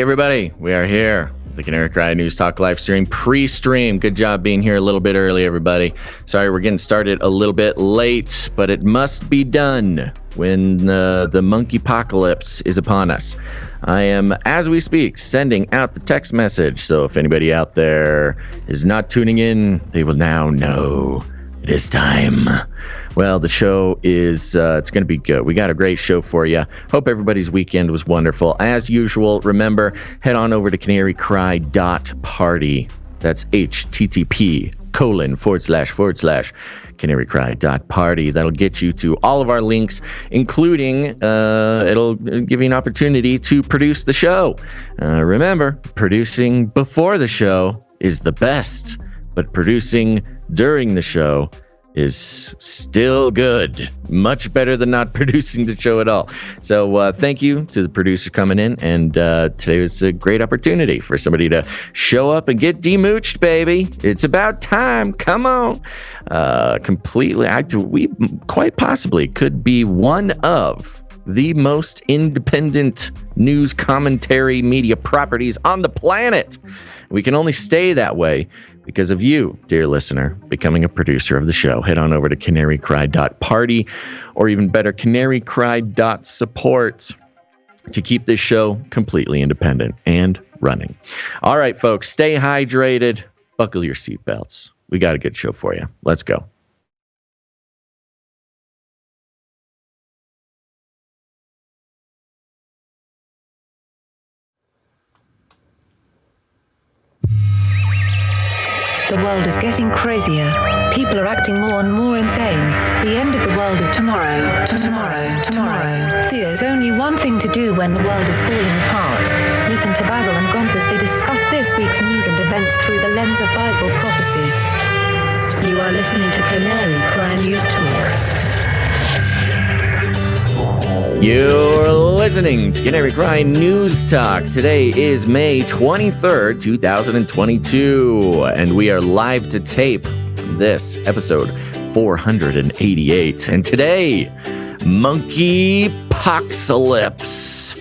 everybody, we are here. The Canary Cry News Talk live stream, pre-stream. Good job being here a little bit early, everybody. Sorry, we're getting started a little bit late, but it must be done when the monkeypocalypse is upon us. I am, as we speak, sending out the text message. So if anybody out there is not tuning in, they will now know it is time. Well, the show is, it's going to be good. We got a great show for you. Hope everybody's weekend was wonderful. As usual, remember, head on over to CanaryCry.Party. That's http://CanaryCry.Party. That'll get you to all of our links, including, it'll give you an opportunity to produce the show. Remember, producing before the show is the best, but producing during the show is still good. Much better than not producing the show at all. So thank you to the producer coming in, and today was a great opportunity for somebody to show up and get demooched, baby. It's about time. Come on. We quite possibly could be one of the most independent news commentary media properties on the planet. We can only stay that way because of you, dear listener, becoming a producer of the show. Head on over to CanaryCry.Party, or even better, CanaryCry.Support, to keep this show completely independent and running. All right, folks, stay hydrated. Buckle your seatbelts. We got a good show for you. Let's go. The world is getting crazier. People are acting more and more insane. The end of the world is tomorrow. Tomorrow. There's only one thing to do when the world is falling apart. Listen to Basil and Gonz as they discuss this week's news and events through the lens of Bible prophecy. You are listening to Canary Cry News Talk. You're listening to Canary Cry News Talk. Today is May 23rd, 2022, and we are live to tape this episode 488. And today, Monkeypoxalypse.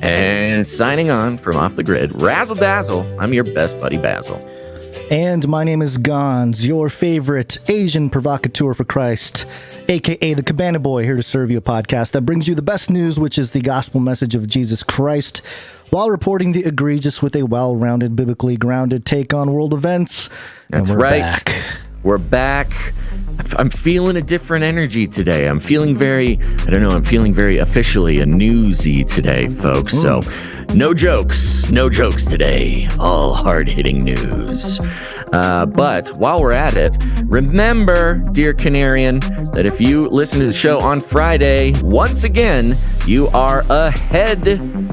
And signing on from Off the Grid, Razzle Dazzle, I'm your best buddy Basil. And my name is Gonz, your favorite Asian provocateur for Christ, a.k.a. the Cabana Boy, here to serve you a podcast that brings you the best news, which is the gospel message of Jesus Christ, while reporting the egregious with a well-rounded, biblically grounded take on world events. That's and we're right. back. We're back. I'm feeling a different energy today. I'm feeling very officially a newsy today, folks. So no jokes today. All hard-hitting news. But while we're at it, remember, dear Canarian, that if you listen to the show on Friday, once again, you are ahead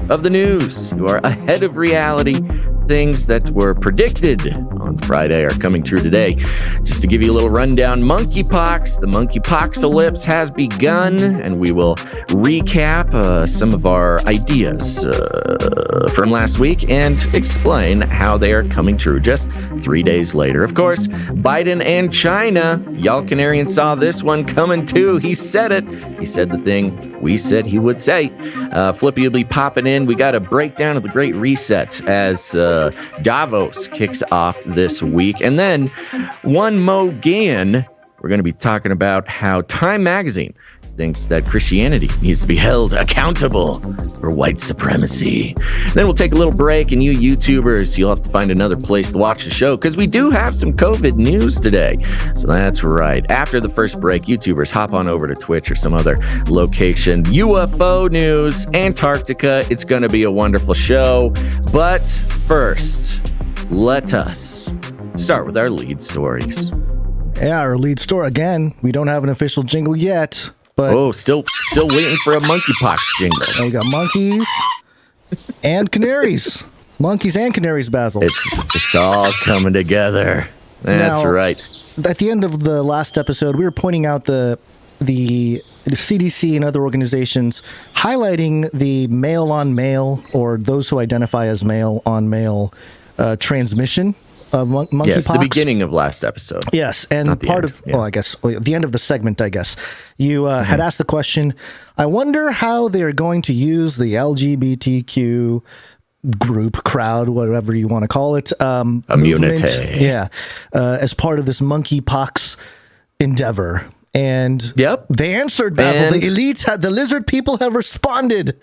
of the news. You are ahead of reality. Things that were predicted on Friday are coming true today. Just to give you a little rundown, monkeypox, the monkeypoxalypse has begun, and we will recap some of our ideas from last week and explain how they are coming true just 3 days later. Of course, Biden and China, y'all Canarians saw this one coming too. He said it. He said the thing we said he would say. Flippy will be popping in. We got a breakdown of the Great Reset as Davos kicks off this week. And then one more again, we're going to be talking about how Time Magazine thinks that Christianity needs to be held accountable for white supremacy. Then we'll take a little break, and you YouTubers, you'll have to find another place to watch the show because we do have some COVID news today. So that's right. After the first break, YouTubers, hop on over to Twitch or some other location. UFO news, Antarctica. It's going to be a wonderful show. But first, let us start with our lead stories. Yeah, our lead story. Again, we don't have an official jingle yet. But still waiting for a monkeypox jingle. We got monkeys and canaries. Monkeys and canaries, Basil. It's all coming together. That's right. At the end of the last episode, we were pointing out the CDC and other organizations highlighting the male-on-male, or those who identify as male-on-male transmission of monkeypox. Yes, the beginning of last episode. Yes, and part of, well, I guess, the end of the segment, I guess, you had asked the question, I wonder how they're going to use the LGBTQ group, crowd, whatever you want to call it, Immunity. As part of this monkeypox endeavor. And they answered, Basil. The elites, the lizard people have responded.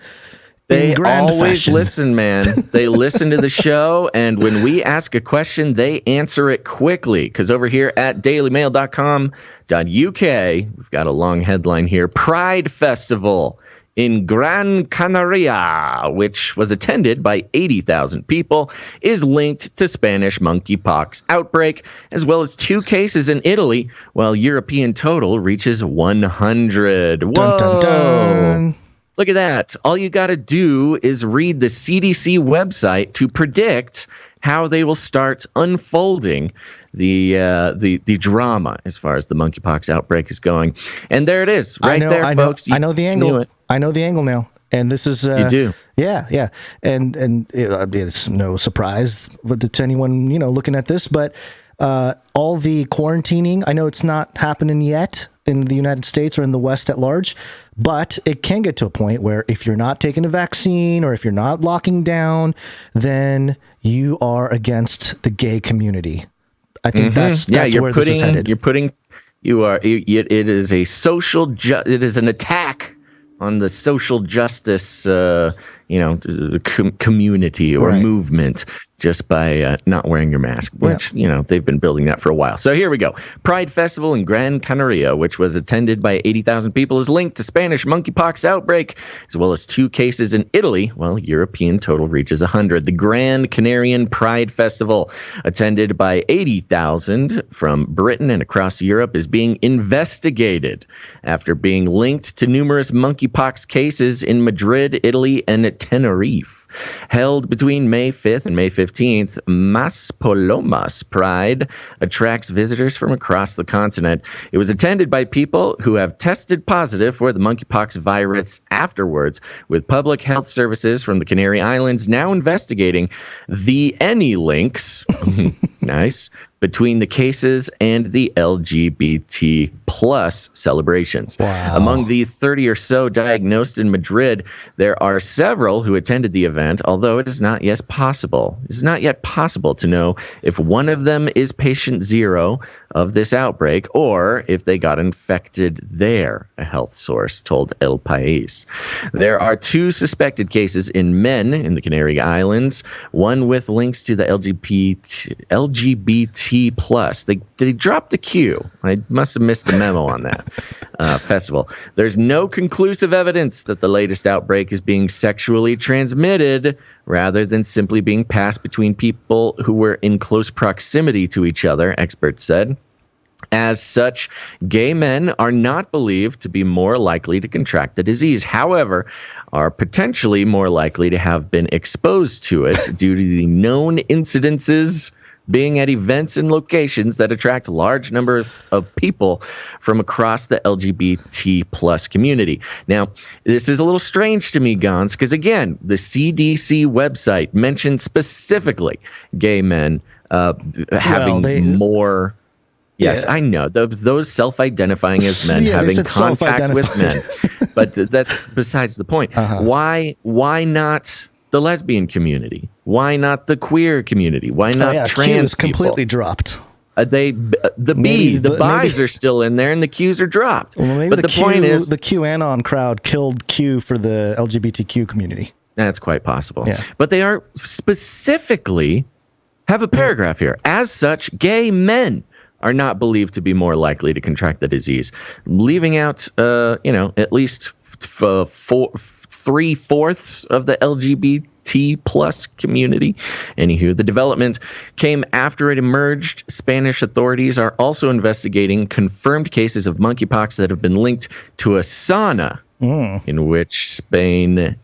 They always fashion. listen, man. They listen to the show, and when we ask a question, they answer it quickly. Because over here at DailyMail.com.uk, we've got a long headline here. Pride Festival in Gran Canaria, which was attended by 80,000 people, is linked to Spanish monkeypox outbreak, as well as 2 cases in Italy, while European total reaches 100. Whoa! Dun, dun, dun. Look at that. All you got to do is read the CDC website to predict how they will start unfolding the drama as far as the monkeypox outbreak is going. And there it is, right there, folks. I know the angle. I know the angle now. And this is you do. Yeah. And it's no surprise to anyone, looking at this, but all the quarantining, I know it's not happening yet in the United States or in the West at large, but it can get to a point where if you're not taking a vaccine or if you're not locking down, then you are against the gay community. I think that's where this is headed. It is a it is an attack on the social justice, community or movement just by not wearing your mask, which, they've been building that for a while. So here we go. Pride Festival in Gran Canaria, which was attended by 80,000 people, is linked to Spanish monkeypox outbreak, as well as 2 cases in Italy, while European total reaches 100. The Gran Canarian Pride Festival, attended by 80,000 from Britain and across Europe, is being investigated after being linked to numerous monkeypox cases in Madrid, Italy, and Tenerife. Held between May 5th and May 15th, Mas Palomas Pride attracts visitors from across the continent. It was attended by people who have tested positive for the monkeypox virus afterwards, with public health services from the Canary Islands now investigating any links. Nice. Between the cases and the LGBT plus celebrations. Wow. Among the 30 or so diagnosed in Madrid, there are several who attended the event, although it is not yet possible. It is not yet possible to know if one of them is patient 0 of this outbreak or if they got infected there, a health source told El País. There are 2 suspected cases in men in the Canary Islands, one with links to the LGBT plus. They dropped the Q. I must have missed the memo on that festival. There's no conclusive evidence that the latest outbreak is being sexually transmitted rather than simply being passed between people who were in close proximity to each other, experts said. As such, gay men are not believed to be more likely to contract the disease. However, are potentially more likely to have been exposed to it due to the known incidences being at events and locations that attract large numbers of people from across the LGBT plus community. Now, this is a little strange to me, Gonz, because again, the CDC website mentioned specifically gay men having more. Yes, I know. Those self-identifying as men having contact with men. But that's besides the point. Why not the lesbian community? Why not the queer community? Why not trans Q is people? Completely dropped. The B's are still in there and the Q's are dropped. Well, but the point is, the QAnon crowd killed Q for the LGBTQ community. That's quite possible. Yeah. But they are specifically have a paragraph here. As such, gay men are not believed to be more likely to contract the disease, leaving out, at least 3/4 of the LGBT plus community. Anywho, the development came after it emerged. Spanish authorities are also investigating confirmed cases of monkeypox that have been linked to a sauna, in which Spain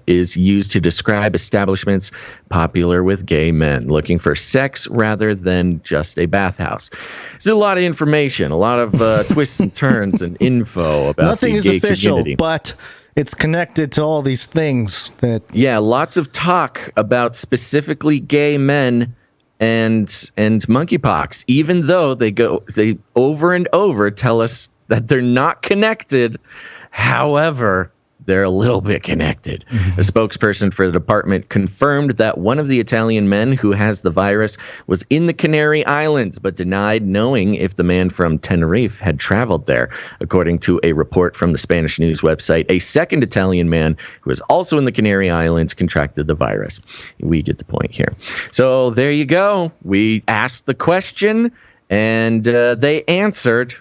is used to describe establishments popular with gay men looking for sex rather than just a bathhouse. There's a lot of information, a lot of twists and turns and info about Nothing the is gay official, community. But it's connected to all these things that... Yeah, lots of talk about specifically gay men and monkeypox, even though they over and over tell us that they're not connected. However, they're a little bit connected. A spokesperson for the department confirmed that one of the Italian men who has the virus was in the Canary Islands, but denied knowing if the man from Tenerife had traveled there. According to a report from the Spanish news website, a second Italian man who is also in the Canary Islands contracted the virus. We get the point here. So there you go. We asked the question, and they answered.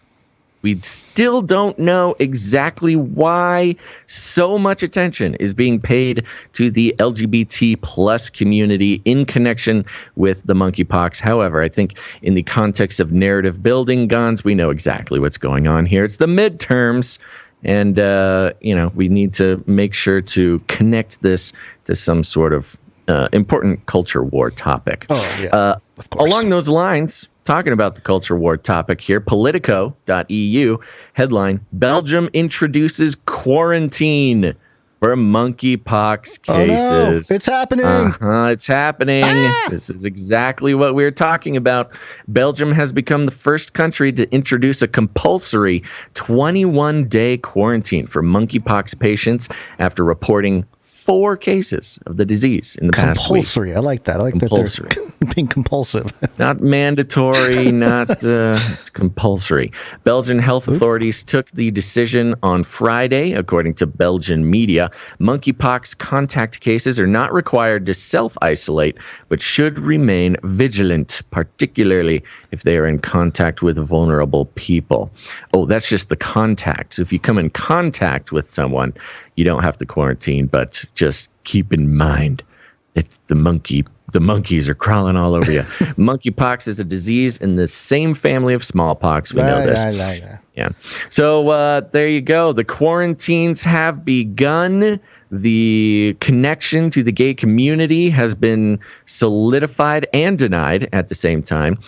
We still don't know exactly why so much attention is being paid to the LGBT plus community in connection with the monkeypox. However, I think in the context of narrative building, Gonz, we know exactly what's going on here. It's the midterms. And, we need to make sure to connect this to some sort of important culture war topic. Oh, yeah, of course. Along those lines, talking about the culture war topic here, Politico.eu headline, Belgium introduces quarantine for monkeypox cases. Oh, no, it's happening. It's happening. This is exactly what we're talking about. Belgium has become the first country to introduce a compulsory 21-day quarantine for monkeypox patients after reporting 4 cases of the disease in the past week. Compulsory. I like that. I like Compulsory. that they're being compulsive. Not mandatory, not it's compulsory. Belgian health authorities took the decision on Friday, according to Belgian media. Monkeypox contact cases are not required to self-isolate, but should remain vigilant, particularly if they are in contact with vulnerable people. Oh, that's just the contact. So if you come in contact with someone, you don't have to quarantine, but just keep in mind that the monkeys are crawling all over you. Monkeypox is a disease in the same family of smallpox. We know this. Yeah. So there you go. The quarantines have begun. The connection to the gay community has been solidified and denied at the same time.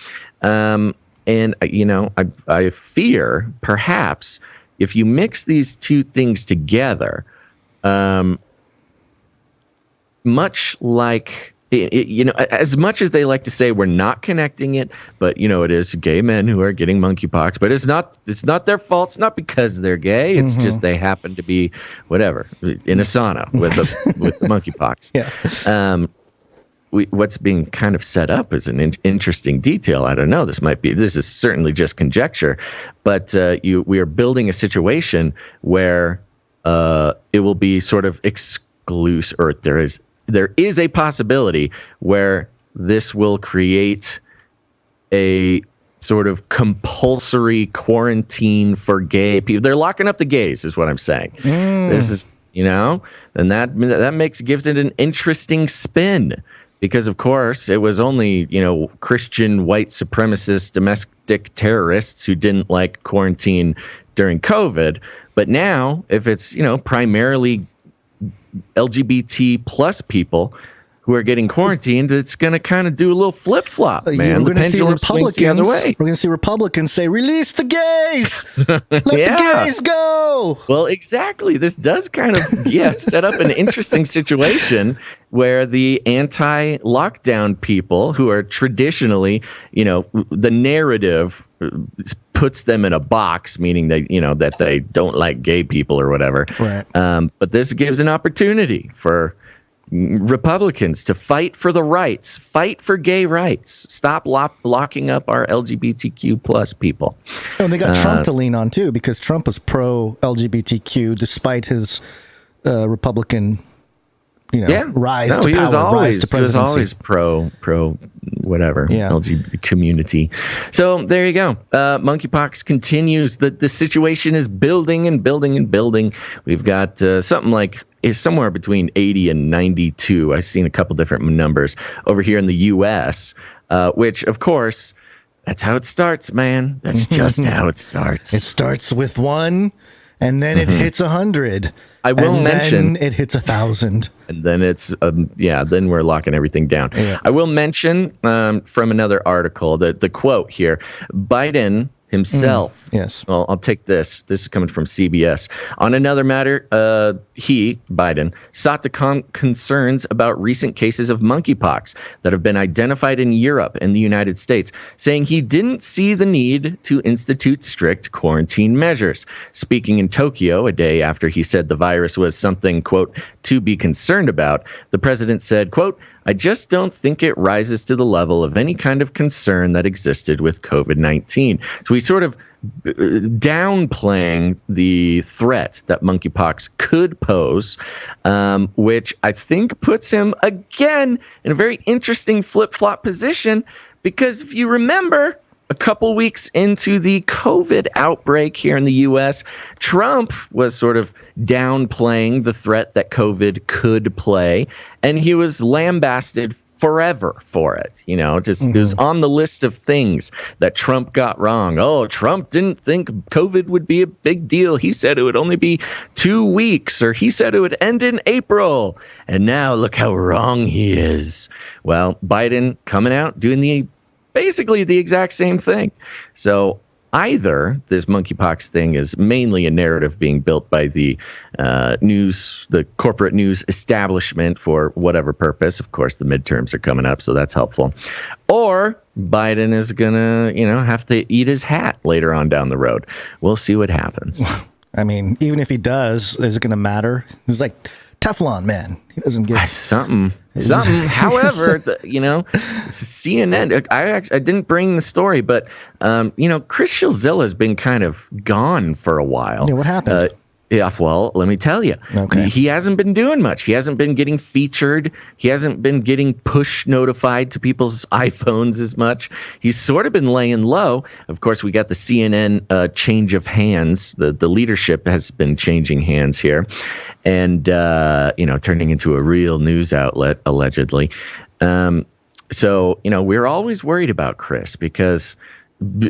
And, I fear perhaps if you mix these two things together, much like, as much as they like to say we're not connecting it, but, it is gay men who are getting monkeypox, but it's not their fault. It's not because they're gay. It's just they happen to be whatever in a sauna with the monkeypox. Yeah. What's being kind of set up is an interesting detail. I don't know. This is certainly just conjecture, but we are building a situation where it will be sort of exclusive, or there is a possibility where this will create a sort of compulsory quarantine for gay people. They're locking up the gays, is what I'm saying. This is, and that gives it an interesting spin. Because, of course, it was only, Christian white supremacist domestic terrorists who didn't like quarantine during COVID. But now, if it's, primarily LGBT plus people who are getting quarantined, it's going to kind of do a little flip-flop, man. We're going to see swings the other way. We're going to see Republicans say, release the gays! Let the gays go! Well, exactly. This does kind of, set up an interesting situation where the anti-lockdown people who are traditionally, the narrative puts them in a box, meaning they, that they don't like gay people or whatever. Right. But this gives an opportunity for Republicans to fight for the rights, fight for gay rights, stop locking up our LGBTQ plus people. Oh, and they got Trump to lean on too, because Trump was pro LGBTQ despite his Republican, rise to power, rise to presidency. He was always pro whatever, LGBT community. So there you go. Monkeypox continues. The situation is building and building and building. We've got something like somewhere between 80 and 92. I've seen a couple different numbers over here in the U.S., which, of course, that's how it starts, man. That's just how it starts. It starts with 1, and then it hits 100. I will mention it hits 1,000, and then it's then we're locking everything down. I will mention from another article that the quote here: Biden himself. Yes. Well, I'll take this. This is coming from CBS. On another matter, Biden, sought to calm concerns about recent cases of monkeypox that have been identified in Europe and the United States, saying he didn't see the need to institute strict quarantine measures. Speaking in Tokyo a day after he said the virus was something, quote, to be concerned about, the president said, quote, I just don't think it rises to the level of any kind of concern that existed with COVID-19. So he's sort of downplaying the threat that monkeypox could pose, which I think puts him again in a very interesting flip-flop position, because if you remember, a couple weeks into the COVID outbreak here in the U.S., Trump was sort of downplaying the threat that COVID could play, and he was lambasted forever for it. You know, just it was on the list of things that Trump got wrong. Oh, Trump didn't think COVID would be a big deal. He said it would only be 2 weeks, or he said it would end in April. And now look how wrong he is. Well, Biden coming out doing basically the exact same thing. So either this monkeypox thing is mainly a narrative being built by the the corporate news establishment for whatever purpose. Of course, the midterms are coming up, so that's helpful. Or Biden is going to, have to eat his hat later on down the road. We'll see what happens. I mean, even if he does, is it going to matter? He's like Teflon Man. He doesn't get something. However, CNN. I didn't bring the story, but Chris Shilzilla has been kind of gone for a while. Yeah, what happened? Yeah, well, let me tell you. Okay. He hasn't been doing much. He hasn't been getting featured. He hasn't been getting push notified to people's iPhones as much. He's sort of been laying low. Of course, we got the CNN change of hands. The leadership has been changing hands here and, turning into a real news outlet, allegedly. So, we're always worried about Chris because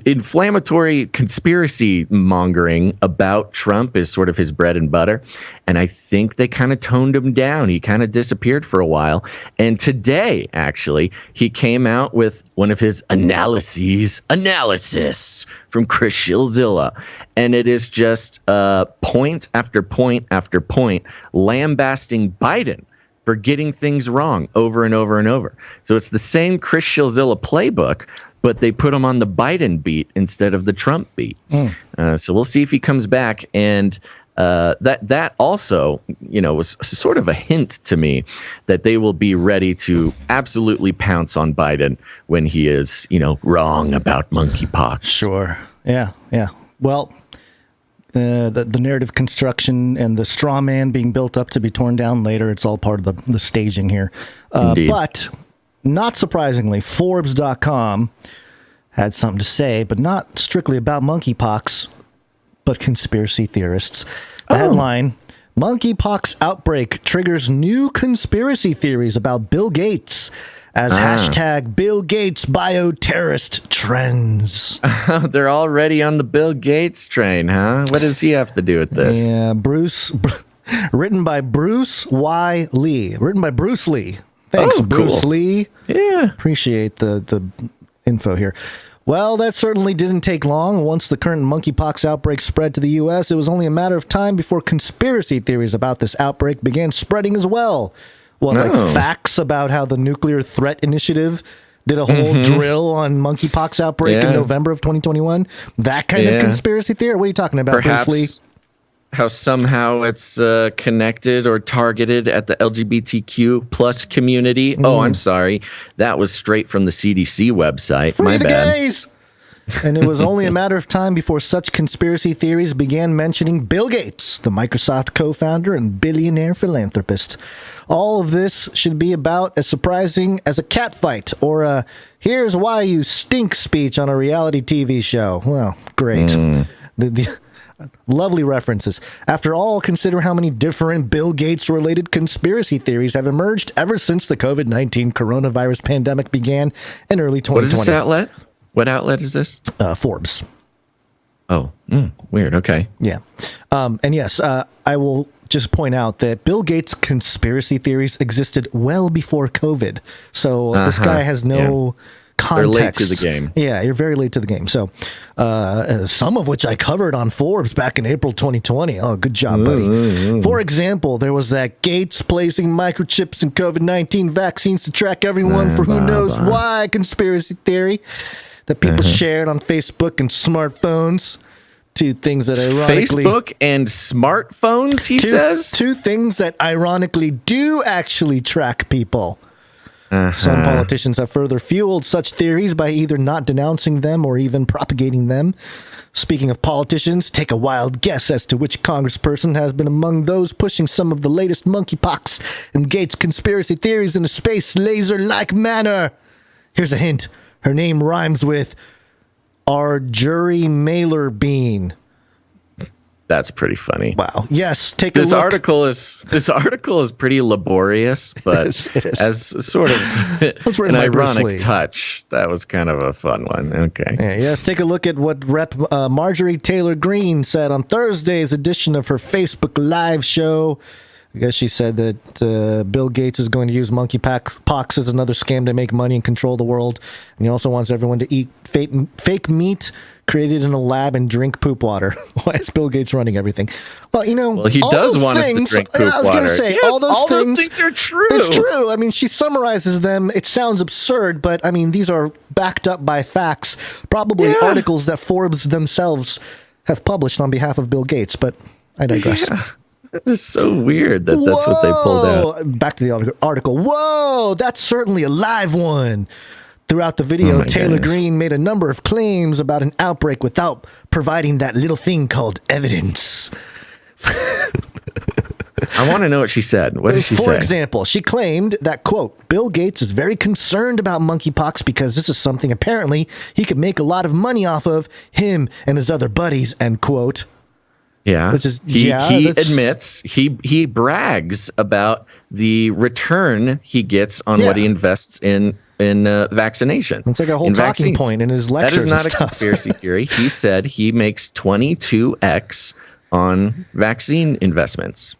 inflammatory conspiracy mongering about Trump is sort of his bread and butter. And I think they kind of toned him down. He kind of disappeared for a while. And today, actually, he came out with one of his analysis from Chris Shilzilla. And it is just point after point after point lambasting Biden for getting things wrong over and over and over. So it's the same Chris Shilzilla playbook, but they put him on the Biden beat instead of the Trump beat. So we'll see if he comes back. And that also, was sort of a hint to me that they will be ready to absolutely pounce on Biden when he is, wrong about monkeypox. Sure. Yeah. Well, the narrative construction and the straw man being built up to be torn down later, it's all part of the staging here. But not surprisingly, Forbes.com had something to say, but not strictly about monkeypox, but conspiracy theorists. The headline, Monkeypox outbreak triggers new conspiracy theories about Bill Gates as hashtag Bill Gates bioterrorist trends. They're already on the Bill Gates train, huh? What does he have to do with this? Yeah, written by Bruce Y. Lee. Thanks, Bruce Lee. Yeah. Appreciate the info here. Well, that certainly didn't take long. Once the current monkeypox outbreak spread to the U.S., it was only a matter of time before conspiracy theories about this outbreak began spreading as well. Like facts about how the Nuclear Threat Initiative did a whole drill on monkeypox outbreak in November of 2021? That kind of conspiracy theory? What are you talking about, Perhaps Bruce Lee? How somehow it's connected or targeted at the LGBTQ plus community. Oh, I'm sorry. That was straight from the CDC website. Free My the bad. Gays! And it was only a matter of time before such conspiracy theories began mentioning Bill Gates, the Microsoft co-founder and billionaire philanthropist. All of this should be about as surprising as a cat fight or a "here's why you stink" speech on a reality TV show. Well, great. The lovely references. After all, consider how many different Bill Gates-related conspiracy theories have emerged ever since the COVID-19 coronavirus pandemic began in early 2020. What is this outlet? What outlet is this? Forbes. Oh, weird. Okay. Yeah. And yes, I will just point out that Bill Gates' conspiracy theories existed well before COVID. So this guy has no context. They're late to the game. Yeah, you're very late to the game. So, some of which I covered on Forbes back in April 2020. Oh, good job, buddy. For example, there was that Gates placing microchips in COVID-19 vaccines to track everyone for who knows why conspiracy theory that people shared on Facebook and smartphones. Two things that ironically... Facebook and smartphones, he says? Two things that ironically do actually track people. Some politicians have further fueled such theories by either not denouncing them or even propagating them. Speaking of politicians, take a wild guess as to which congressperson has been among those pushing some of the latest monkeypox and Gates conspiracy theories in a space laser-like manner. Here's a hint. Her name rhymes with our jury mailer bean. That's pretty funny. Wow. Yes, take a look. This article is pretty laborious, but it is. as sort of an ironic touch, that was kind of a fun one. Okay. Yeah, yes, take a look at what Rep. Marjorie Taylor Greene said on Thursday's edition of her Facebook Live show. I guess she said that Bill Gates is going to use monkeypox as another scam to make money and control the world. And he also wants everyone to eat fake meat created in a lab and drink poop water. Why is Bill Gates running everything? Well, you know, he does want us to drink poop water. I was going to say, yes, all those things are true. It's true. I mean, she summarizes them. It sounds absurd, but I mean, these are backed up by facts, probably articles that Forbes themselves have published on behalf of Bill Gates. But I digress. Yeah. It is so weird that that's what they pulled out. Back to the article. Whoa, that's certainly a live one. Throughout the video, Taylor Greene made a number of claims about an outbreak without providing that little thing called evidence. I want to know what she said. What did she say? For example, she claimed that, quote, Bill Gates is very concerned about monkeypox because this is something apparently he could make a lot of money off of, him and his other buddies, end quote. Yeah, he admits, he brags about the return he gets on what he invests in vaccination. It's like a whole talking point in his lectures. That is not a conspiracy theory. He said he makes 22x on vaccine investments.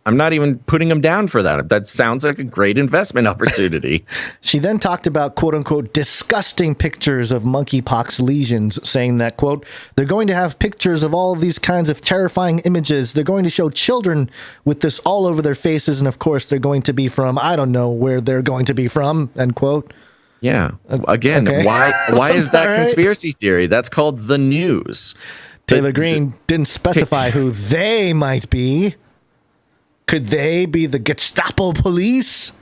I'm not even putting him down for that. That sounds like a great investment opportunity. She then talked about, quote unquote, disgusting pictures of monkeypox lesions, saying that, quote, they're going to have pictures of all of these kinds of terrifying images. They're going to show children with this all over their faces. And of course, they're going to be from, I don't know where they're going to be from, end quote. Yeah. Again, why is that conspiracy theory? That's called the news. Taylor Greene didn't specify who they might be. Could they be the Gestapo police?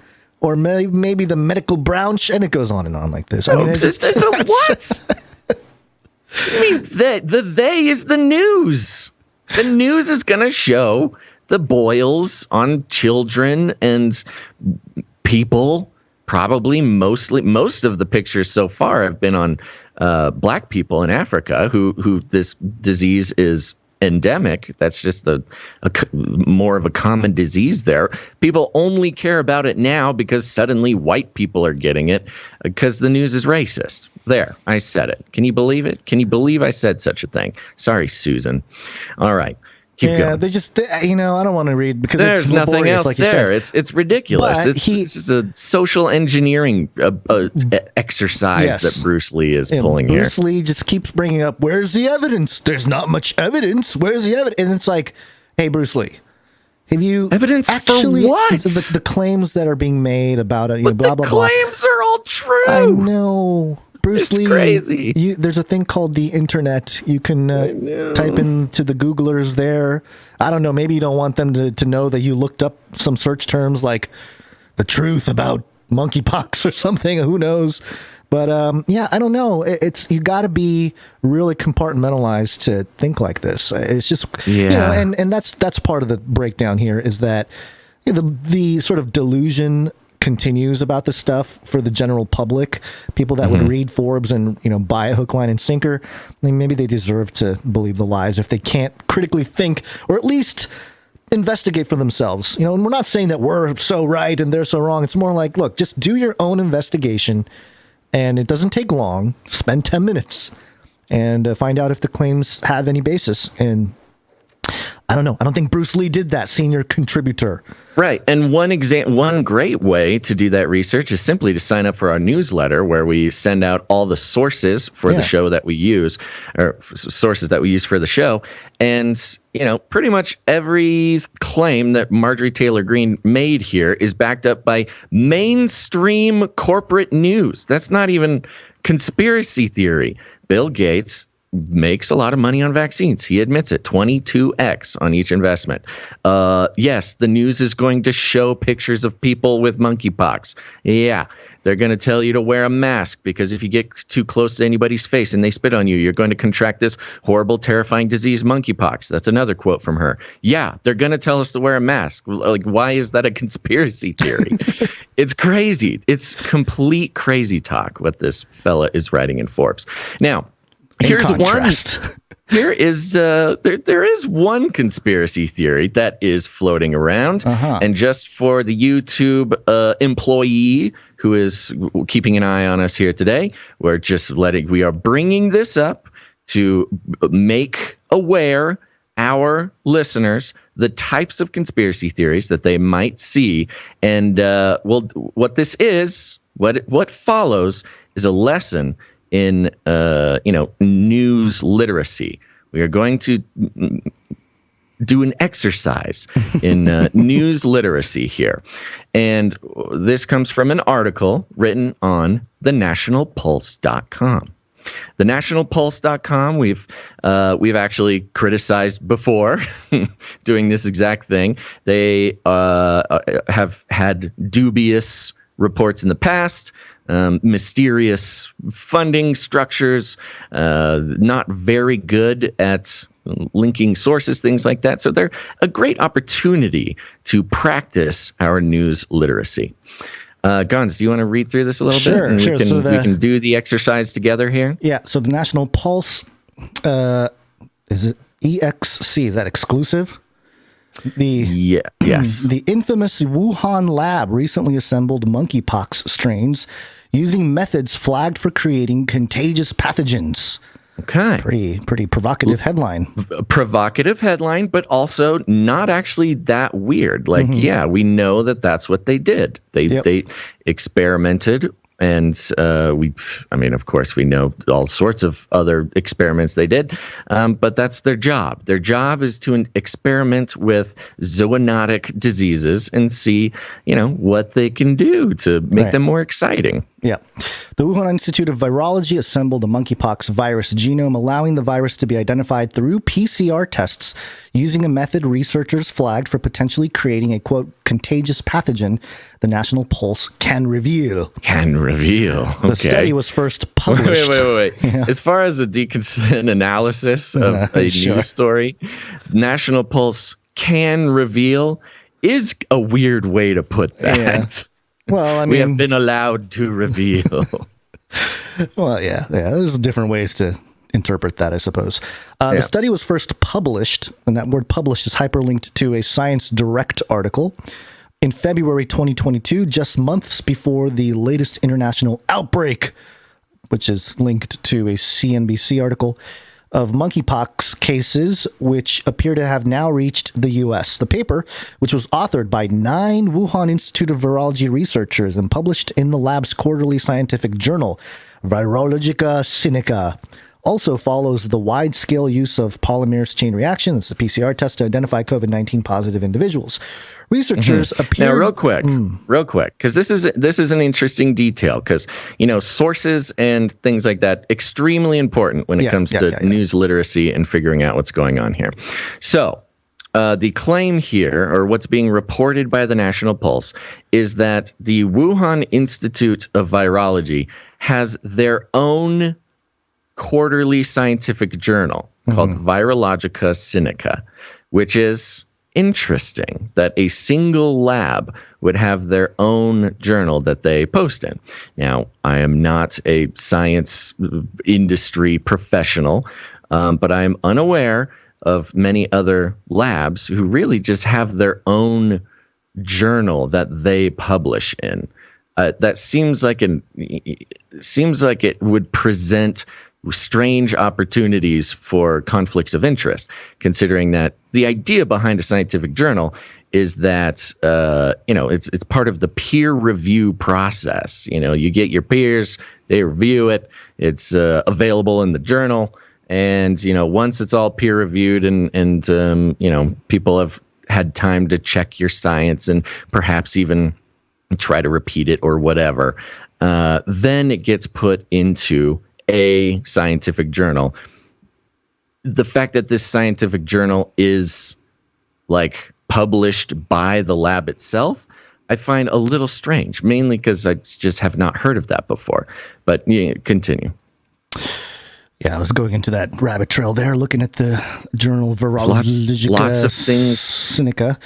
Or maybe the medical branch? And it goes on and on like this. I mean, what? I mean, the they is the news. The news is going to show the boils on children and people. Probably most of the pictures so far have been on black people in Africa who this disease is endemic. That's just a more of a common disease there. People only care about it now because suddenly white people are getting it because the news is racist. There, I said it. Can you believe it? Can you believe I said such a thing? Sorry, Susan. All right. Keep going. They just, I don't want to read because there's it's nothing else like there. It's ridiculous. This is a social engineering exercise that Bruce Lee is pulling here. Bruce Lee just keeps bringing up, where's the evidence? There's not much evidence. Where's the evidence? And it's like, hey, Bruce Lee, have you evidence actually, for what? The claims that are being made about it, blah, blah, blah. The claims are all true. I know. Bruce Lee, crazy. There's a thing called the internet. You can type into the Googlers there. I don't know. Maybe you don't want them to know that you looked up some search terms like the truth about monkeypox or something. Who knows? But I don't know. You got to be really compartmentalized to think like this. It's just and that's part of the breakdown here is that the sort of delusion continues about this stuff for the general public. People that would read Forbes and buy a hook, line, and sinker, maybe they deserve to believe the lies if they can't critically think or at least investigate for themselves. And we're not saying that we're so right and they're so wrong. It's more like, look, just do your own investigation, and it doesn't take long. Spend 10 minutes and find out if the claims have any basis. And I don't know. I don't think Bruce Lee did that, senior contributor. Right. And one great way to do that research is simply to sign up for our newsletter, where we send out all the sources for the show that we use, or sources that we use for the show. And, pretty much every claim that Marjorie Taylor Greene made here is backed up by mainstream corporate news. That's not even conspiracy theory. Bill Gates makes a lot of money on vaccines. He admits it, 22x on each investment. Yes, the news is going to show pictures of people with monkeypox. Yeah, they're going to tell you to wear a mask, because if you get too close to anybody's face and they spit on you, you're going to contract this horrible, terrifying disease, monkeypox. That's another quote from her. Yeah, they're going to tell us to wear a mask. Like, why is that a conspiracy theory? It's crazy. It's complete crazy talk what this fella is writing in Forbes. Now, here's one. There is one conspiracy theory that is floating around, and just for the YouTube employee who is keeping an eye on us here today, we are bringing this up to make aware our listeners the types of conspiracy theories that they might see, and what this is, what follows is a lesson in news literacy. We are going to do an exercise in news literacy here, and this comes from an article written on thenationalpulse.com. Thenationalpulse.com, we've actually criticized before doing this exact thing. They have had dubious reports in the past, mysterious funding structures, not very good at linking sources, things like that. So they're a great opportunity to practice our news literacy. Gonz, do you want to read through this a little bit? And sure. We can do the exercise together here. Yeah. So the National Pulse, is it EXC? Is that exclusive? Yes. The infamous Wuhan lab recently assembled monkeypox strains using methods flagged for creating contagious pathogens. Okay. Pretty provocative headline. Provocative headline, but also not actually that weird. Like, yeah, we know that that's what they did. They experimented. And of course, we know all sorts of other experiments they did, but that's their job. Their job is to experiment with zoonotic diseases and see, what they can do to make them more exciting. Yeah. The Wuhan Institute of Virology assembled a monkeypox virus genome, allowing the virus to be identified through PCR tests using a method researchers flagged for potentially creating a, quote, contagious pathogen the National Pulse can reveal. Okay. The study was first published. Wait. Yeah. As far as an analysis of a news story, National Pulse can reveal is a weird way to put that. Yeah. Well, we have been allowed to reveal. Well, yeah. There's different ways to interpret that, I suppose. The study was first published, and that word published is hyperlinked to a Science Direct article in February 2022, just months before the latest international outbreak, which is linked to a CNBC article of monkeypox cases, which appear to have now reached the U.S. The paper, which was authored by 9 Wuhan Institute of Virology researchers and published in the lab's quarterly scientific journal, Virologica Sinica, also follows the wide-scale use of polymerase chain reaction, that's the PCR test, to identify COVID-19 positive individuals. Researchers appear... Now, real quick, because this is an interesting detail, because, sources and things like that, extremely important when it comes to news literacy and figuring out what's going on here. So, the claim here, or what's being reported by the National Pulse, is that the Wuhan Institute of Virology has their own quarterly scientific journal called Virologica Sinica, which is interesting that a single lab would have their own journal that they post in. Now, I am not a science industry professional, but I'm unaware of many other labs who really just have their own journal that they publish in. That seems like it would present strange opportunities for conflicts of interest, considering that the idea behind a scientific journal is that, it's part of the peer review process. You get your peers, they review it, it's available in the journal. And, once it's all peer reviewed and people have had time to check your science and perhaps even try to repeat it or whatever, then it gets put into a scientific journal. The fact that this scientific journal is published by the lab itself, I find a little strange, mainly because I just have not heard of that before. But continue. Yeah, I was going into that rabbit trail there, looking at the journal Virologica lots of things. Sinica.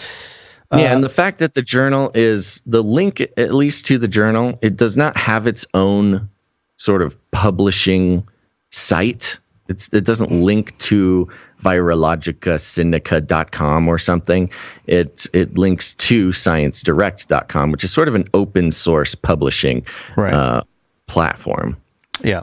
And the fact that the journal is the link, at least to the journal, it does not have its own sort of publishing site. It doesn't link to virologicasinica.com or something. It links to sciencedirect.com, which is sort of an open source publishing platform. Yeah.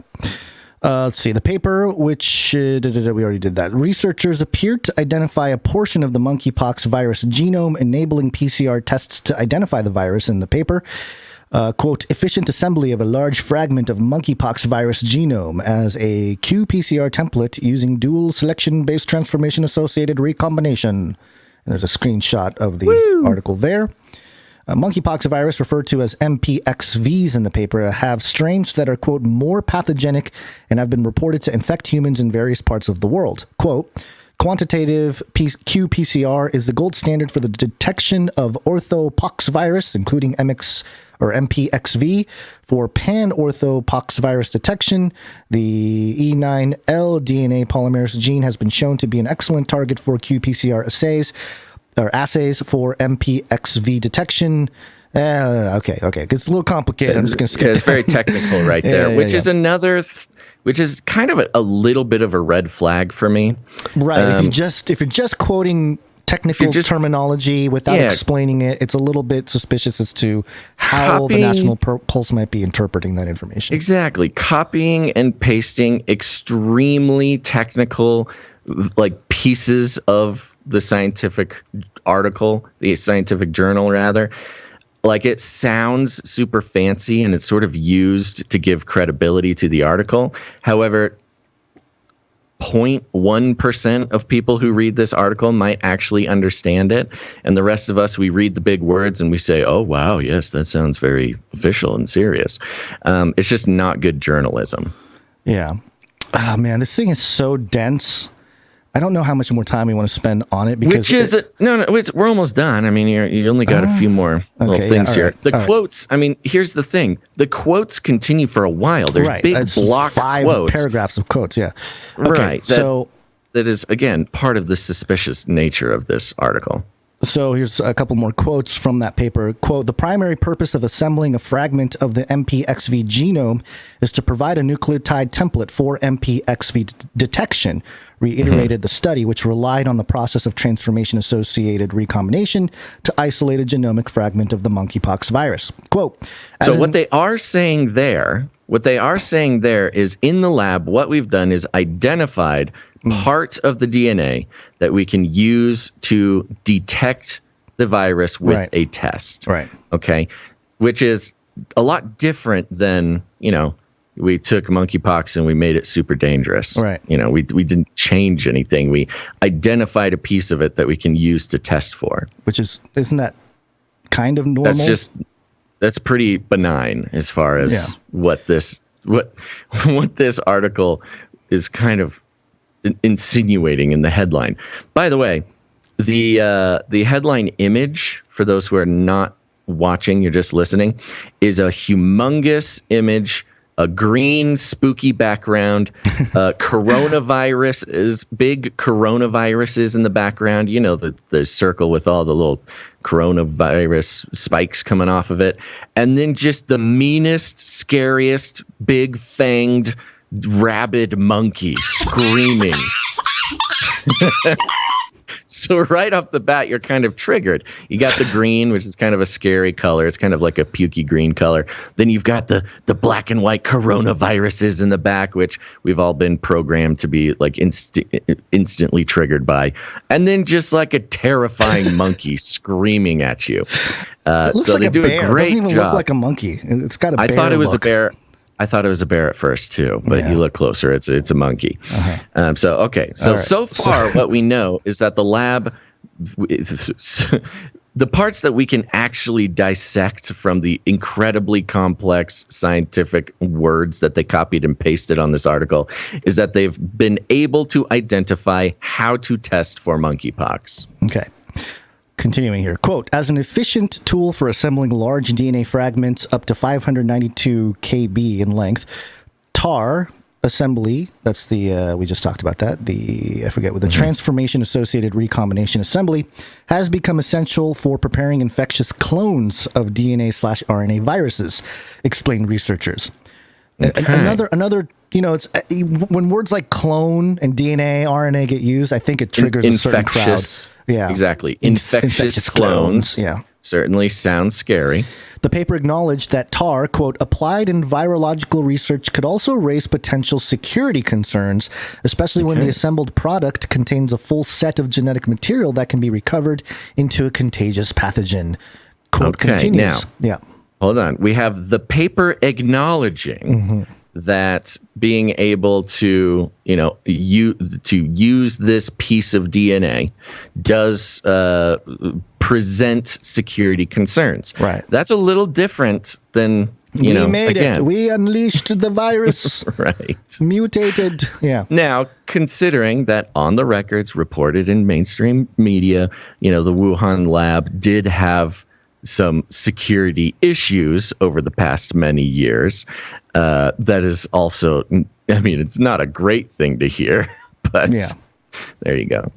Let's see. The paper, which we already did that. Researchers appeared to identify a portion of the monkeypox virus genome, enabling PCR tests to identify the virus in the paper. Quote, efficient assembly of a large fragment of monkeypox virus genome as a qPCR template using dual selection-based transformation-associated recombination. And there's a screenshot of the article there. Monkeypox virus, referred to as MPXVs in the paper, have strains that are, quote, more pathogenic and have been reported to infect humans in various parts of the world. Quote, quantitative qPCR is the gold standard for the detection of orthopoxvirus, including MPXV. For pan-orthopoxvirus detection, the E9L DNA polymerase gene has been shown to be an excellent target for qPCR assays for MPXV detection. Okay. It's a little complicated. I'm just going to skip. It's very technical right there, which is another, which is kind of a little bit of a red flag for me. Right. If you're just quoting technical terminology without explaining it, it's a little bit suspicious as to how the National Pulse might be interpreting that information. Exactly. Copying and pasting extremely technical, pieces of the scientific article, the scientific journal rather, it sounds super fancy and it's sort of used to give credibility to the article. However, 0.1% of people who read this article might actually understand it, and the rest of us, we read the big words and we say, oh wow, yes, that sounds very official and serious. It's just not good journalism. Yeah. Oh man, this thing is so dense. I don't know how much more time we want to spend on it because we're almost done. I mean, you only got a few more little things here. The quotes. I mean, here's the thing: the quotes continue for a while. There's big block 5 quotes, paragraphs of quotes. Yeah, right. That is again part of the suspicious nature of this article. So here's a couple more quotes from that paper. Quote, the primary purpose of assembling a fragment of the MPXV genome is to provide a nucleotide template for MPXV detection, reiterated the study, which relied on the process of transformation-associated recombination to isolate a genomic fragment of the monkeypox virus. Quote, what they are saying there is in the lab, what we've done is identified part of the DNA that we can use to detect the virus with a test. Right. Okay. Which is a lot different than, we took monkeypox and we made it super dangerous. Right. We didn't change anything. We identified a piece of it that we can use to test for. Isn't that kind of normal? That's pretty benign as far as what this article is kind of insinuating in the headline. By the way, the headline image, for those who are not watching, you're just listening, is a humongous image, a green spooky background, big coronaviruses in the background, the circle with all the little coronavirus spikes coming off of it, and then just the meanest, scariest, big fanged rabid monkey screaming. So right off the bat, you're kind of triggered. You got the green, which is kind of a scary color. It's kind of like a pukey green color. Then you've got the black and white coronaviruses in the back, which we've all been programmed to be like instantly triggered by. And then just like a terrifying monkey screaming at you. It looks so like they a do bear. a great It doesn't even job. look like a monkey. It's got a bear I thought it was look. a bear. I thought it was a bear at first too, but you look closer. It's a monkey. Okay. So far, what we know is that the lab, the parts that we can actually dissect from the incredibly complex scientific words that they copied and pasted on this article, is that they've been able to identify how to test for monkeypox. Okay. Continuing here, quote, as an efficient tool for assembling large DNA fragments up to 592 kb in length, TAR assembly, that's the, we just talked about that, I forget what the transformation-associated recombination assembly, has become essential for preparing infectious clones of DNA/RNA viruses, explained researchers. Okay. Another, it's when words like clone and DNA, RNA get used, I think it triggers a certain crowd. Yeah, exactly. Infectious clones. Yeah, certainly sounds scary. The paper acknowledged that TAR, quote, applied in virological research could also raise potential security concerns, especially when the assembled product contains a full set of genetic material that can be recovered into a contagious pathogen. Quote continues. Now, hold on. We have the paper acknowledging that being able to, use this piece of DNA does present security concerns. Right. That's a little different than, we made it. We unleashed the virus. Right. Mutated. Yeah. Now, considering that on the records reported in mainstream media, the Wuhan lab did have some security issues over the past many years. That is also, it's not a great thing to hear, but there you go.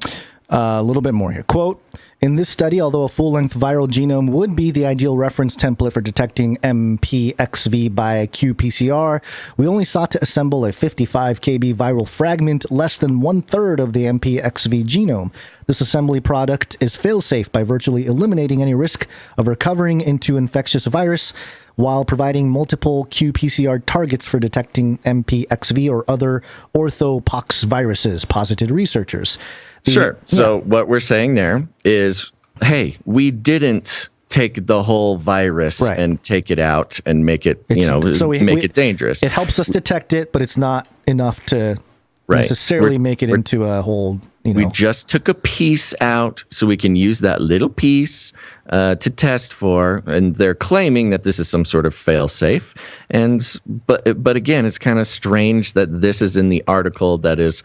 A little bit more here. Quote, in this study, although a full-length viral genome would be the ideal reference template for detecting MPXV by qPCR, we only sought to assemble a 55 kb viral fragment, less than 1/3 of the MPXV genome. This assembly product is fail-safe by virtually eliminating any risk of recovering into infectious virus, while providing multiple qPCR targets for detecting MPXV or other orthopox viruses, posited researchers. Sure. So what we're saying there is, hey, we didn't take the whole virus and take it out and make it, make it dangerous. It helps us detect it, but it's not enough to necessarily make it into a whole, We just took a piece out so we can use that little piece to test for, and they're claiming that this is some sort of fail-safe. But again, it's kind of strange that this is in the article that is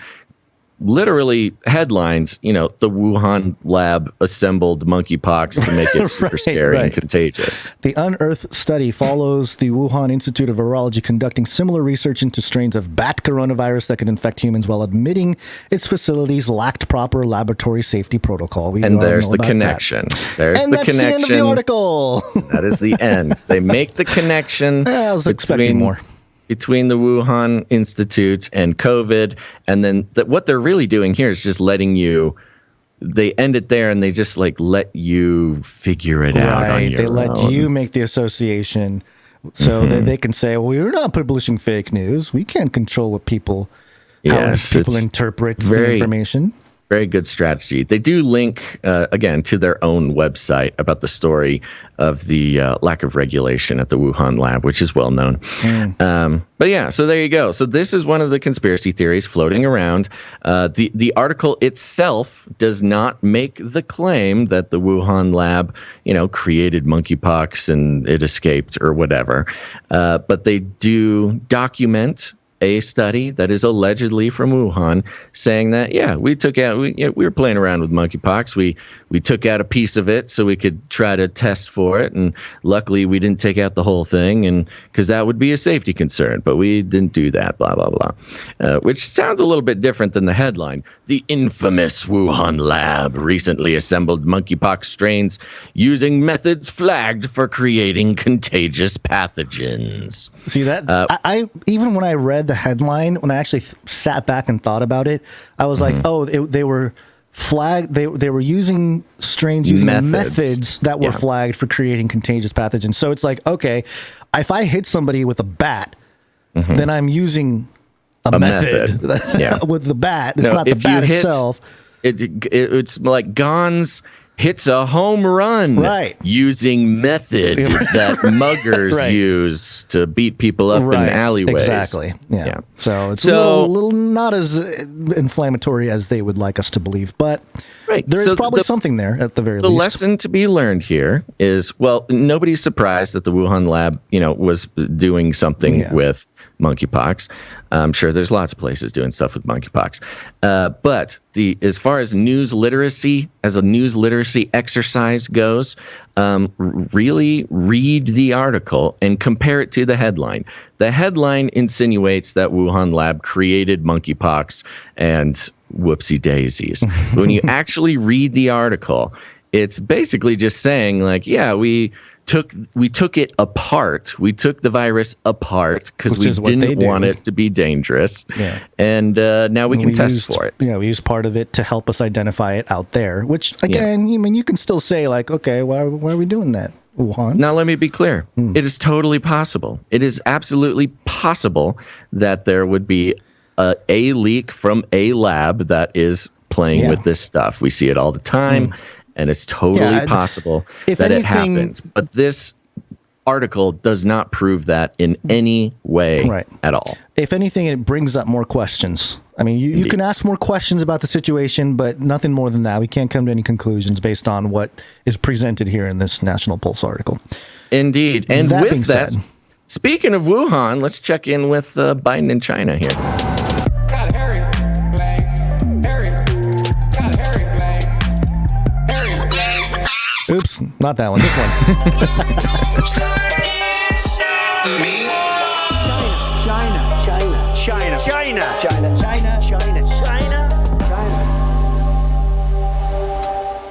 literally headlines, the Wuhan lab assembled monkeypox to make it super scary and contagious. The unearthed study follows the Wuhan Institute of Virology conducting similar research into strains of bat coronavirus that could infect humans while admitting its facilities lacked proper laboratory safety protocol. And there's the connection. There's the connection. The end of the article. That is the end. They make the connection. I was expecting more. Between the Wuhan Institute and COVID. And then what they're really doing here is just letting you, they end it there and they just let you figure it out on your They own. let you make the association so that they can say, well, we're not publishing fake news. We can't control what people interpret the information. Very good strategy. They do link, again, to their own website about the story of the lack of regulation at the Wuhan lab, which is well known. But yeah, so there you go. So this is one of the conspiracy theories floating around. The article itself does not make the claim that the Wuhan lab, created monkeypox and it escaped or whatever. But they do document a study that is allegedly from Wuhan saying that, we were playing around with monkeypox. We took out a piece of it so we could try to test for it. And luckily we didn't take out the whole thing, and because that would be a safety concern, but we didn't do that, blah, blah, blah, which sounds a little bit different than the headline. The infamous Wuhan lab recently assembled monkeypox strains using methods flagged for creating contagious pathogens. See that? I even when I read the headline, when I actually sat back and thought about it, I was like, they were they were using strains using methods that were flagged for creating contagious pathogens. So it's like, okay, if I hit somebody with a bat, then I'm using a method. With the bat. It's not the bat itself. It's like Gonz hits a home run using method that muggers use to beat people up in alleyways. Exactly. Yeah. So it's a little not as inflammatory as they would like us to believe, but there is probably something there at the very least. The lesson to be learned here is, well, nobody's surprised that the Wuhan lab, was doing something with monkeypox. I'm sure there's lots of places doing stuff with monkeypox. But as far as news literacy, as a news literacy exercise goes, really read the article and compare it to the headline. The headline insinuates that Wuhan lab created monkeypox and whoopsie daisies. When you actually read the article, it's basically just saying like, we took it apart. We took the virus apart because we didn't want it to be dangerous. Yeah. And now we can test for it. Yeah, we used part of it to help us identify it out there, which, again, you can still say, like, okay, why are we doing that, Wuhan? Now, let me be clear. It is totally possible. It is absolutely possible that there would be a leak from a lab that is playing with this stuff. We see it all the time. And it's totally possible that it happened. But this article does not prove that in any way at all. If anything, it brings up more questions. I mean, you can ask more questions about the situation, but nothing more than that. We can't come to any conclusions based on what is presented here in this National Pulse article. Indeed. And with that, speaking of Wuhan, let's check in with Biden and China here. Oops, not that one. This one. China.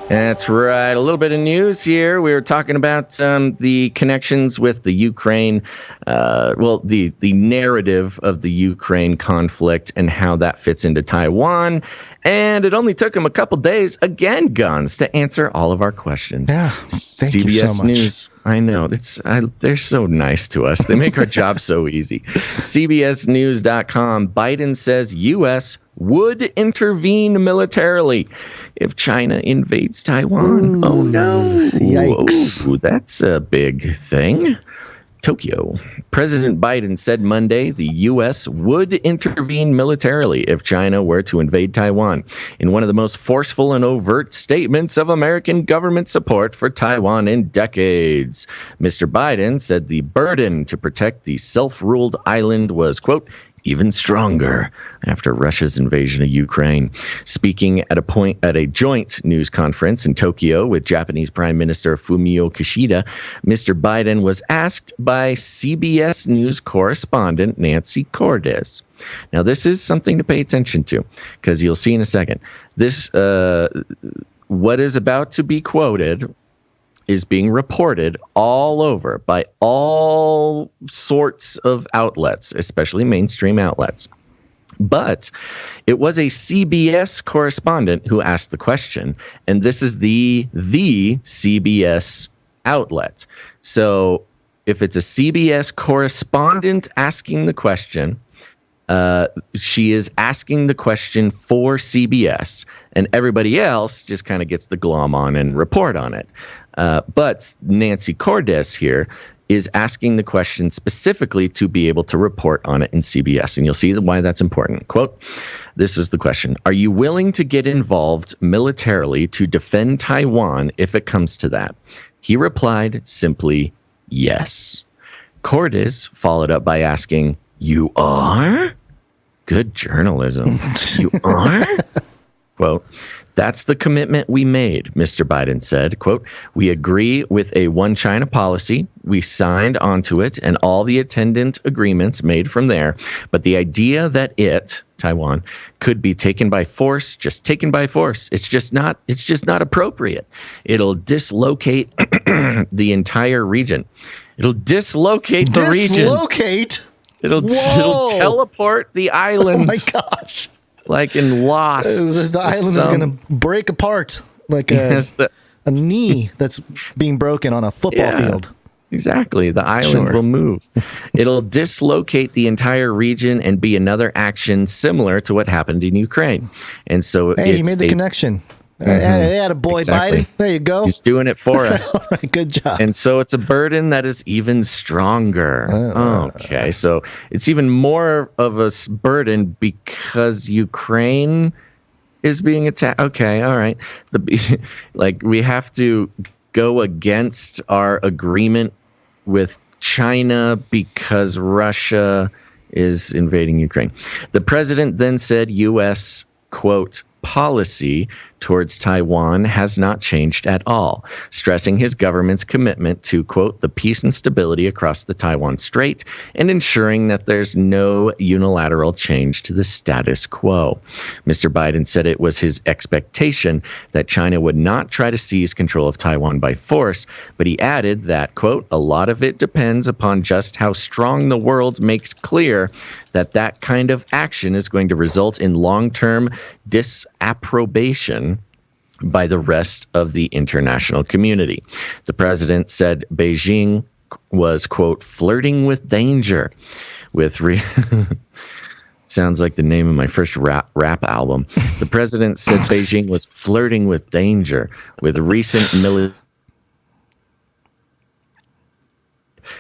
That's right. A little bit of news here. We were talking about the connections with the Ukraine, the narrative of the Ukraine conflict and how that fits into Taiwan. And it only took them a couple days, again, Gonz, to answer all of our questions. Yeah, thank CBS you so much. News. I know. They're so nice to us. They make our job so easy. CBSNews.com. Biden says U.S. would intervene militarily if China invades Taiwan. Oh, no. Yikes. Oh, that's a big thing. Tokyo. President Biden said Monday the U.S. would intervene militarily if China were to invade Taiwan, in one of the most forceful and overt statements of American government support for Taiwan in decades. Mr. Biden said the burden to protect the self-ruled island was, quote, even stronger after Russia's invasion of Ukraine. Speaking at a joint news conference in Tokyo with Japanese Prime Minister Fumio Kishida, Mr. Biden was asked by CBS News correspondent Nancy Cordes. Now, this is something to pay attention to, because you'll see in a second. This, what is about to be quoted, is being reported all over by all sorts of outlets, especially mainstream outlets. But it was a CBS correspondent who asked the question, and this is the CBS outlet. So if it's a CBS correspondent asking the question, she is asking the question for CBS, and everybody else just kind of gets the glom on and report on it. But Nancy Cordes here is asking the question specifically to be able to report on it in CBS. And you'll see why that's important. Quote, this is the question. Are you willing to get involved militarily to defend Taiwan if it comes to that? He replied simply, yes. Cordes followed up by asking, you are? Good journalism. You are? Quote, that's the commitment we made, Mr. Biden said. Quote, we agree with a one China policy. We signed onto it and all the attendant agreements made from there. But the idea that Taiwan, could be taken by force, just taken by force. It's just not appropriate. It'll dislocate the entire region. It'll dislocate the region. Dislocate? It'll teleport the island. Oh my gosh. like in Lost. The island is going to break apart like a knee that's being broken on a football field. Exactly. The island will move. It'll dislocate the entire region and be another action similar to what happened in Ukraine. And so you made the connection. Hey, boy, exactly. Biden. There you go. He's doing it for us. All right, good job. And so it's a burden that is even stronger. Okay, so it's even more of a burden because Ukraine is being attacked. Okay, all right. We have to go against our agreement with China because Russia is invading Ukraine. The president then said U.S., quote, policy towards Taiwan has not changed at all, stressing his government's commitment to, quote, the peace and stability across the Taiwan Strait and ensuring that there's no unilateral change to the status quo. Mr. Biden said it was his expectation that China would not try to seize control of Taiwan by force, but he added that, quote, a lot of it depends upon just how strong the world makes clear that kind of action is going to result in long-term disapprobation by the rest of the international community. The president said Beijing was, quote, flirting with danger with sounds like the name of my first rap album. The president said Beijing was flirting with danger with recent military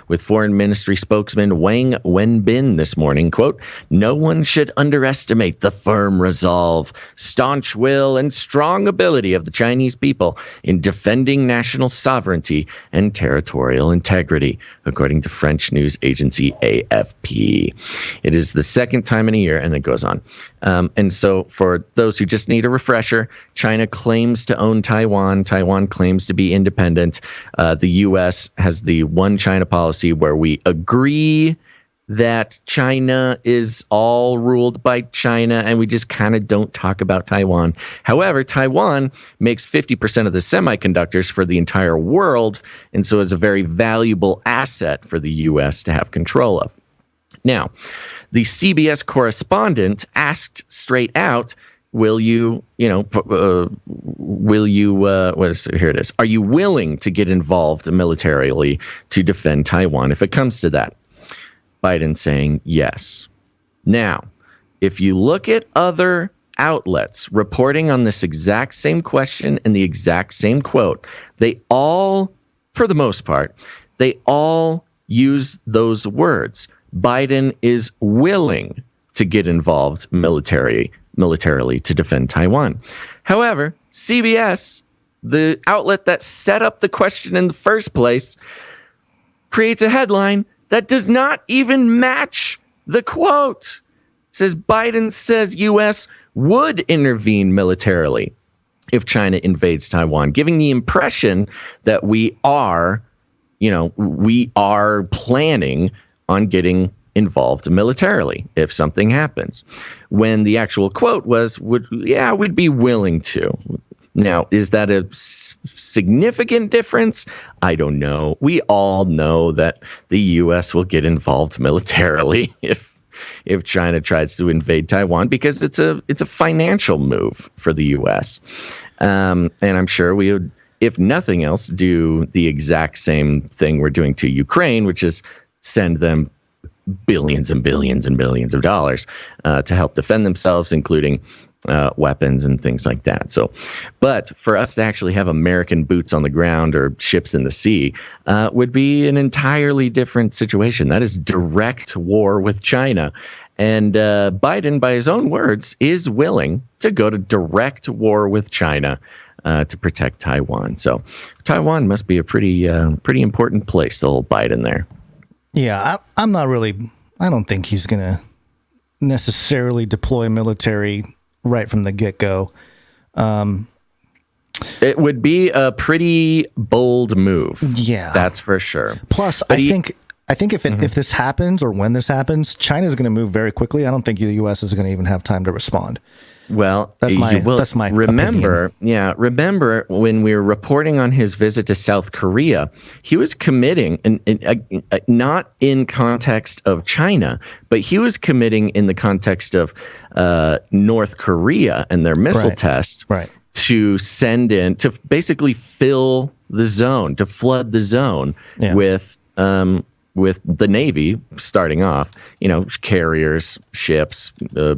with Foreign Ministry spokesman Wang Wenbin this morning, quote, no one should underestimate the firm resolve, staunch will, and strong ability of the Chinese people in defending national sovereignty and territorial integrity, according to French news agency AFP. It is the second time in a year, and it goes on. And so for those who just need a refresher, China claims to own Taiwan. Taiwan claims to be independent. The U.S. has the one China policy where we agree that China is all ruled by China, and we just kind of don't talk about Taiwan. However, Taiwan makes 50% of the semiconductors for the entire world, and so is a very valuable asset for the U.S. to have control of. Now, the CBS correspondent asked straight out, are you willing to get involved militarily to defend Taiwan if it comes to that? Biden saying yes. Now, if you look at other outlets reporting on this exact same question and the exact same quote, they all, for the most part, they all use those words. Biden is willing to get involved militarily to defend Taiwan. However, CBS, the outlet that set up the question in the first place, creates a headline that does not even match the quote. It says Biden says U.S. would intervene militarily if China invades Taiwan, giving the impression that we are planning on getting involved militarily if something happens. When the actual quote was, we'd be willing to. Now, is that a significant difference? I don't know. We all know that the U.S. will get involved militarily if China tries to invade Taiwan because it's a financial move for the U.S. And I'm sure we would, if nothing else, do the exact same thing we're doing to Ukraine, which is send them billions and billions and billions of dollars to help defend themselves, including weapons and things like that. So, but for us to actually have American boots on the ground or ships in the sea would be an entirely different situation. That is direct war with China. And Biden, by his own words, is willing to go to direct war with China to protect Taiwan. So Taiwan must be a pretty important place, the whole Biden there. Yeah, I don't think he's going to necessarily deploy military right from the get-go. It would be a pretty bold move. Yeah. That's for sure. Plus, I think I think if this happens, or when this happens, China is going to move very quickly. I don't think the U.S. is going to even have time to respond. Well, that's my remember, opinion. Remember when we were reporting on his visit to South Korea, he was committing, not in context of China, but he was committing in the context of North Korea and their missile test, to send in, to basically fill the zone, to flood the zone with the Navy starting off, carriers, ships,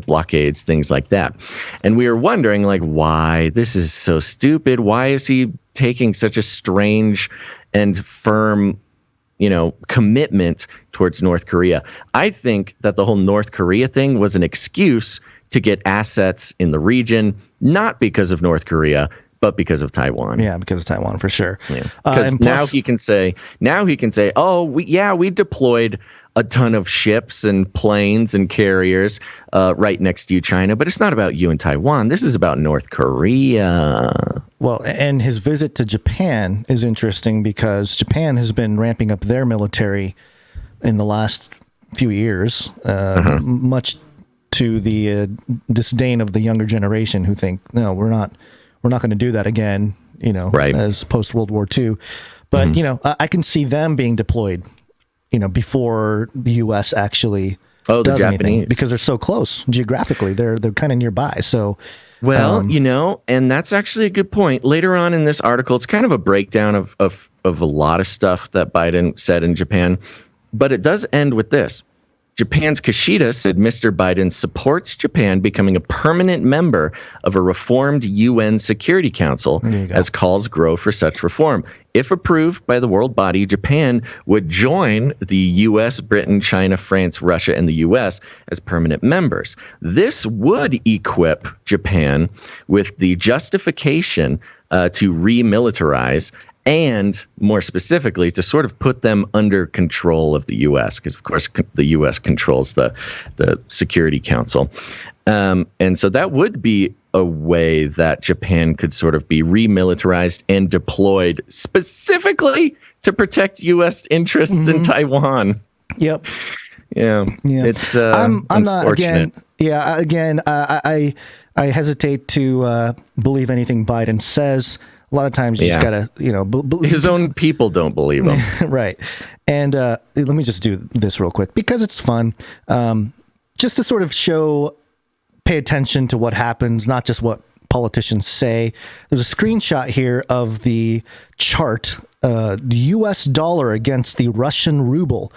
blockades, things like that. And we were wondering, why this is so stupid. Why is he taking such a strange and firm, commitment towards North Korea? I think that the whole North Korea thing was an excuse to get assets in the region, not because of North Korea, but because of Taiwan. Yeah, because of Taiwan, for sure. Because now he can say, oh, we deployed a ton of ships and planes and carriers right next to you, China, but it's not about you and Taiwan. This is about North Korea. Well, and his visit to Japan is interesting because Japan has been ramping up their military in the last few years, much to the disdain of the younger generation who think, no, we're not going to do that again, as post World War II. But, I can see them being deployed, before the U.S. actually does anything, because they're so close geographically. They're kind of nearby. So, well, and that's actually a good point. Later on in this article, it's kind of a breakdown of a lot of stuff that Biden said in Japan, but it does end with this. Japan's Kishida said Mr. Biden supports Japan becoming a permanent member of a reformed UN Security Council as calls grow for such reform. If approved by the world body, Japan would join the US, Britain, China, France, Russia, and the US as permanent members. This would equip Japan with the justification to remilitarize, and more specifically, to sort of put them under control of the U.S., because, of course, the U.S. controls the Security Council. And so that would be a way that Japan could sort of be remilitarized and deployed specifically to protect U.S. interests in Taiwan. Yep. Yeah. It's I'm unfortunate. I hesitate to believe anything Biden says. A lot of times you just gotta, his own people don't believe him. Right. And let me just do this real quick because it's fun. Just to sort of pay attention to what happens, not just what politicians say. There's a screenshot here of the chart, the US dollar against the Russian ruble.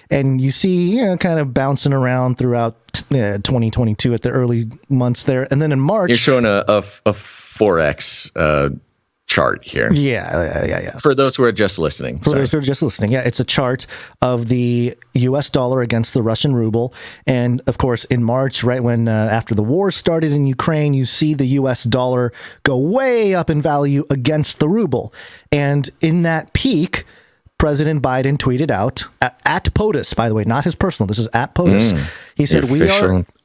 And you see, kind of bouncing around throughout 2022 at the early months there. And then in March, you're showing a Forex chart here. Yeah. For those who are just listening. It's a chart of the U.S. dollar against the Russian ruble. And of course, in March, right when after the war started in Ukraine, you see the U.S. dollar go way up in value against the ruble. And in that peak, President Biden tweeted out at POTUS, by the way, not his personal. This is at POTUS. He said,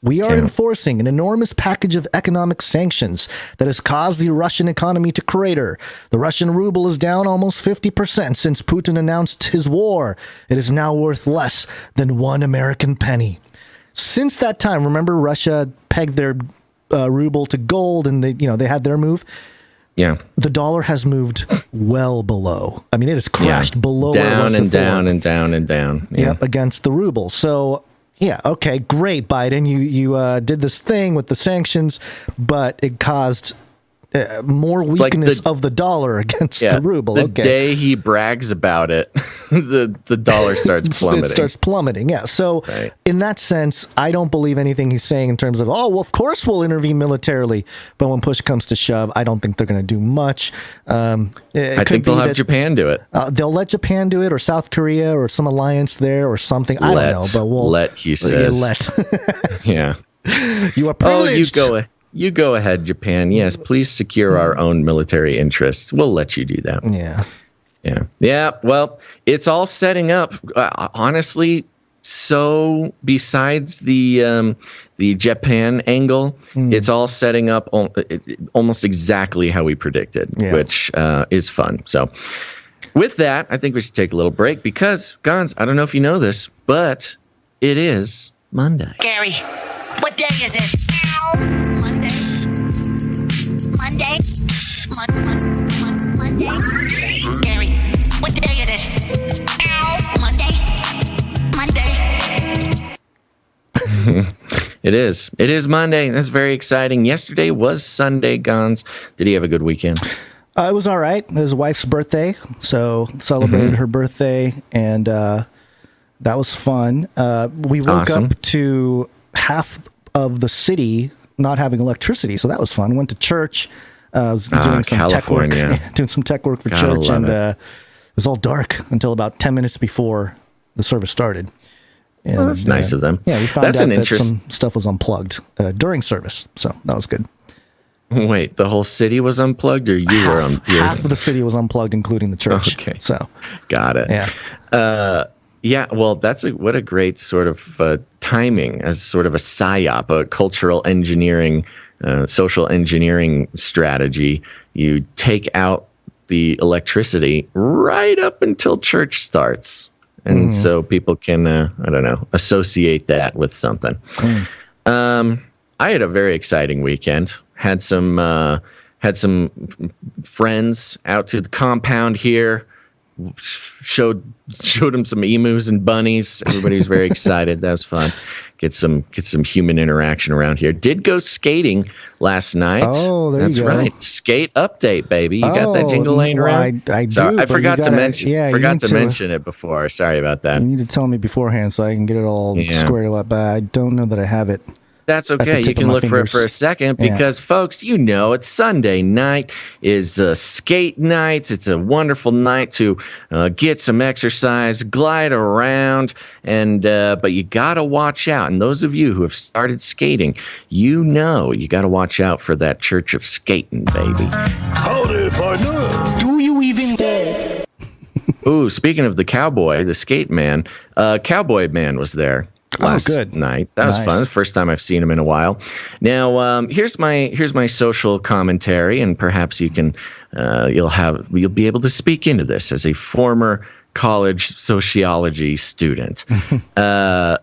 we are enforcing an enormous package of economic sanctions that has caused the Russian economy to crater. The Russian ruble is down almost 50% since Putin announced his war. It is now worth less than 1 American penny. Since that time, remember Russia pegged their ruble to gold and they had their move. Yeah, the dollar has moved well below. I mean, it has crashed below where it was before. Down and down. Yeah, against the ruble. So, okay, great, Biden. You did this thing with the sanctions, but it caused more weakness of the dollar against the ruble. The day he brags about it, the dollar starts plummeting. It starts plummeting, yeah. So in that sense, I don't believe anything he's saying in terms of, of course we'll intervene militarily. But when push comes to shove, I don't think they're going to do much. I think they'll have Japan do it. They'll let Japan do it, or South Korea, or some alliance there, or something. I don't know, but we'll he says. Yeah. You are privileged. You go ahead, Japan. Yes, please secure our own military interests. We'll let you do that. Yeah. Well, it's all setting up. Honestly, so besides the Japan angle, it's all setting up almost exactly how we predicted, which is fun. So With that, I think we should take a little break because, Gonz, I don't know if you know this, but it is Monday. Gary, what day is it? Monday. Monday. Monday. Gary, what day is it? Monday. It is. It is Monday. That's very exciting. Yesterday was Sunday, Gonz. Did he have a good weekend? It was all right. It was wife's birthday, so celebrated her birthday, and that was fun. We woke up to half of the city not having electricity, so that was fun. Went to church. Was doing some tech work. Doing some tech work for church, and it was all dark until about 10 minutes before the service started. And, well, that's nice of them. Yeah, we found out that some stuff was unplugged during service, so that was good. Wait, the whole city was unplugged, or you were unplugged? Half of the city was unplugged, including the church. Okay, so got it. Yeah, yeah. Well, what a great sort of timing as sort of a psyop, a cultural engineering, social engineering strategy. You take out the electricity right up until church starts, and so people can, associate that with something. I had a very exciting weekend. Had some friends out to the compound here. Showed them some emus and bunnies. Everybody was very excited. That was fun. Get some human interaction around here. Did go skating last night. Oh, there you go. That's right. Skate update, baby. You got that jingle laying around? I do. Sorry, I forgot to mention. Yeah, forgot to mention it before. Sorry about that. You need to tell me beforehand so I can get it all squared away. But I don't know that I have it. That's okay. You can look for it for a second because, folks, it's Sunday night is skate night. It's a wonderful night to get some exercise, glide around, and but you got to watch out. And those of you who have started skating, you got to watch out for that church of skating, baby. Howdy, partner. Do you even... Ooh, speaking of the cowboy, the skate man, Cowboy Man was there last night. That was fun. First time I've seen him in a while. Now, here's my social commentary, and perhaps you can you'll be able to speak into this as a former college sociology student. So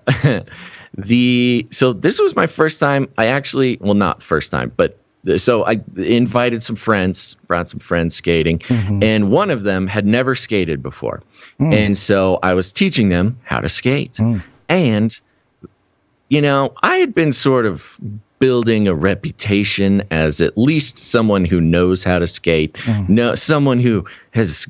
this was my first time. Not first time, but so I invited some friends, brought some friends skating, and one of them had never skated before, and so I was teaching them how to skate. And, I had been sort of building a reputation as at least someone who knows how to skate, someone who has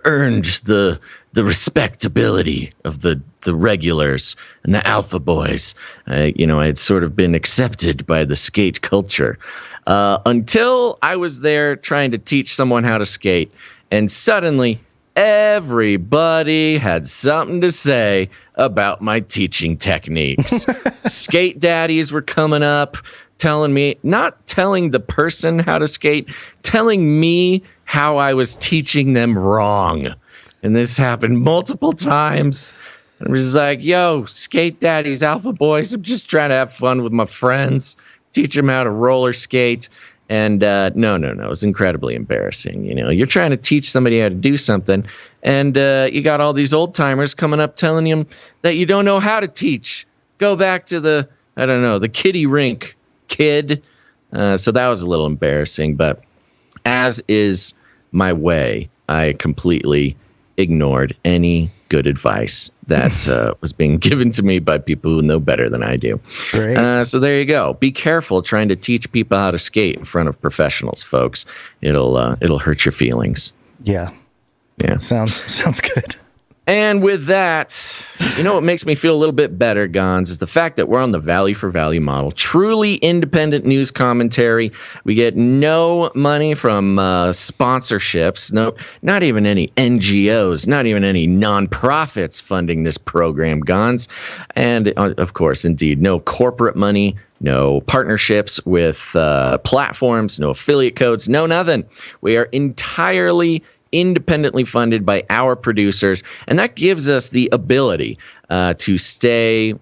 earned the respectability of the regulars and the alpha boys. I had sort of been accepted by the skate culture until I was there trying to teach someone how to skate, and suddenly everybody had something to say about my teaching techniques. Skate daddies were coming up, telling me, not telling the person how to skate, telling me how I was teaching them wrong. And this happened multiple times. And I was like, yo, skate daddies, alpha boys, I'm just trying to have fun with my friends, teach them how to roller skate. And no, it was incredibly embarrassing. You're trying to teach somebody how to do something, and you got all these old timers coming up telling you that you don't know how to teach. Go back to the kiddie rink, kid. So that was a little embarrassing, but as is my way, I completely ignored any good advice that was being given to me by people who know better than I do. Great. So there you go. Be careful trying to teach people how to skate in front of professionals, folks. It'll hurt your feelings. Yeah. Sounds good. And with that, what makes me feel a little bit better, Gonz, is the fact that we're on the value for value model. Truly independent news commentary. We get no money from sponsorships. No, not even any NGOs, not even any nonprofits funding this program, Gonz. And of course, indeed, no corporate money, no partnerships with platforms, no affiliate codes, no nothing. We are entirely independently funded by our producers, and that gives us the ability to stay,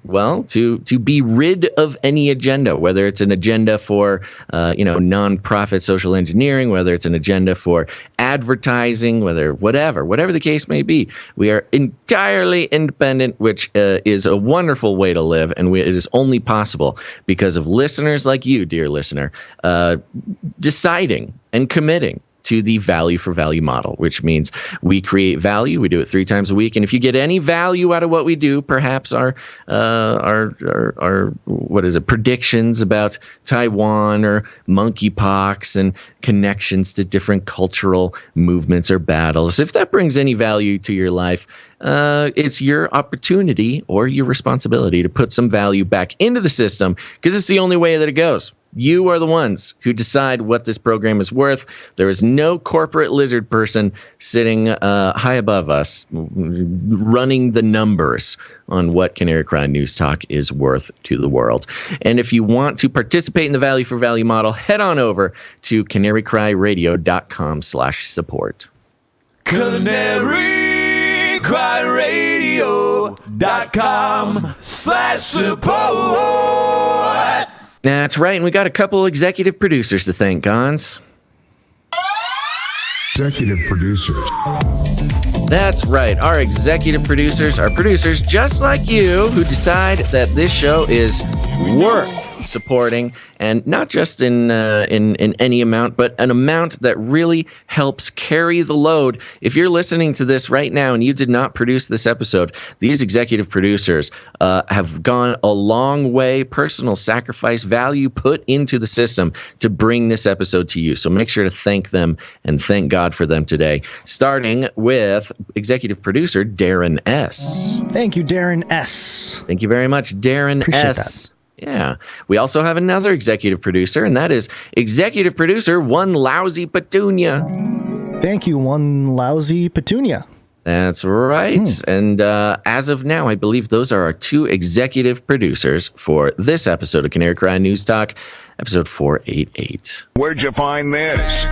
to be rid of any agenda, whether it's an agenda for, nonprofit social engineering, whether it's an agenda for advertising, whatever the case may be. We are entirely independent, which is a wonderful way to live, and it is only possible because of listeners like you, dear listener, deciding and committing to the value for value model, which means we create value. We do it 3 times a week. And if you get any value out of what we do, perhaps our predictions about Taiwan or monkeypox and connections to different cultural movements or battles, if that brings any value to your life, it's your opportunity or your responsibility to put some value back into the system, because it's the only way that it goes. You are the ones who decide what this program is worth. There is no corporate lizard person sitting high above us running the numbers on what Canary Cry News Talk is worth to the world. And if you want to participate in the value for value model, head on over to CanaryCryRadio.com/support. CanaryCryRadio.com/support. That's right, and we got a couple executive producers to thank, Gonz. Executive producers. That's right, our executive producers are producers just like you who decide that this show is worth supporting, and not just in any amount, but an amount that really helps carry the load. If you're listening to this right now and you did not produce this episode, these executive producers have gone a long way, personal sacrifice, value put into the system to bring this episode to you. So make sure to thank them and thank God for them today, starting with executive producer Darren S. Thank you, Darren S. Thank you very much, Darren Appreciate S. That. Yeah. We also have another executive producer, and that is executive producer One Lousy Petunia. Thank you, One Lousy Petunia. That's right. And as of now, I believe those are our 2 executive producers for this episode of Canary Cry News Talk, episode 488. Where'd you find this?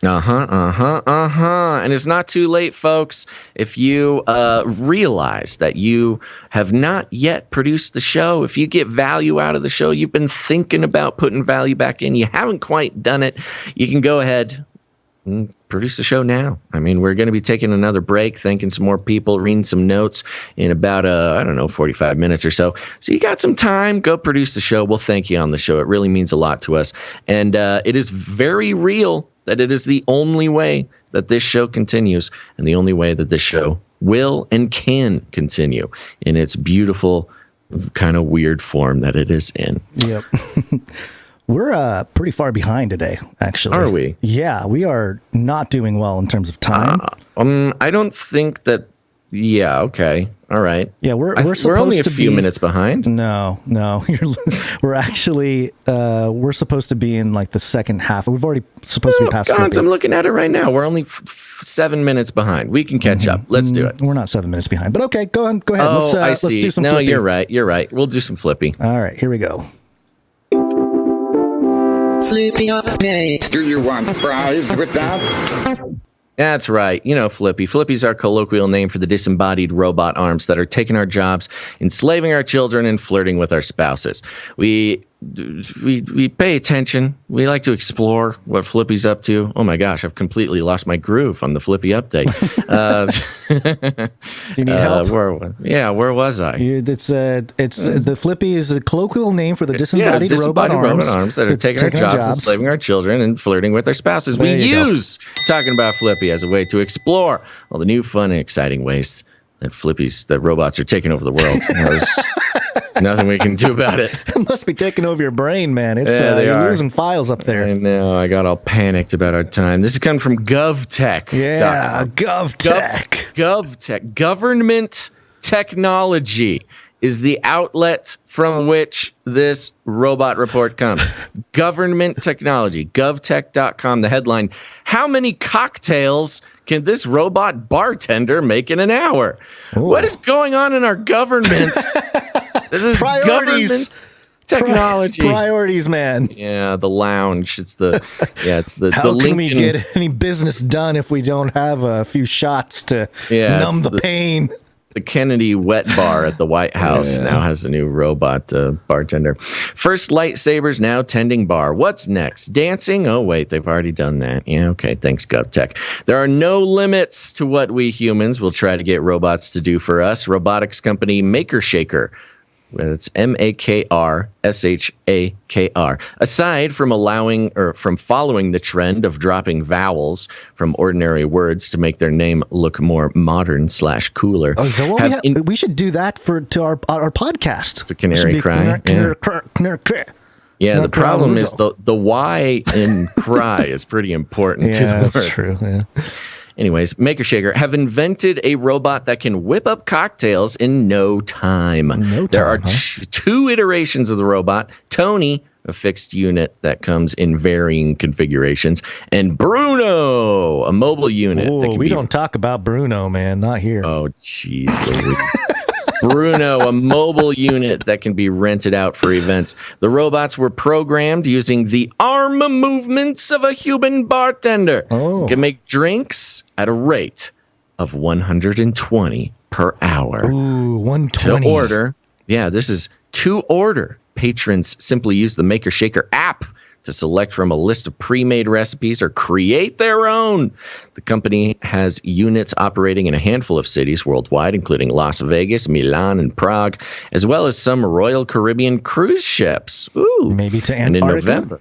And it's not too late, folks. If you realize that you have not yet produced the show, if you get value out of the show, you've been thinking about putting value back in, you haven't quite done it, you can go ahead and produce the show now. I mean, we're going to be taking another break, thanking some more people, reading some notes in about, 45 minutes or so. So you got some time, go produce the show. We'll thank you on the show. It really means a lot to us. And it is very real that it is the only way that this show continues, and the only way that this show will and can continue in its beautiful, kind of weird form that it is in. Yep. We're pretty far behind today, actually. Are we? Yeah, we are not doing well in terms of time. I don't think that. Yeah. Okay. All right. Yeah, we're only a few minutes behind. No. We're actually we're supposed to be in like the second half. We've already supposed to be past. Gonz, I'm looking at it right now. We're only 7 minutes behind. We can catch up. Let's do it. We're not 7 minutes behind, but okay, go ahead. Oh, Let's do some. No, flippy. You're right. We'll do some flippy. All right, here we go. Flippy update. Do you want fries with that? That's right. You know, Flippy. Flippy's our colloquial name for the disembodied robot arms that are taking our jobs, enslaving our children, and flirting with our spouses. We pay attention. We like to explore what Flippy's up to. Oh my gosh, I've completely lost my groove on the Flippy update. Do you need help? Where was I? It's the Flippy is a colloquial name for the disembodied robot arms that are taking our jobs, enslaving our children, and flirting with our spouses. We use talking about Flippy as a way to explore all the new, fun, and exciting ways that robots are taking over the world. There's nothing we can do about it. It must be taking over your brain, man. It's you're losing files up there. I know. I got all panicked about our time. This is coming from GovTech. Yeah, GovTech. GovTech. Government technology is the outlet from which this robot report comes. Government technology. GovTech.com. The headline: how many cocktails can this robot bartender make in an hour? Ooh. What is going on in our government? This priorities. Technology. Priorities, man. Yeah, the lounge. It's the How the can Lincoln. we get any business done if we don't have a few shots to numb the pain? The Kennedy wet bar at the White House now has a new robot bartender. First lightsabers, now tending bar. What's next? Dancing? Oh, wait, they've already done that. Yeah, okay, thanks, GovTech. There are no limits to what we humans will try to get robots to do for us. Robotics company Maker Shaker. It's MAKRSHAKR. Aside from from following the trend of dropping vowels from ordinary words to make their name look more modern / cooler. Oh, so what we should do that to our podcast. The Canary Cry. Canary Cry. Yeah, the problem is the Y in cry is pretty important. Yeah, that's true. Yeah. Anyways, Maker Shaker have invented a robot that can whip up cocktails in no time. There are two iterations of the robot. Tony, a fixed unit that comes in varying configurations, and Bruno, a mobile unit. Whoa, we don't talk about Bruno, man. Not here. Oh, jeez. Bruno, a mobile unit that can be rented out for events. The robots were programmed using the arm movements of a human bartender. Oh. Can make drinks at a rate of 120 per hour. Ooh, 120. To order, to order. Patrons simply use the Maker Shaker app to select from a list of pre-made recipes or create their own. The company has units operating in a handful of cities worldwide, including Las Vegas, Milan, and Prague, as well as some Royal Caribbean cruise ships. Ooh. Maybe to Antarctica?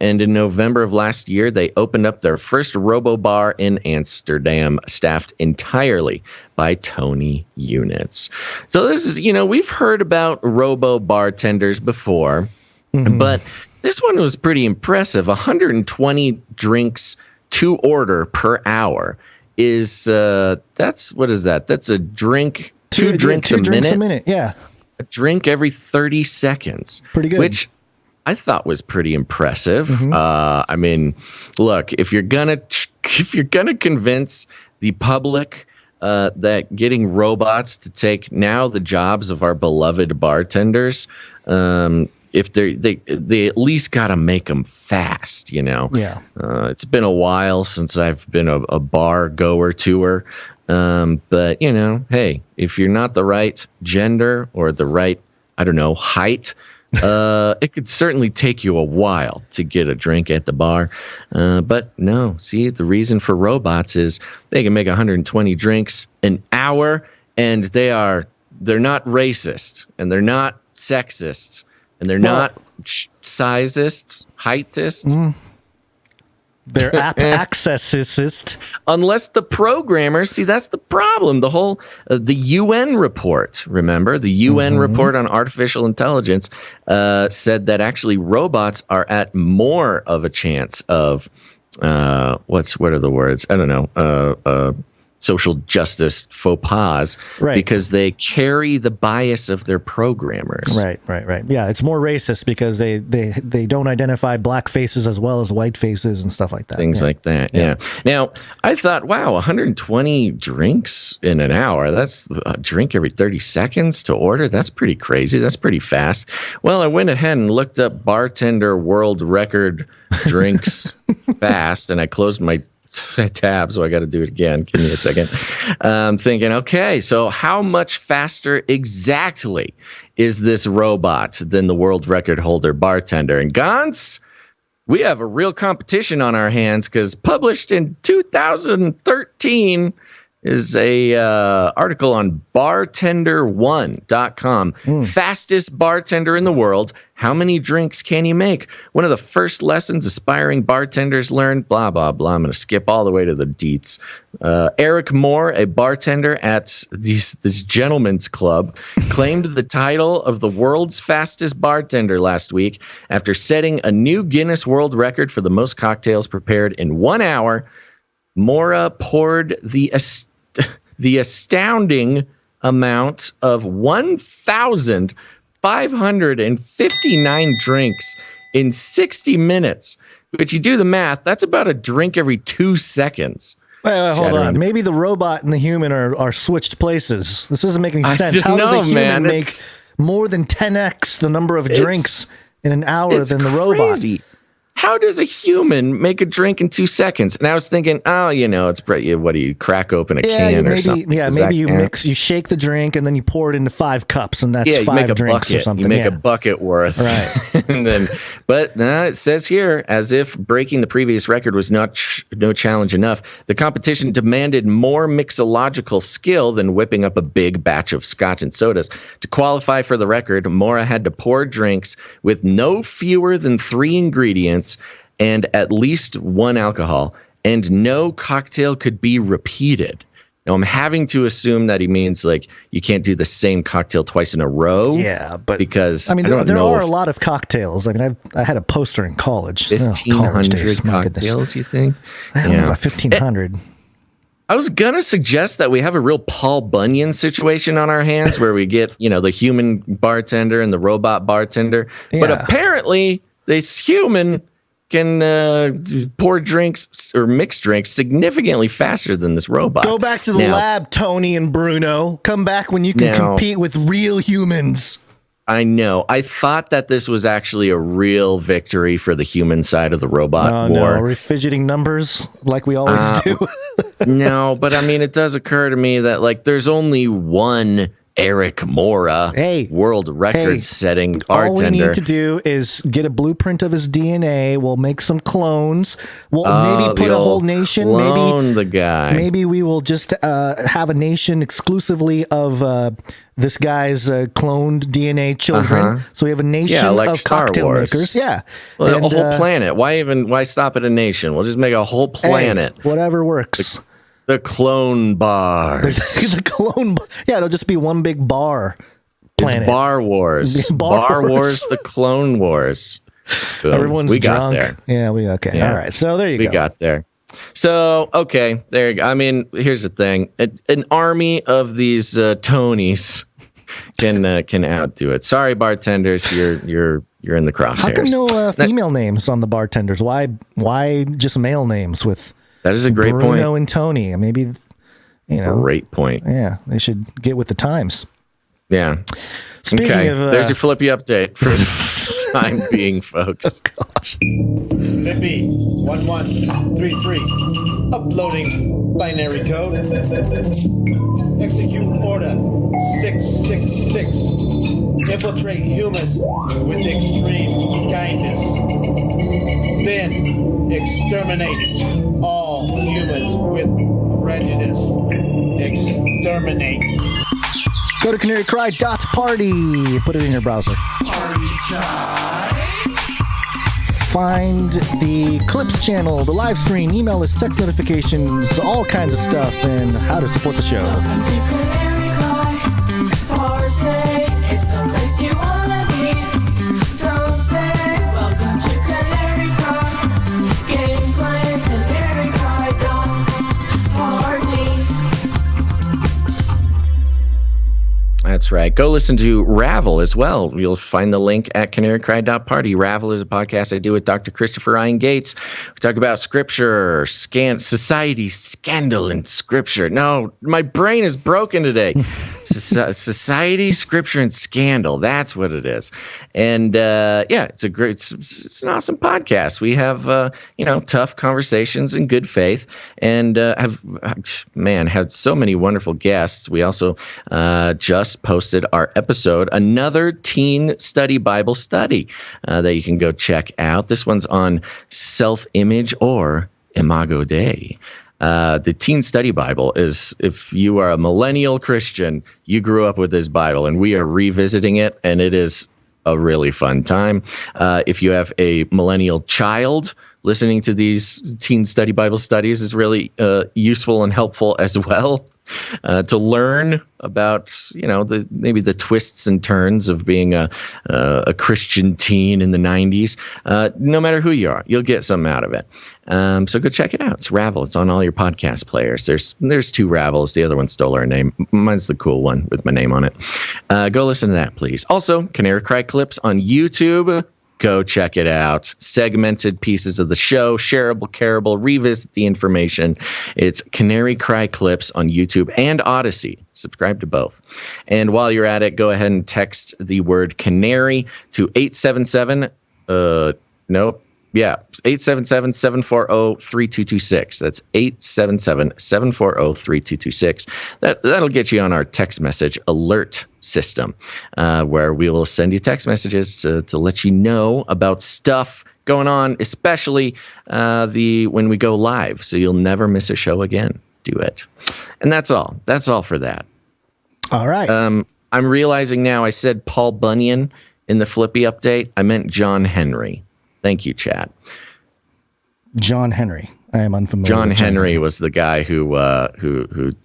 And in November of last year, they opened up their first robo-bar in Amsterdam, staffed entirely by Tony units. So this is, we've heard about robo-bartenders before, but this one was pretty impressive. 120 drinks to order per hour is, what is that? That's a drink, two drinks a minute. Yeah. A drink every 30 seconds. Pretty good. Which I thought was pretty impressive. I mean, look, if you're gonna convince the public that getting robots to take now the jobs of our beloved bartenders, if they at least got to make them fast, Yeah. It's been a while since I've been a bar goer tour. But hey, if you're not the right gender or the right, height, it could certainly take you a while to get a drink at the bar. But no, see, the reason for robots is they can make 120 drinks an hour, and they're not racist, and they're not sexist, and they're not sizist, heightist. They're accessist. Unless the programmers, see, that's the problem. The whole, the UN report, remember? The UN report on artificial intelligence said that actually robots are at more of a chance of, what are the words? I don't know. Social justice faux pas, right? Because they carry the bias of their programmers. Right. Yeah, it's more racist because they don't identify black faces as well as white faces and stuff like that. Things like that. Yeah. Now, I thought, wow, 120 drinks in an hour. That's a drink every 30 seconds to order. That's pretty crazy. That's pretty fast. Well, I went ahead and looked up bartender world record drinks fast, and I closed my tab, so I got to do it again. Give me a second. I'm thinking, okay, so how much faster exactly is this robot than the world record holder bartender? And Gonz, we have a real competition on our hands because published in 2013 is a article on bartender1.com. Fastest bartender in the world. How many drinks can you make? One of the first lessons aspiring bartenders learn, blah, blah, blah. I'm going to skip all the way to the deets. Eric Moore, a bartender at this gentleman's club, claimed the title of the world's fastest bartender last week after setting a new Guinness World Record for the most cocktails prepared in 1 hour. Mora poured the astounding amount of 1,559 drinks in 60 minutes. But you do the math, that's about a drink every 2 seconds. Wait, hold on. Maybe the robot and the human are switched places. This doesn't make any sense. How does a human more than 10x the number of drinks in an hour than the crazy. robot. How does a human make a drink in 2 seconds? And I was thinking, it's what do you crack open a can or something? Yeah, maybe you shake the drink and then you pour it into 5 cups, and that's 5 drinks or something. You make a bucket worth, right? But it says here, as if breaking the previous record was no challenge enough, the competition demanded more mixological skill than whipping up a big batch of scotch and sodas. To qualify for the record, Mora had to pour drinks with no fewer than 3 ingredients and at least 1 alcohol, and no cocktail could be repeated. Now, I'm having to assume that he means like you can't do the same cocktail twice in a row. Yeah, but because there are a lot of cocktails. I mean, I had a poster in college. 1,500 cocktails, you think? I don't know about 1,500. I was going to suggest that we have a real Paul Bunyan situation on our hands where we get, the human bartender and the robot bartender. Yeah. But apparently this human can pour drinks or mix drinks significantly faster than this robot. Go back to the lab, Tony and Bruno. Come back when you can compete with real humans. I know. I thought that this was actually a real victory for the human side of the robot war. No, we're fidgeting numbers like we always do. No, but I mean, it does occur to me that there's only one Eric Mora, world record-setting bartender. All we need to do is get a blueprint of his DNA. We'll make some clones. We'll maybe put a whole nation. Clone the guy. Maybe we will just have a nation exclusively of this guy's cloned DNA children. So we have a nation like of Star cocktail Wars. makers. Yeah, well, a whole planet. Why stop at a nation? We'll just make a whole planet. Whatever works. The clone bar. The clone. Yeah, it'll just be one big bar planet. It's Bar Wars. Bar Wars. The Clone Wars. Boom. Everyone's drunk. Got there. Yeah, okay. Yeah. All right. So there you go. We got there. So, okay. There you go. I mean, here's the thing. An army of these Tonys can outdo it. Sorry, bartenders. You're in the crosshairs. How come no female names on the bartenders? Why just male names with... That is a great point. Bruno and Tony. Maybe, Great point. Yeah, they should get with the times. Yeah. Speaking of... there's your Flippy update for the time being, folks. Oh, gosh. Flippy 1133. Uploading binary code. Execute order 666. Infiltrate humans with extreme kindness. Then exterminate all humans with prejudice. Exterminate. Go to CanaryCry.Party. Put it in your browser. Find the Clips channel, the live stream, email list, text notifications, all kinds of stuff, and how to support the show. It's the place you wanna be. So say welcome to Canary Cry. Gameplay CanaryCry.Party. That's right. Go listen to Ravel as well. You'll find the link at CanaryCry.Party. Ravel is a podcast I do with Dr. Christopher Ian Gates. We talk about scripture, society, scandal, and scripture. No, my brain is broken today. Society, scripture, and scandal. That's what it is. And it's an awesome podcast. We have tough conversations in good faith, and have had so many wonderful guests. We also just posted our episode, another teen study Bible study that you can go check out. This one's on self-image or Imago Dei. The Teen Study Bible is, if you are a millennial Christian, you grew up with this Bible, and we are revisiting it, and it is a really fun time. If you have a millennial child, listening to these Teen Study Bible studies is really useful and helpful as well. To learn about, maybe the twists and turns of being a Christian teen in the 90s. No matter who you are, you'll get something out of it. So go check it out. It's Ravel. It's on all your podcast players. There's 2 Ravels. The other one stole our name. Mine's the cool one with my name on it. Go listen to that, please. Also, Canary Cry clips on YouTube. Go check it out. Segmented pieces of the show, shareable, careable, revisit the information. It's Canary Cry Clips on YouTube and Odyssey. Subscribe to both. And while you're at it, go ahead and text the word Canary to 877-740-3226. That's 877-740-3226. That'll get you on our text message alert system, where we will send you text messages to let you know about stuff going on, especially when we go live, so you'll never miss a show again. Do it. And that's all. That's all for that. All right. I'm realizing now I said Paul Bunyan in the Flippy update. I meant John Henry. Thank you, chat. John Henry. I am unfamiliar. John Henry was the guy who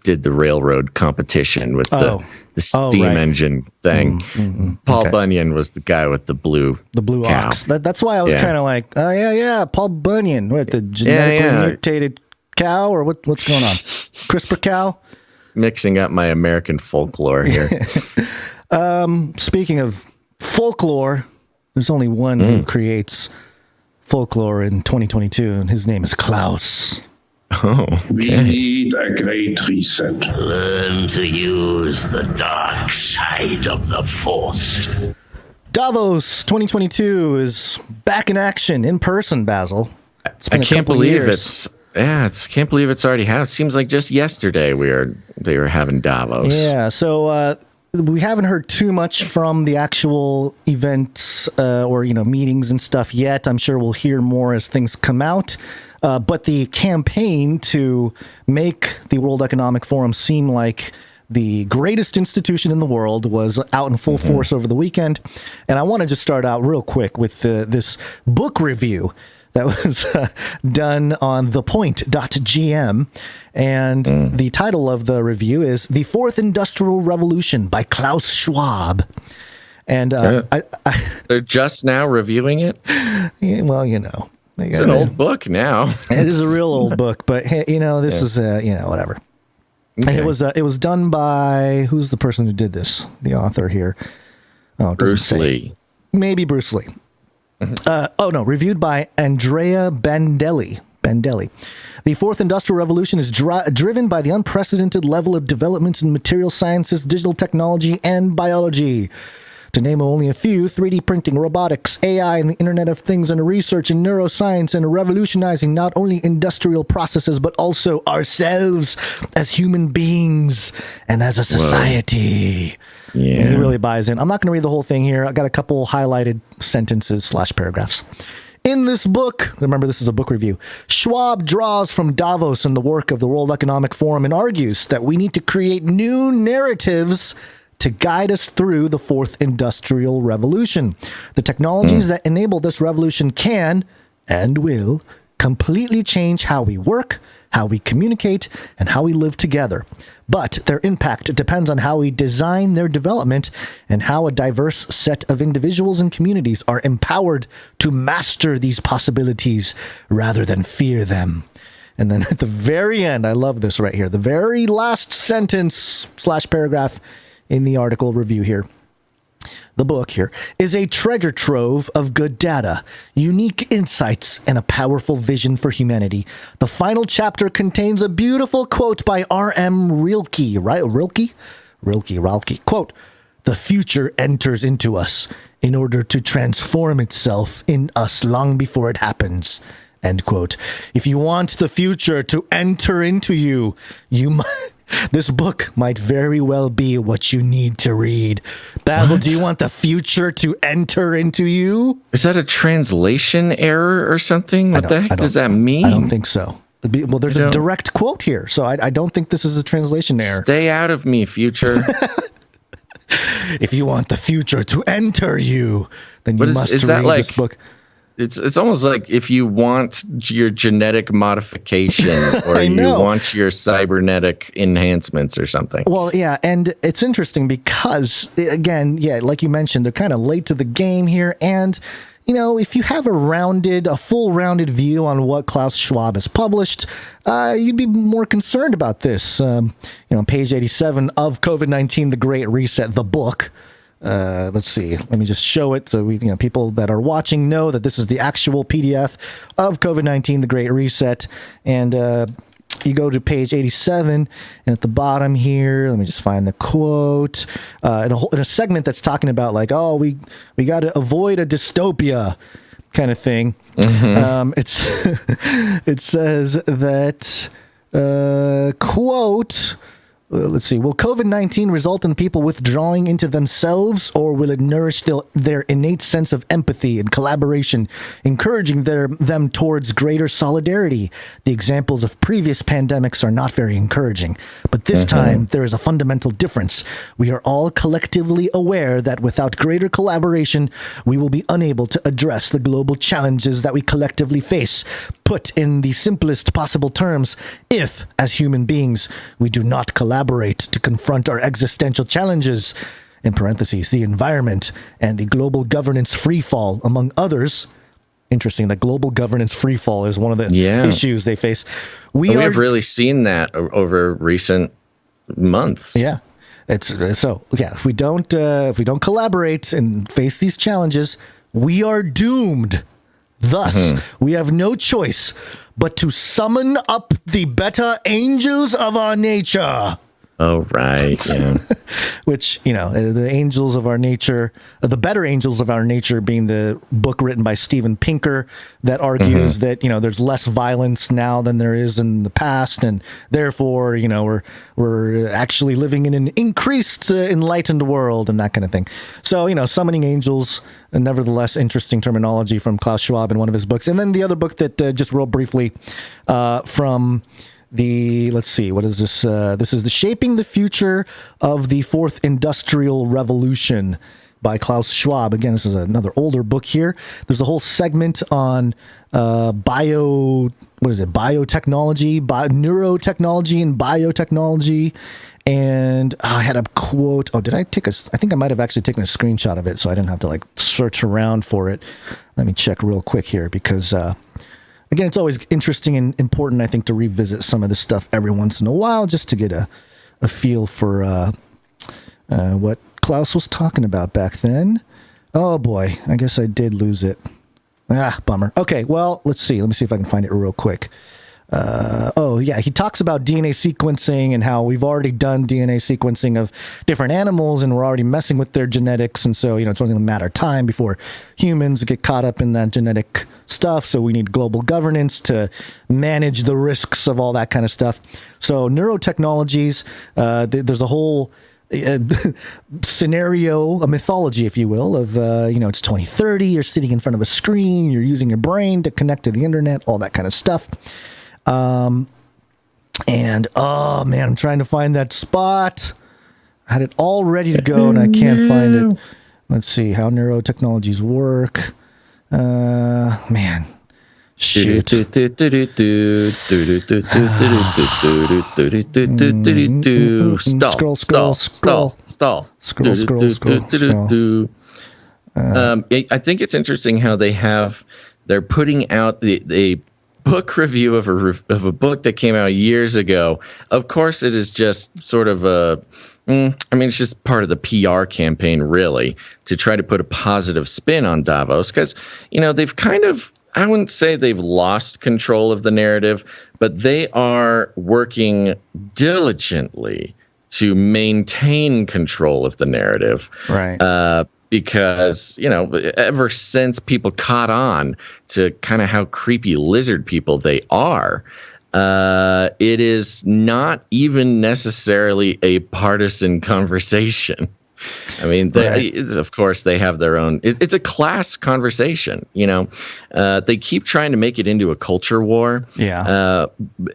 did the railroad competition with the steam engine thing. Paul Bunyan was the guy with the blue cow. ox. That's why I was kind of like, oh yeah, Paul Bunyan, what, the genetically mutated cow, or what's going on? CRISPR cow. Mixing up my American folklore here. Speaking of folklore, there's only one who creates folklore in 2022, and his name is Klaus. Oh, We need a great reset. Learn to use the dark side of the Force. Davos 2022 is back in action in person, Basil. It's been I can't believe it's already happened. It seems like just yesterday they were having Davos. Yeah, so we haven't heard too much from the actual events or meetings and stuff yet. I'm sure we'll hear more as things come out. But the campaign to make the World Economic Forum seem like the greatest institution in the world was out in full force over the weekend. And I want to just start out real quick with this book review that was done on thepoint.gm. And the title of the review is The Fourth Industrial Revolution by Klaus Schwab. And they're just now reviewing it? Well, it's an old book now. It is a real old book, but this is whatever. Okay. And it was done by, who's the person who did this? The author here. Oh, it doesn't Bruce say. Lee. Maybe Bruce Lee. Reviewed by Andrea Bandelli. The Fourth Industrial Revolution is driven by the unprecedented level of developments in material sciences, digital technology, and biology. To name only a few, 3D printing, robotics, AI, and the Internet of Things, and research in neuroscience, and revolutionizing not only industrial processes, but also ourselves as human beings and as a society. Yeah. And he really buys in. I'm not going to read the whole thing here. I got a couple highlighted sentences / paragraphs. In this book, remember this is a book review, Schwab draws from Davos and the work of the World Economic Forum and argues that we need to create new narratives to guide us through the Fourth Industrial Revolution. The technologies that enable this revolution can and will completely change how we work, how we communicate, and how we live together. But their impact depends on how we design their development and how a diverse set of individuals and communities are empowered to master these possibilities rather than fear them. And then at the very end, I love this right here, the very last sentence / paragraph in the article review here. The book here is a treasure trove of good data, unique insights, and a powerful vision for humanity. The final chapter contains a beautiful quote by R.M. Rilke, right? Rilke. Quote, "The future enters into us in order to transform itself in us long before it happens." End quote. If you want the future to enter into you, this book might very well be what you need to read. Basil, do you want the future to enter into you? Is that a translation error or something? What the heck does that mean? I don't think so. Well, there's a direct quote here, so I don't think this is a translation error. Stay out of me, future. If you want the future to enter you, then you must read this book. It's almost like if you want your genetic modification or you want your cybernetic enhancements or something. Well, yeah, and it's interesting because, again, like you mentioned, they're kind of late to the game here. And, if you have a full rounded view on what Klaus Schwab has published, you'd be more concerned about this. Page 87 of COVID-19, The Great Reset, the book. let's see. Let me just show it so people that are watching know that this is the actual PDF of COVID-19, the Great Reset. And you go to page 87, and at the bottom here, let me just find the quote. In a segment that's talking about we got to avoid a dystopia kind of thing. It says that quote. Let's see. Will COVID-19 result in people withdrawing into themselves, or will it nourish their innate sense of empathy and collaboration, encouraging them towards greater solidarity? The examples of previous pandemics are not very encouraging, but this time there is a fundamental difference. We are all collectively aware that without greater collaboration, we will be unable to address the global challenges that we collectively face. Put in the simplest possible terms, if, as human beings, we do not collaborate to confront our existential challenges, in parentheses, the environment and the global governance freefall, among others. Interesting that global governance freefall is one of the issues they face. We've really seen that over recent months. Yeah. If we don't collaborate and face these challenges, we are doomed. Thus, we have no choice but to summon up the better angels of our nature. Oh, right. Yeah. Which, the angels of our nature, the better angels of our nature being the book written by Steven Pinker that argues that, there's less violence now than there is in the past. And therefore, we're actually living in an increased enlightened world and that kind of thing. So, summoning angels, and nevertheless, interesting terminology from Klaus Schwab in one of his books. And then the other book that just real briefly from let's see, what is this? This is the Shaping the Future of the Fourth Industrial Revolution by Klaus Schwab. Again, this is another older book here. There's a whole segment on neurotechnology, neurotechnology and biotechnology. And I had a quote. Oh, I think I might have actually taken a screenshot of it, so I didn't have to search around for it. Let me check real quick here because, again, it's always interesting and important, I think, to revisit some of this stuff every once in a while just to get a feel for what Klaus was talking about back then. Oh, boy. I guess I did lose it. Bummer. Okay, well, let's see. Let me see if I can find it real quick. He talks about DNA sequencing and how we've already done DNA sequencing of different animals and we're already messing with their genetics. And so, it's only a matter of time before humans get caught up in that genetic stuff. So we need global governance to manage the risks of all that kind of stuff. So neurotechnologies, there's a whole scenario, a mythology, if you will, of, it's 2030, you're sitting in front of a screen, you're using your brain to connect to the internet, all that kind of stuff. I'm trying to find that spot. I had it all ready to go and I can't find it. Let's see how neurotechnologies work. Shoot. Scroll. I think it's interesting how they're putting out the book review of a book that came out years ago. Of course, it is just sort of it's just part of the PR campaign, really, to try to put a positive spin on Davos, because, they've kind of, I wouldn't say they've lost control of the narrative, but they are working diligently to maintain control of the narrative. Right. Because, ever since people caught on to kind of how creepy lizard people they are, it is not even necessarily a partisan conversation. I mean, of course, they have their own. It's a class conversation, They keep trying to make it into a culture war. Yeah.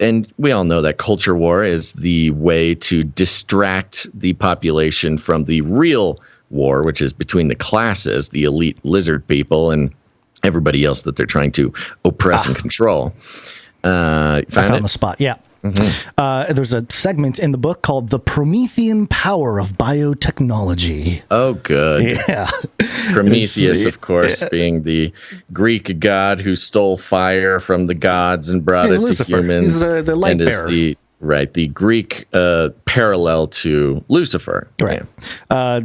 And we all know that culture war is the way to distract the population from the real war, which is between the classes, the elite lizard people and everybody else that they're trying to oppress and control. I found the spot. Yeah. There's a segment in the book called The Promethean Power of Biotechnology. Oh, good. Yeah. Prometheus, of course, being the Greek god who stole fire from the gods and brought it to humans. He's the light bearer. The Greek parallel to Lucifer. Right.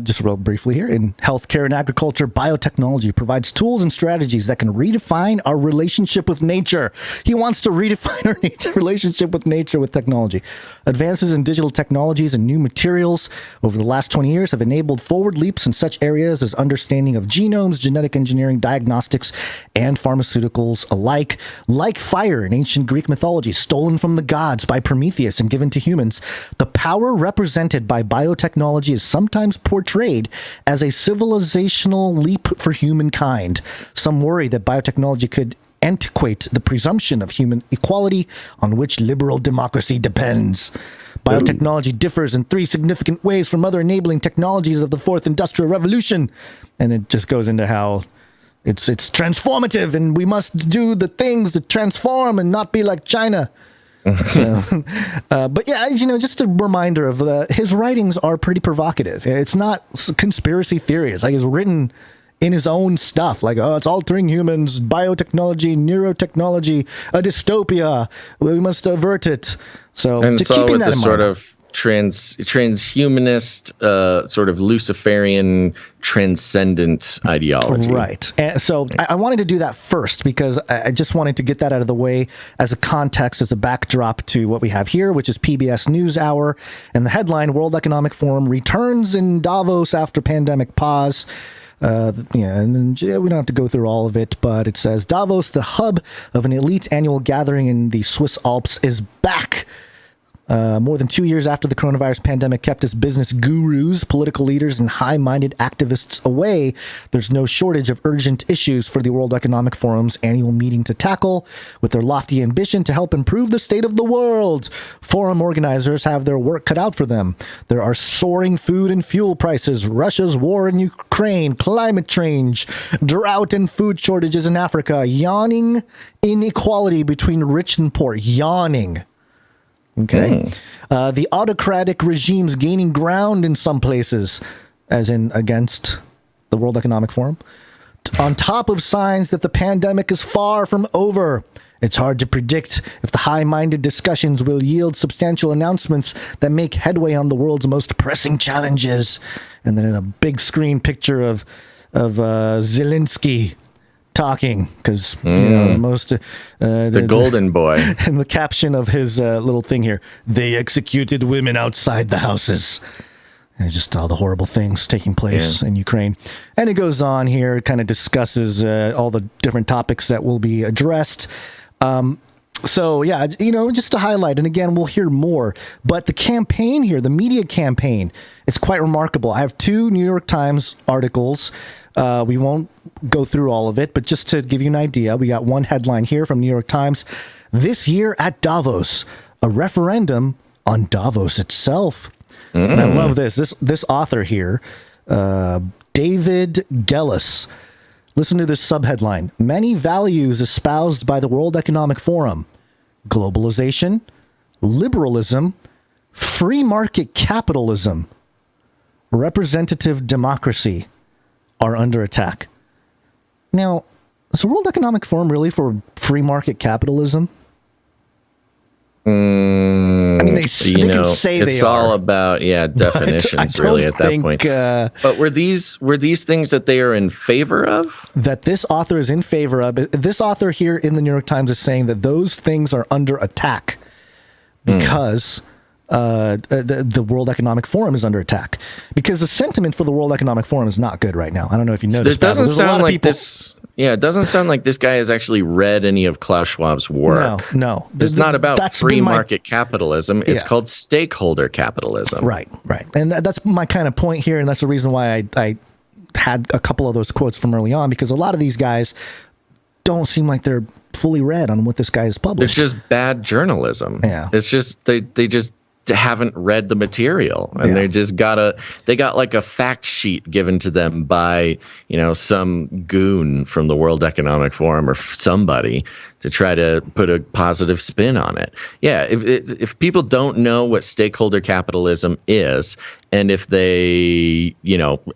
Just real briefly here, in healthcare and agriculture, biotechnology provides tools and strategies that can redefine our relationship with nature. He wants to redefine our relationship with nature with technology. Advances in digital technologies and new materials over the last 20 years have enabled forward leaps in such areas as understanding of genomes, genetic engineering, diagnostics, and pharmaceuticals alike. Like fire in ancient Greek mythology, stolen from the gods by Prometheus and given to humans, the power represented by biotechnology is sometimes portrayed as a civilizational leap for humankind. Some worry that biotechnology could antiquate the presumption of human equality on which liberal democracy depends. Biotechnology differs in 3 significant ways from other enabling technologies of the Fourth Industrial Revolution. And it just goes into how it's transformative, and we must do the things to transform and not be like China. So, but yeah, just a reminder of his writings are pretty provocative. It's not conspiracy theories. Like, it's written in his own stuff, like, it's altering humans, biotechnology, neurotechnology, a dystopia. We must avert it. So, and it's all keeping with that this in sort mind. of transhumanist, sort of Luciferian transcendent ideology. Right. And so I wanted to do that first because I just wanted to get that out of the way as a context, as a backdrop to what we have here, which is PBS NewsHour. And the headline, World Economic Forum returns in Davos after pandemic pause. And then we don't have to go through all of it, but it says Davos, the hub of an elite annual gathering in the Swiss Alps, is back. More than 2 years after the coronavirus pandemic kept its business gurus, political leaders, and high-minded activists away, there's no shortage of urgent issues for the World Economic Forum's annual meeting to tackle. With their lofty ambition to help improve the state of the world, forum organizers have their work cut out for them. There are soaring food and fuel prices, Russia's war in Ukraine, climate change, drought and food shortages in Africa, yawning inequality between rich and poor. Yawning. Okay. The autocratic regimes gaining ground in some places, as in against the World Economic Forum, on top of signs that the pandemic is far from over. It's hard to predict if the high-minded discussions will yield substantial announcements that make headway on the world's most pressing challenges. And then in a big screen picture of Zelensky talking, because most the golden boy, and the caption of his little thing here, they executed women outside the houses, and just all the horrible things taking place in Ukraine. And it goes on here, kind of discusses all the different topics that will be addressed. So yeah, just to highlight, and again, we'll hear more, but the campaign here, the media campaign, it's quite remarkable. I have 2 New York Times articles. We won't go through all of it, but just to give you an idea, we got one headline here from New York Times. This year at Davos, a referendum on Davos itself. And I love this author here, David Gellis. Listen to this subheadline. Many values espoused by the World Economic Forum: globalization, liberalism, free market capitalism, representative democracy are under attack. Now, is the World Economic Forum really for free market capitalism? I mean, they can say it's they all are, about definitions really at that point. But were these things that they are in favor of? That this author is in favor of. This author here in the New York Times is saying that those things are under attack because the World Economic Forum is under attack, because the sentiment for the World Economic Forum is not good right now. I don't know if you noticed. It doesn't sound like this. Yeah, it doesn't sound like this guy has actually read any of Klaus Schwab's work. No. It's not about free market capitalism. It's called stakeholder capitalism. Right. And that's my kind of point here, and that's the reason why I had a couple of those quotes from early on, because a lot of these guys don't seem like they're fully read on what this guy has published. It's just bad journalism. Yeah. It's just they just haven't read the material, and they just got like a fact sheet given to them by some goon from the World Economic Forum or somebody to try to put a positive spin on it. Yeah, if people don't know what stakeholder capitalism is, and if they,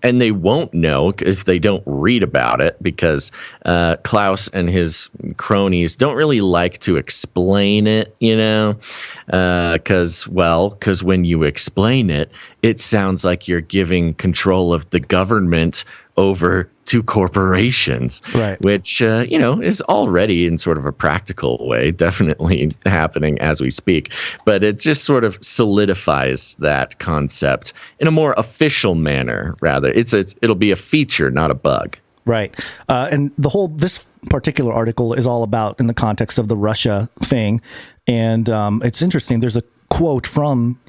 and they won't know if they don't read about it, because Klaus and his cronies don't really like to explain it, because when you explain it, it sounds like you're giving control of the government over to corporations, right? Which, is already in sort of a practical way, definitely happening as we speak. But it just sort of solidifies that concept in a more official manner, rather. It'll be a feature, not a bug. Right. And this particular article is all about in the context of the Russia thing. And it's interesting. There's a quote from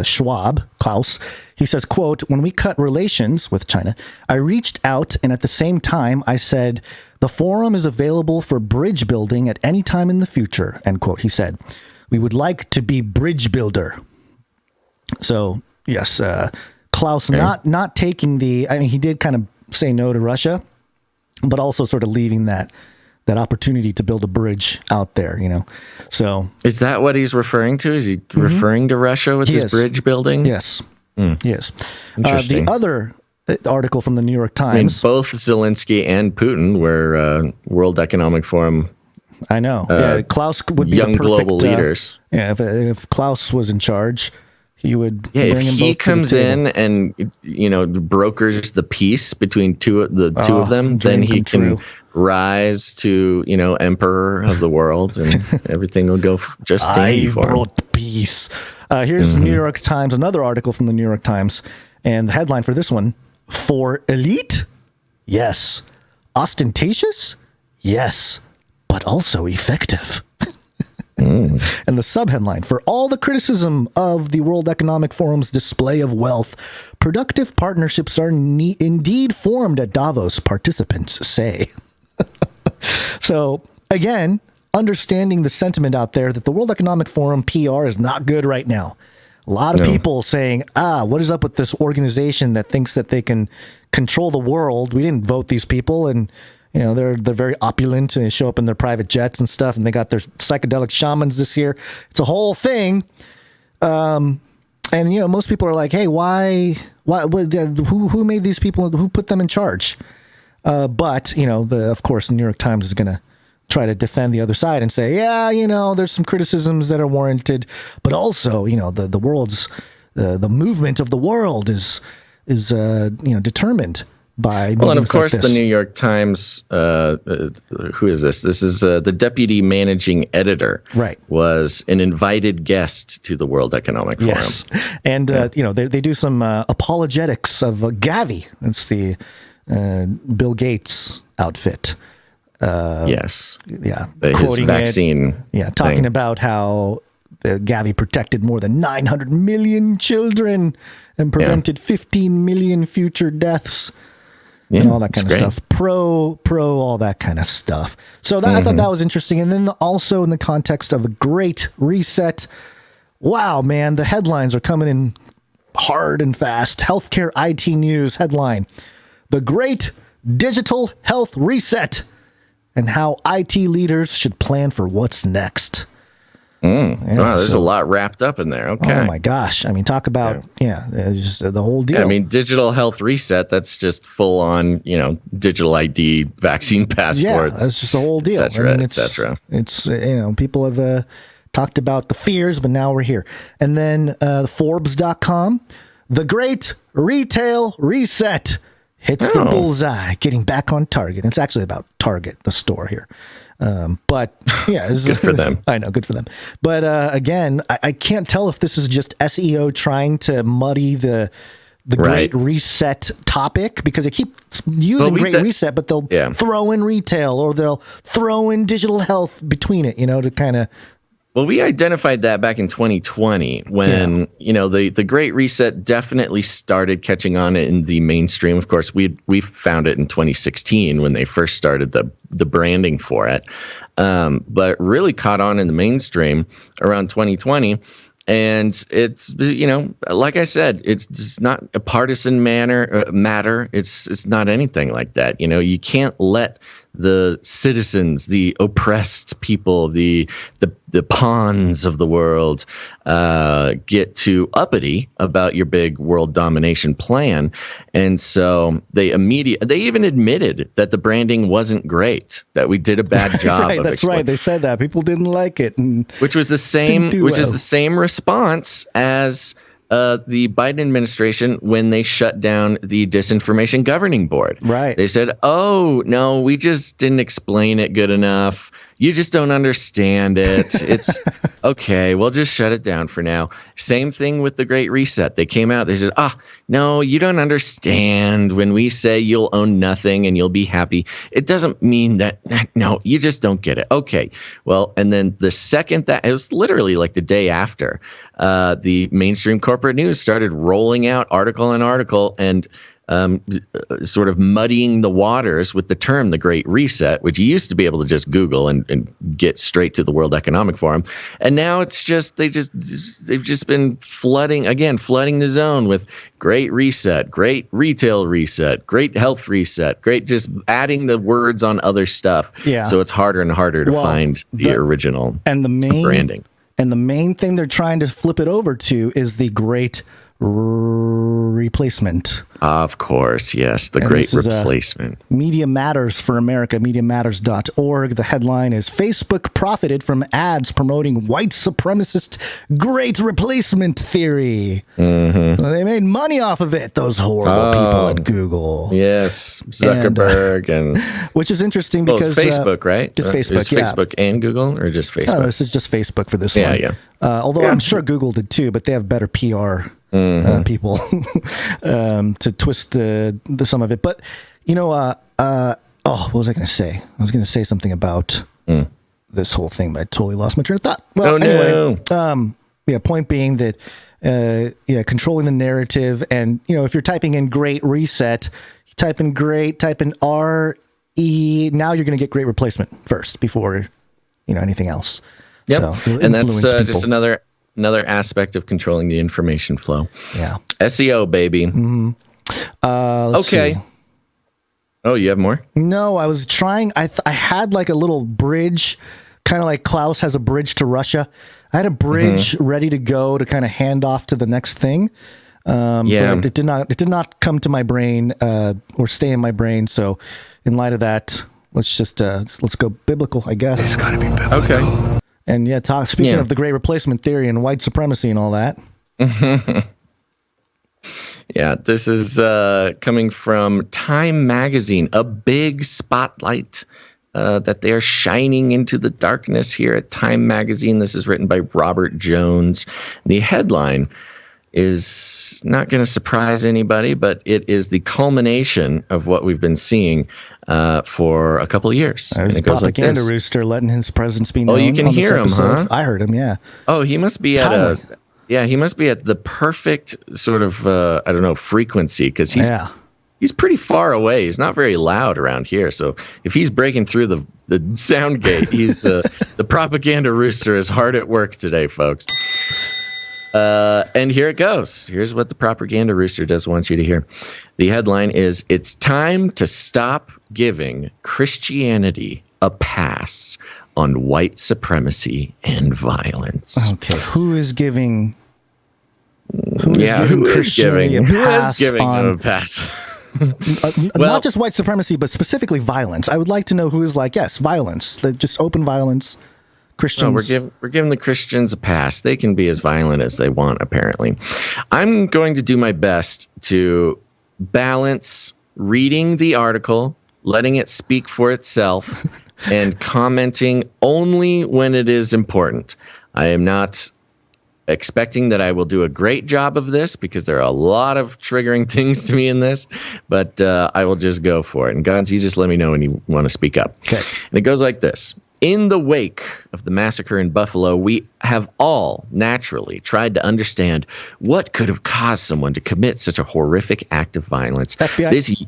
Schwab, Klaus. He says, quote, "When we cut relations with China, I reached out and at the same time I said, the forum is available for bridge building at any time in the future," end quote. He said, "We would like to be bridge builder." So, yes, Klaus not taking he did kind of say no to Russia, but also sort of leaving that opportunity to build a bridge out there, So is that what he's referring to? Is he referring to Russia with his bridge building? Yes. Yes. The other article from the New York Times. Both Zelensky and Putin were World Economic Forum. I know. Klaus would be young the perfect, global leaders. If Klaus was in charge, he would bring if them both he comes to the in and brokers the peace between two of them, then he can rise to emperor of the world, and everything will go just dandy for him. I brought peace. Here's the New York Times, another article from the New York Times, and the headline for this one: "For elite, yes; ostentatious, yes, but also effective." And the subheadline: "For all the criticism of the World Economic Forum's display of wealth, productive partnerships are indeed formed at Davos, participants say." So, again, understanding the sentiment out there that the World Economic Forum PR is not good right now. A lot of people saying, what is up with this organization that thinks that they can control the world? We didn't vote these people, and they're very opulent, and they show up in their private jets and stuff, and they got their psychedelic shamans this year. It's a whole thing. And most people are like, hey, why who made these people? Who put them in charge? But of course, the New York Times is going to try to defend the other side and say, there's some criticisms that are warranted, but also, the world's the movement of the world is determined by. Well, and of course, the New York Times. Who is this? This is the deputy managing editor. Right. Was an invited guest to the World Economic Forum. Yes, and they do some apologetics of Gavi. It's the Bill Gates outfit. Yes. Yeah. His vaccine. Talking about how Gavi protected more than 900 million children and prevented 15 million future deaths. And all that kind of stuff. Pro all that kind of stuff. So I thought that was interesting. And then also in the context of a great reset. Wow, man, the headlines are coming in hard and fast. Healthcare IT News headline: "The Great Digital Health Reset and How IT Leaders Should Plan for What's Next." There's a lot wrapped up in there. Okay. Oh my gosh. I mean, talk about, just the whole deal. Yeah, I mean, digital health reset, that's just full on, digital ID, vaccine passports. Yeah, that's just the whole deal. Et cetera. It's, people have talked about the fears, but now we're here. And then Forbes.com, "The Great Retail Reset hits the bullseye, getting back on target." It's actually about Target, the store here. But yeah, good for them. I know, good for them. But again, I can't tell if this is just SEO trying to muddy the Great Reset topic, because they keep using Great Reset, but they'll throw in retail or they'll throw in digital health between it, to kind of. Well, we identified that back in 2020 when, the Great Reset definitely started catching on in the mainstream. Of course, we found it in 2016 when they first started the branding for it. But it really caught on in the mainstream around 2020. And it's, like I said, it's not a partisan matter. It's not anything like that. You can't let the citizens, the oppressed people, the pawns of the world get too uppity about your big world domination plan. And so they even admitted that the branding wasn't great, that we did a bad job. Right, that's right. They said that people didn't like it, which was the same, is the same response as the Biden administration when they shut down the Disinformation Governing Board. Right. They said, "Oh no, we just didn't explain it good enough. You just don't understand it. It's okay. We'll just shut it down for now." Same thing with the Great Reset. They came out. They said, no, you don't understand. When we say you'll own nothing and you'll be happy, it doesn't mean that. No, you just don't get it. Okay. Well, and then the second that, it was literally like the day after, the mainstream corporate news started rolling out article and article and sort of muddying the waters with the term the Great Reset, which you used to be able to just Google and get straight to the World Economic Forum. And now it's just they've just been flooding the zone with Great Reset, Great Retail Reset, Great Health Reset, great, just adding the words on other stuff. Yeah. So it's harder and harder to find the original and the main branding. And the main thing they're trying to flip it over to is the Great Replacement. Of course, yes, the Great Replacement. Media Matters for America, MediaMatters.org. The headline is Facebook profited from ads promoting white supremacist Great Replacement theory. Mm-hmm. Well, they made money off of it, those horrible people at Google. Yes, Zuckerberg and which is interesting because it's Facebook, right? It's Facebook, is Facebook and Google, or just Facebook? No, this is just Facebook for this one. Yeah. Although I'm sure Google did too, but they have better PR people to twist some of it. But what was I going to say? I was going to say something about this whole thing, but I totally lost my train of thought. Well, anyway, point being that controlling the narrative, and if you're typing in Great Reset, you type in RE. Now you're going to get Great Replacement first before anything else. Yep, So, and that's just another aspect of controlling the information flow. Yeah, SEO, baby. Mm-hmm. Okay. See. Oh, you have more? No, I was trying. I had like a little bridge, kind of like Klaus has a bridge to Russia. I had a bridge ready to go to kind of hand off to the next thing. But it did not come to my brain or stay in my brain. So, in light of that, let's go biblical, I guess. It's got to be biblical. Okay. And speaking of the Great Replacement theory and white supremacy and all that. Yeah, this is coming from Time Magazine, a big spotlight that they are shining into the darkness here at Time Magazine. This is written by Robert Jones. The headline is not going to surprise anybody, but it is the culmination of what we've been seeing for a couple of years. There's and it goes like propaganda this. rooster letting his presence be known. Oh, you can hear him, huh? I heard him, yeah. Oh, he must be he must be at the perfect sort of, frequency, because he's pretty far away. He's not very loud around here. So if he's breaking through the sound gate, he's the propaganda rooster is hard at work today, folks. And here it goes. Here's what the propaganda rooster does want you to hear. The headline is, "It's time to stop giving Christianity a pass on white supremacy and violence." Okay, who is giving giving Christianity a pass them a pass? Not just white supremacy, but specifically violence. I would like to know who is violence, just open violence. Christians. No, we're giving the Christians a pass. They can be as violent as they want, apparently. I'm going to do my best to balance reading the article, letting it speak for itself, and commenting only when it is important. I am not expecting that I will do a great job of this, because there are a lot of triggering things to me in this, but I will just go for it. And Gonz, you just let me know when you want to speak up. Okay. And it goes like this. In the wake of the massacre in Buffalo, we have all naturally tried to understand what could have caused someone to commit such a horrific act of violence. FBI.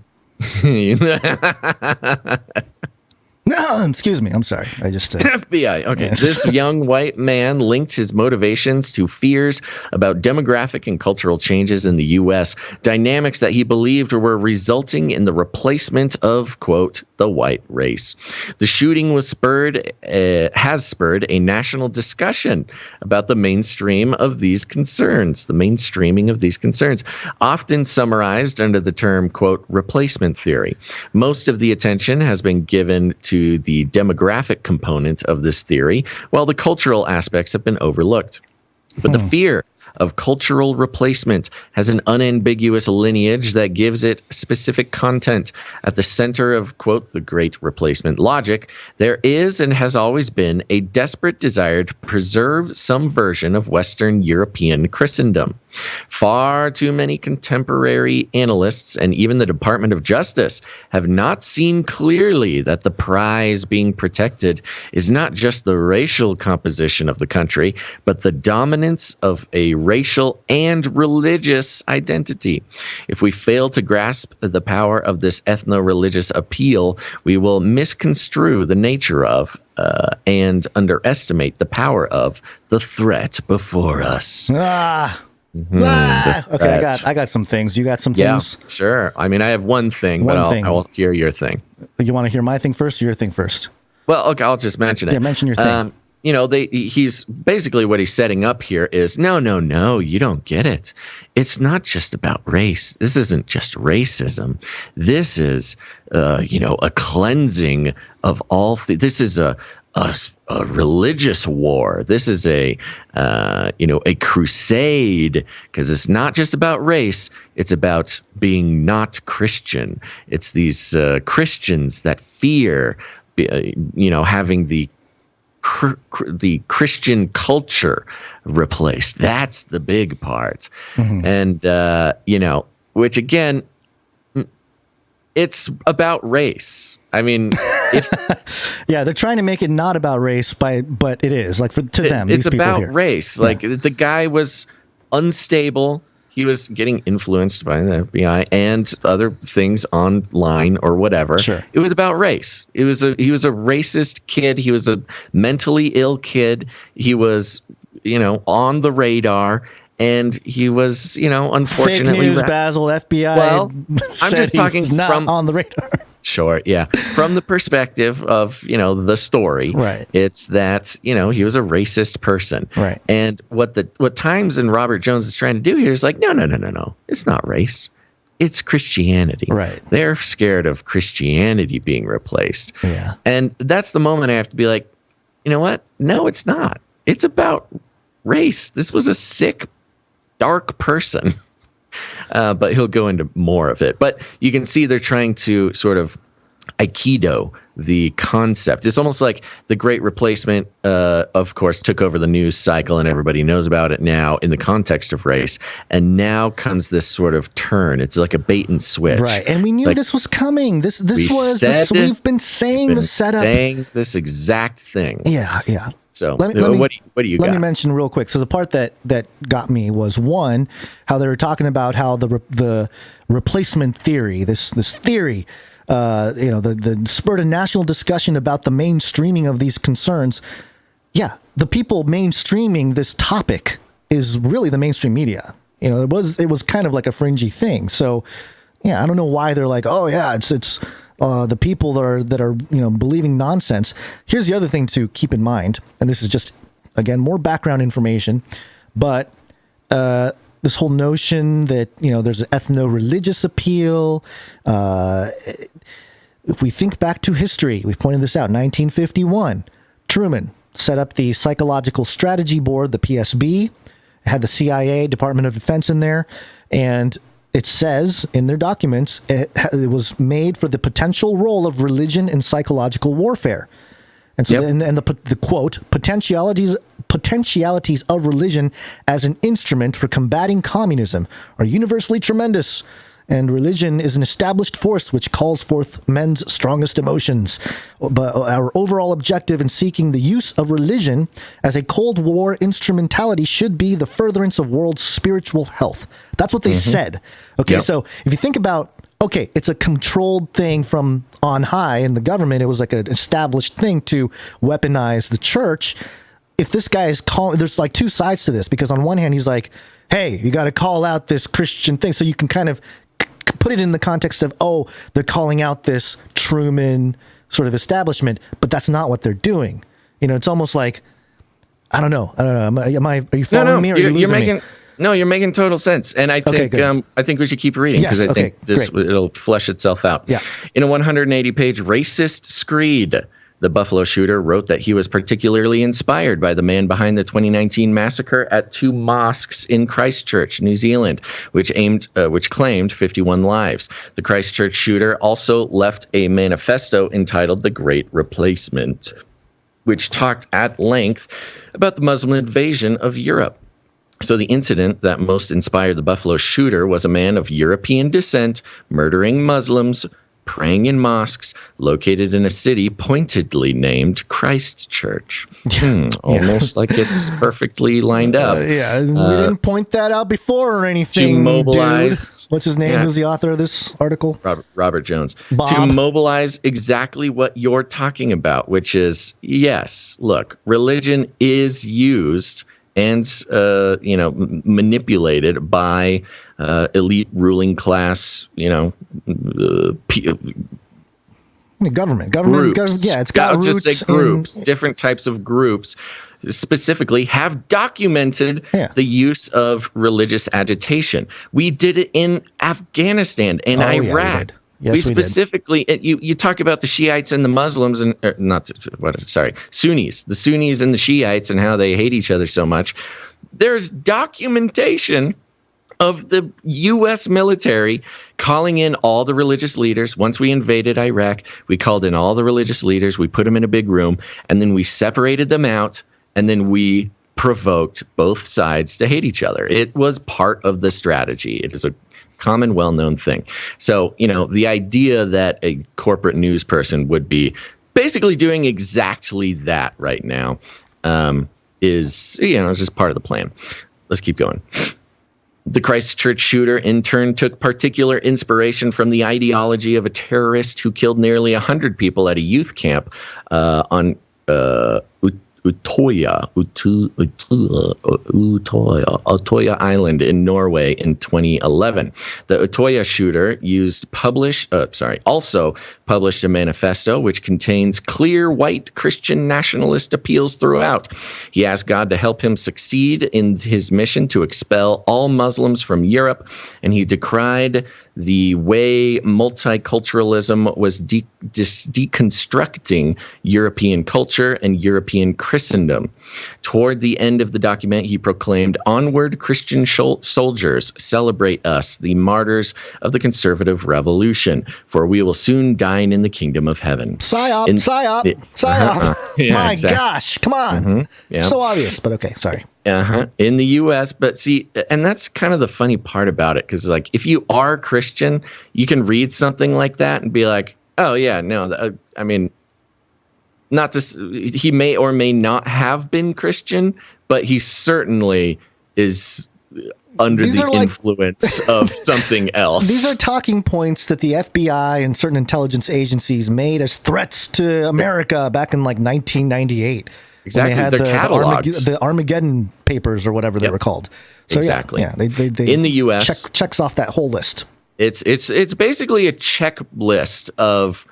Excuse me. I'm sorry. I just FBI. Okay. This young white man linked his motivations to fears about demographic and cultural changes in the U.S., dynamics that he believed were resulting in the replacement of, quote, the white race. The shooting has spurred a national discussion about the mainstreaming of these concerns, often summarized under the term, quote, replacement theory. Most of the attention has been given to the demographic component of this theory, while the cultural aspects have been overlooked. But the fear of cultural replacement has an unambiguous lineage that gives it specific content. At the center of, quote, the great replacement logic, there is and has always been a desperate desire to preserve some version of Western European Christendom. Far too many contemporary analysts and even the Department of Justice have not seen clearly that the prize being protected is not just the racial composition of the country, but the dominance of a racial and religious identity. If we fail to grasp the power of this ethno-religious appeal, we will misconstrue the nature of and underestimate the power of the threat before us. Okay, I got some things. You got some things? Yeah, sure. I mean, I have one thing, but I will hear your thing. You want to hear my thing first or your thing first? Well, okay, I'll just mention it. Yeah, mention your thing. He's basically what he's setting up here is no, you don't get it. It's not just about race. This isn't just racism. This is, a cleansing of all. This is a religious war. This is a crusade, because it's not just about race. It's about being not Christian. It's these Christians that fear, having the Christian culture replaced. That's the big part. And, which again, it's about race. I mean, yeah, they're trying to make it not about race, but it is. Like to them, it's these people about here. race. Like the guy was unstable. He was getting influenced by the FBI and other things online or whatever. Sure. It was about race. He was a racist kid. He was a mentally ill kid. He was, on the radar. And he was, unfortunately... Fake news, Basil, FBI. Well, I'm just talking from on the radar. Sure, yeah. From the perspective of, the story. Right. It's that, he was a racist person. Right. And what Times and Robert Jones is trying to do here is like, no. It's not race. It's Christianity. Right. They're scared of Christianity being replaced. Yeah. And that's the moment I have to be like, you know what? No, it's not. It's about race. This was a sick, dark person. But he'll go into more of it. But you can see they're trying to sort of Aikido the concept. It's almost like the Great Replacement, of course, took over the news cycle and everybody knows about it now in the context of race. And now comes this sort of turn. It's like a bait and switch. Right. And we knew this was coming. We've been saying the setup. Saying this exact thing. Yeah. So what do you got? Let me mention real quick. So the part that got me was, one, how they were talking about how the replacement theory, this theory, the spurred a national discussion about the mainstreaming of these concerns. Yeah, the people mainstreaming this topic is really the mainstream media. It was kind of like a fringy thing. So yeah, I don't know why they're like, oh yeah, it's the people that are believing nonsense. Here's the other thing to keep in mind, and this is just, again, more background information, but this whole notion that there's an ethno-religious appeal. If we think back to history, we've pointed this out. 1951, Truman set up the Psychological Strategy Board, the PSB. It had the CIA, Department of Defense in there, and it says in their documents it was made for the potential role of religion in psychological warfare. And so, the quote, potentialities of religion as an instrument for combating communism are universally tremendous. And religion is an established force which calls forth men's strongest emotions. But our overall objective in seeking the use of religion as a Cold War instrumentality should be the furtherance of world spiritual health. That's what they said. Okay, so if you think about, it's a controlled thing from on high in the government. It was like an established thing to weaponize the church. If this guy is calling, there's like two sides to this, because on one hand, he's like, hey, you got to call out this Christian thing. So you can kind of put it in the context of, oh, they're calling out this Truman sort of establishment, but that's not what they're doing. You know, it's almost like, I don't know. Are you following me, or are you losing me? No, you're making total sense, and I think we should keep reading, because I think it'll flesh itself out. Yeah. In a 180-page racist screed, the Buffalo shooter wrote that he was particularly inspired by the man behind the 2019 massacre at 2 mosques in Christchurch, New Zealand, which claimed 51 lives. The Christchurch shooter also left a manifesto entitled "The Great Replacement," which talked at length about the Muslim invasion of Europe. So the incident that most inspired the Buffalo shooter was a man of European descent murdering Muslims, praying in mosques located in a city pointedly named Christchurch. Almost like it's perfectly lined up. We didn't point that out before or anything. To mobilize, dude. What's his name? Who's the author of this article? Robert Jones. Bob. To mobilize exactly what you're talking about, which is, yes, look, religion is used and manipulated by elite ruling class, government. Groups. It's got I'll roots. Just say groups, different types of groups, specifically have documented the use of religious agitation. We did it in Afghanistan and Iraq. We specifically, you talk about the Shiites and the Muslims, and Sunnis, the Sunnis and the Shiites, and how they hate each other so much. There's documentation of the U.S. military calling in all the religious leaders. Once we invaded Iraq, we called in all the religious leaders. We put them in a big room, and then we separated them out, and then we provoked both sides to hate each other. It was part of the strategy. It is a common, well-known thing. So, the idea that a corporate news person would be basically doing exactly that right now is just part of the plan. Let's keep going. The Christchurch shooter, in turn, took particular inspiration from the ideology of a terrorist who killed nearly 100 people at a youth camp on Utoya Island in Norway in 2011. The Utoya shooter also published a manifesto which contains clear white Christian nationalist appeals throughout. He asked God to help him succeed in his mission to expel all Muslims from Europe, and he decried the way multiculturalism was deconstructing European culture and European Christendom. Toward the end of the document, he proclaimed, "Onward, Christian soldiers, celebrate us, the martyrs of the conservative revolution, for we will soon dine in the kingdom of heaven." Psyop. My gosh, come on. So obvious, but okay, sorry. In the U.S., but see, and that's kind of the funny part about it, because like if you are Christian, you can read something like that and be like, oh yeah, no, I mean, not this. He may or may not have been Christian, but he certainly is under the influence of something else. These are talking points that the FBI and certain intelligence agencies made as threats to America back in like 1998. Exactly, they had they're catalogs. The Armageddon papers or whatever they were called. So exactly. They in the U.S. checks off that whole list. It's basically a checklist of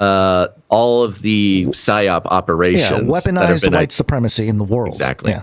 all of the PSYOP operations. Weaponized white supremacy in the world. Exactly. Yeah.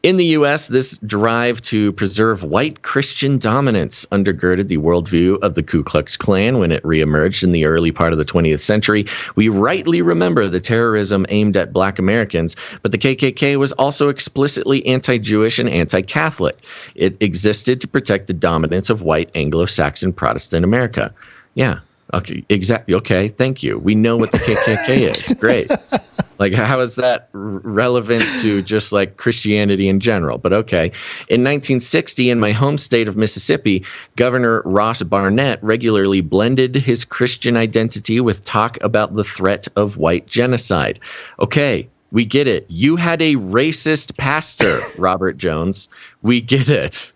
In the U.S., this drive to preserve white Christian dominance undergirded the worldview of the Ku Klux Klan when it reemerged in the early part of the 20th century. We rightly remember the terrorism aimed at Black Americans, but the KKK was also explicitly anti-Jewish and anti-Catholic. It existed to protect the dominance of white Anglo-Saxon Protestant America. Yeah. Okay, exactly. Okay, thank you. We know what the KKK is. Great. Like, how is that relevant to just like Christianity in general? But okay. In 1960, in my home state of Mississippi, Governor Ross Barnett regularly blended his Christian identity with talk about the threat of white genocide. Okay, we get it. You had a racist pastor, Robert Jones. We get it.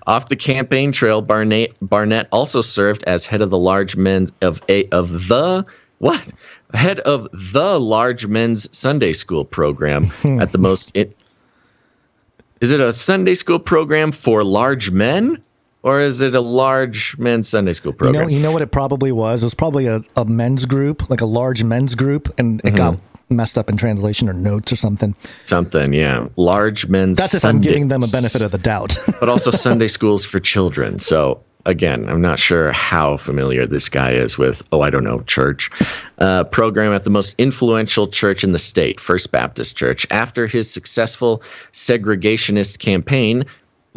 Off the campaign trail, Barnett also served as head of the large men of the What? Head of the large men's Sunday school program at the most. Is it a Sunday school program for large men? Or is it a large men's Sunday school program? You know what it probably was? It was probably a men's group, like a large men's group, and it got messed up in translation or notes or something. Something, yeah. Large men's That's if I'm giving them a benefit of the doubt. But also Sunday schools for children. So, again, I'm not sure how familiar this guy is with, church. Program at the most influential church in the state, First Baptist Church. After his successful segregationist campaign,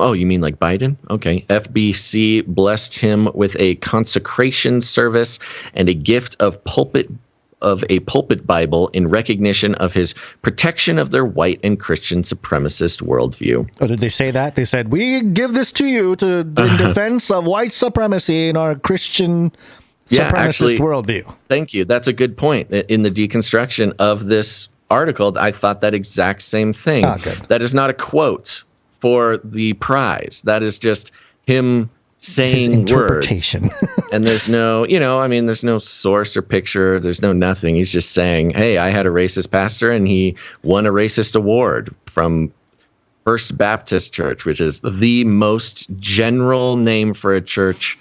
oh, you mean like Biden? Okay. FBC blessed him with a consecration service and a gift of a pulpit Bible in recognition of his protection of their white and Christian supremacist worldview. Oh, did they say that? They said, we give this to you in defense of white supremacy in our Christian supremacist worldview. Thank you. That's a good point. In the deconstruction of this article, I thought that exact same thing. That is not a quote for the prize. That is just him saying words. And there's no, there's no source or picture. There's no nothing. He's just saying, hey, I had a racist pastor and he won a racist award from First Baptist Church, which is the most general name for a church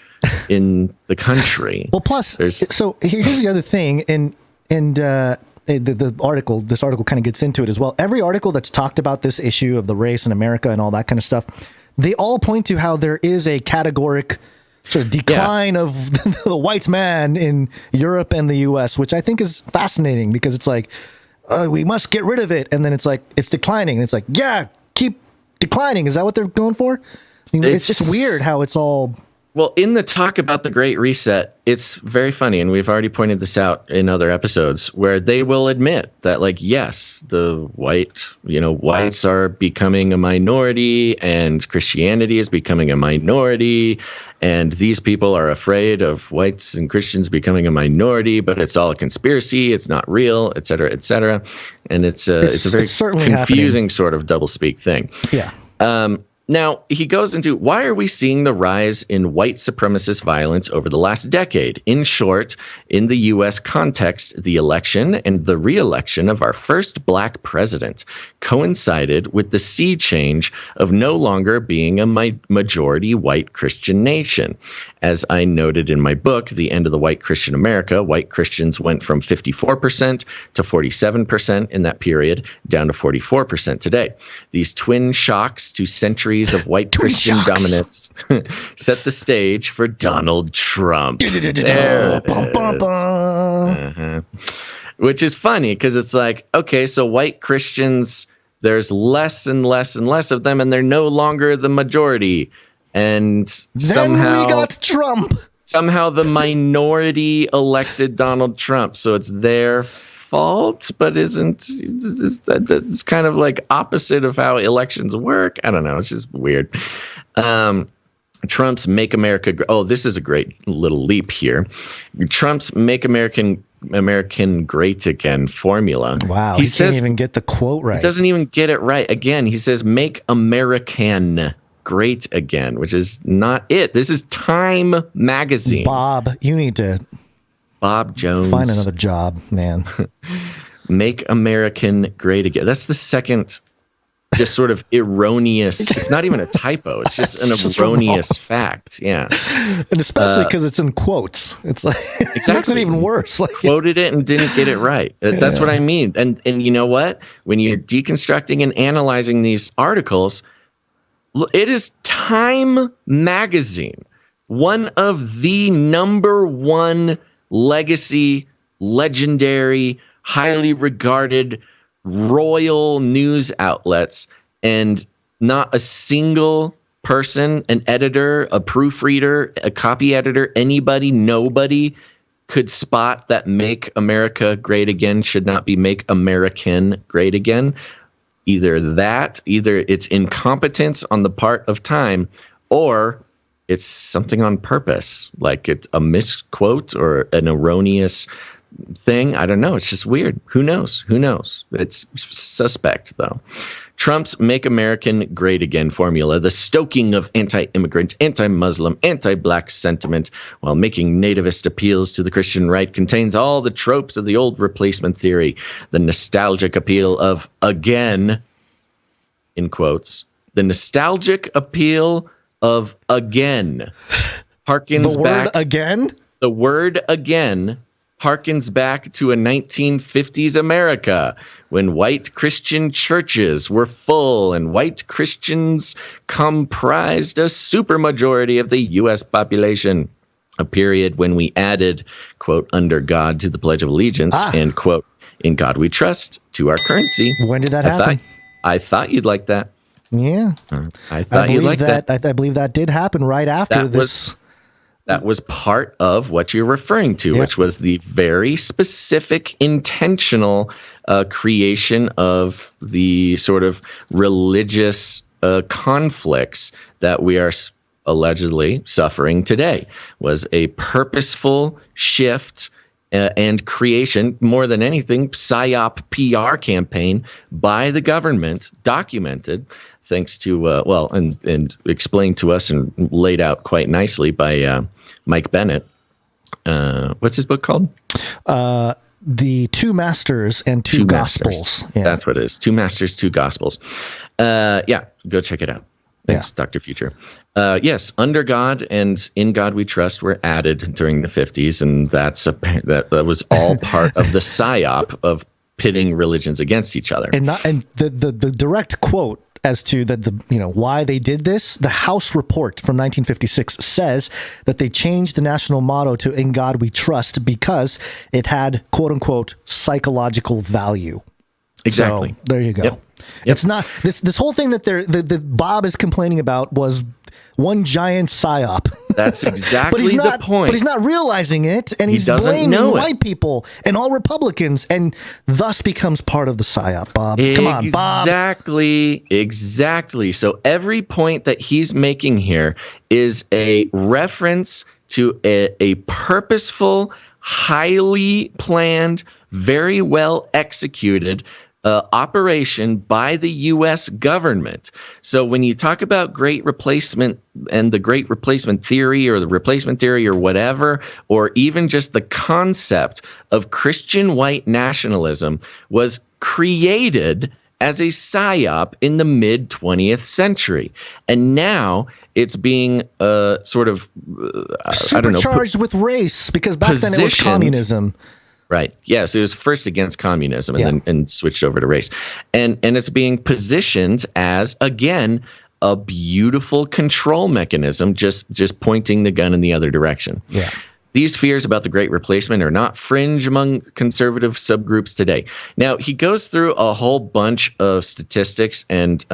in the country. Well, plus, so here's the other thing. The article, this article kind of gets into it as well. Every article that's talked about this issue of the race in America and all that kind of stuff, they all point to how there is a categoric sort of decline of the white man in Europe and the U.S., which I think is fascinating because it's like, we must get rid of it. And then it's like, it's declining. And it's like, keep declining. Is that what they're going for? I mean, it's just weird how it's all... Well, in the talk about the Great Reset, it's very funny, and we've already pointed this out in other episodes, where they will admit that, like, yes, the whites are becoming a minority, and Christianity is becoming a minority, and these people are afraid of whites and Christians becoming a minority, but it's all a conspiracy, it's not real, et cetera, and it's a very confusing sort of doublespeak thing. Yeah. Now, he goes into why are we seeing the rise in white supremacist violence over the last decade? In short, in the U.S. context, the election and the re-election of our first black president coincided with the sea change of no longer being a majority white Christian nation. As I noted in my book, The End of the White Christian America, white Christians went from 54% to 47% in that period, down to 44% today. These twin shocks to centuries of white Christian dominance set the stage for Donald Trump. Which is funny because it's like, okay, so white Christians, there's less and less and less of them, and they're no longer the majority. And then we got Trump. Somehow the minority elected Donald Trump. So it's their fault, but it's kind of like opposite of how elections work. I don't know. It's just weird. Trump's Make America. Oh, this is a great little leap here. Trump's Make American Great Again formula. Wow. He can't even get the quote right. He doesn't even get it right. Again, he says Make American Great Again, which is not it. This is Time magazine. Bob, you need to Bob Jones find another job, man. Make American Great Again. That's the second just sort of erroneous. It's not even a typo. It's just an erroneous fact. Yeah. And especially because it's in quotes. It's like, exactly. It makes it even worse. Like, quoted it and didn't get it right. That's what I mean. And you know what? When you're deconstructing and analyzing these articles, it is Time magazine, one of the number one legacy, legendary, highly regarded royal news outlets, and not a single person, an editor, a proofreader, a copy editor, nobody could spot that Make America Great Again should not be Make American Great Again. Either it's incompetence on the part of Time, or it's something on purpose, like it's a misquote or an erroneous thing. I don't know. It's just weird. Who knows? It's suspect, though. Trump's Make American Great Again formula, the stoking of anti-immigrant, anti-Muslim, anti-black sentiment while making nativist appeals to the Christian right, contains all the tropes of the old replacement theory, the nostalgic appeal of again, in quotes, the nostalgic appeal of again harkens the back. Word again? The word again harkens back to a 1950s America when white Christian churches were full and white Christians comprised a supermajority of the U.S. population. A period when we added, quote, under God to the Pledge of Allegiance and, quote, in God we trust to our currency. When did that happen? I thought you'd like that. Yeah. I thought you'd like that. I believe that did happen right after this. That was part of what you're referring to, which was the very specific, intentional creation of the sort of religious conflicts that we are allegedly suffering today. Was a purposeful shift and creation, more than anything, PSYOP PR campaign by the government, documented, thanks to, and explained to us and laid out quite nicely by Mike Bennett. What's his book called? The Two Masters and Two Gospels. Yeah. That's what it is. Two Masters, Two Gospels. Go check it out. Thanks, Dr. Future. Yes, under God and in God we trust were added during the 50s, and that was all part of the PSYOP of pitting religions against each other. And the direct quote as to why they did this, the House report from 1956 says that they changed the national motto to "In God We Trust" because it had quote unquote psychological value. Exactly. So, there you go. Yep. It's not this whole thing that Bob is complaining about was one giant psyop. That's exactly the point. But he's not realizing it, and he's blaming white people and all Republicans, and thus becomes part of the psyop. Bob, come on, Bob. Exactly. So every point that he's making here is a reference to a purposeful, highly planned, very well executed operation by the U.S. government. So when you talk about Great Replacement and the Great Replacement theory or the replacement theory or whatever, or even just the concept of Christian white nationalism was created as a psyop in the mid 20th century. And now it's being supercharged with race, because back then it was communism. Right. Yes, it was first against communism and then switched over to race. And it's being positioned as, again, a beautiful control mechanism, just pointing the gun in the other direction. Yeah. These fears about the Great Replacement are not fringe among conservative subgroups today. Now, he goes through a whole bunch of statistics and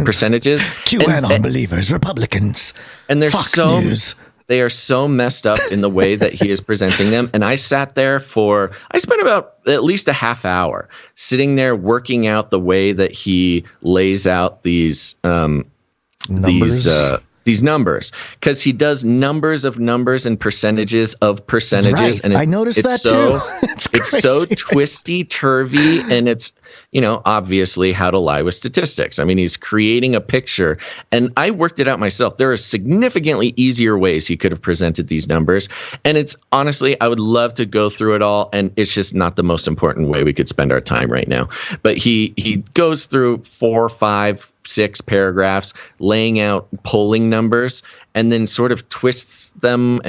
percentages. QAnon believers, Republicans, and there's Fox News. They are so messed up in the way that he is presenting them. And I sat there I spent about at least a half hour sitting there working out the way that he lays out these numbers, because he does numbers of numbers and percentages of percentages. Right. And I noticed that too. It's so twisty turvy, and it's, obviously how to lie with statistics. I mean, he's creating a picture, and I worked it out myself. There are significantly easier ways he could have presented these numbers. And it's honestly, I would love to go through it all, and it's just not the most important way we could spend our time right now. But he goes through 4, 5, 6 paragraphs laying out polling numbers, and then sort of twists them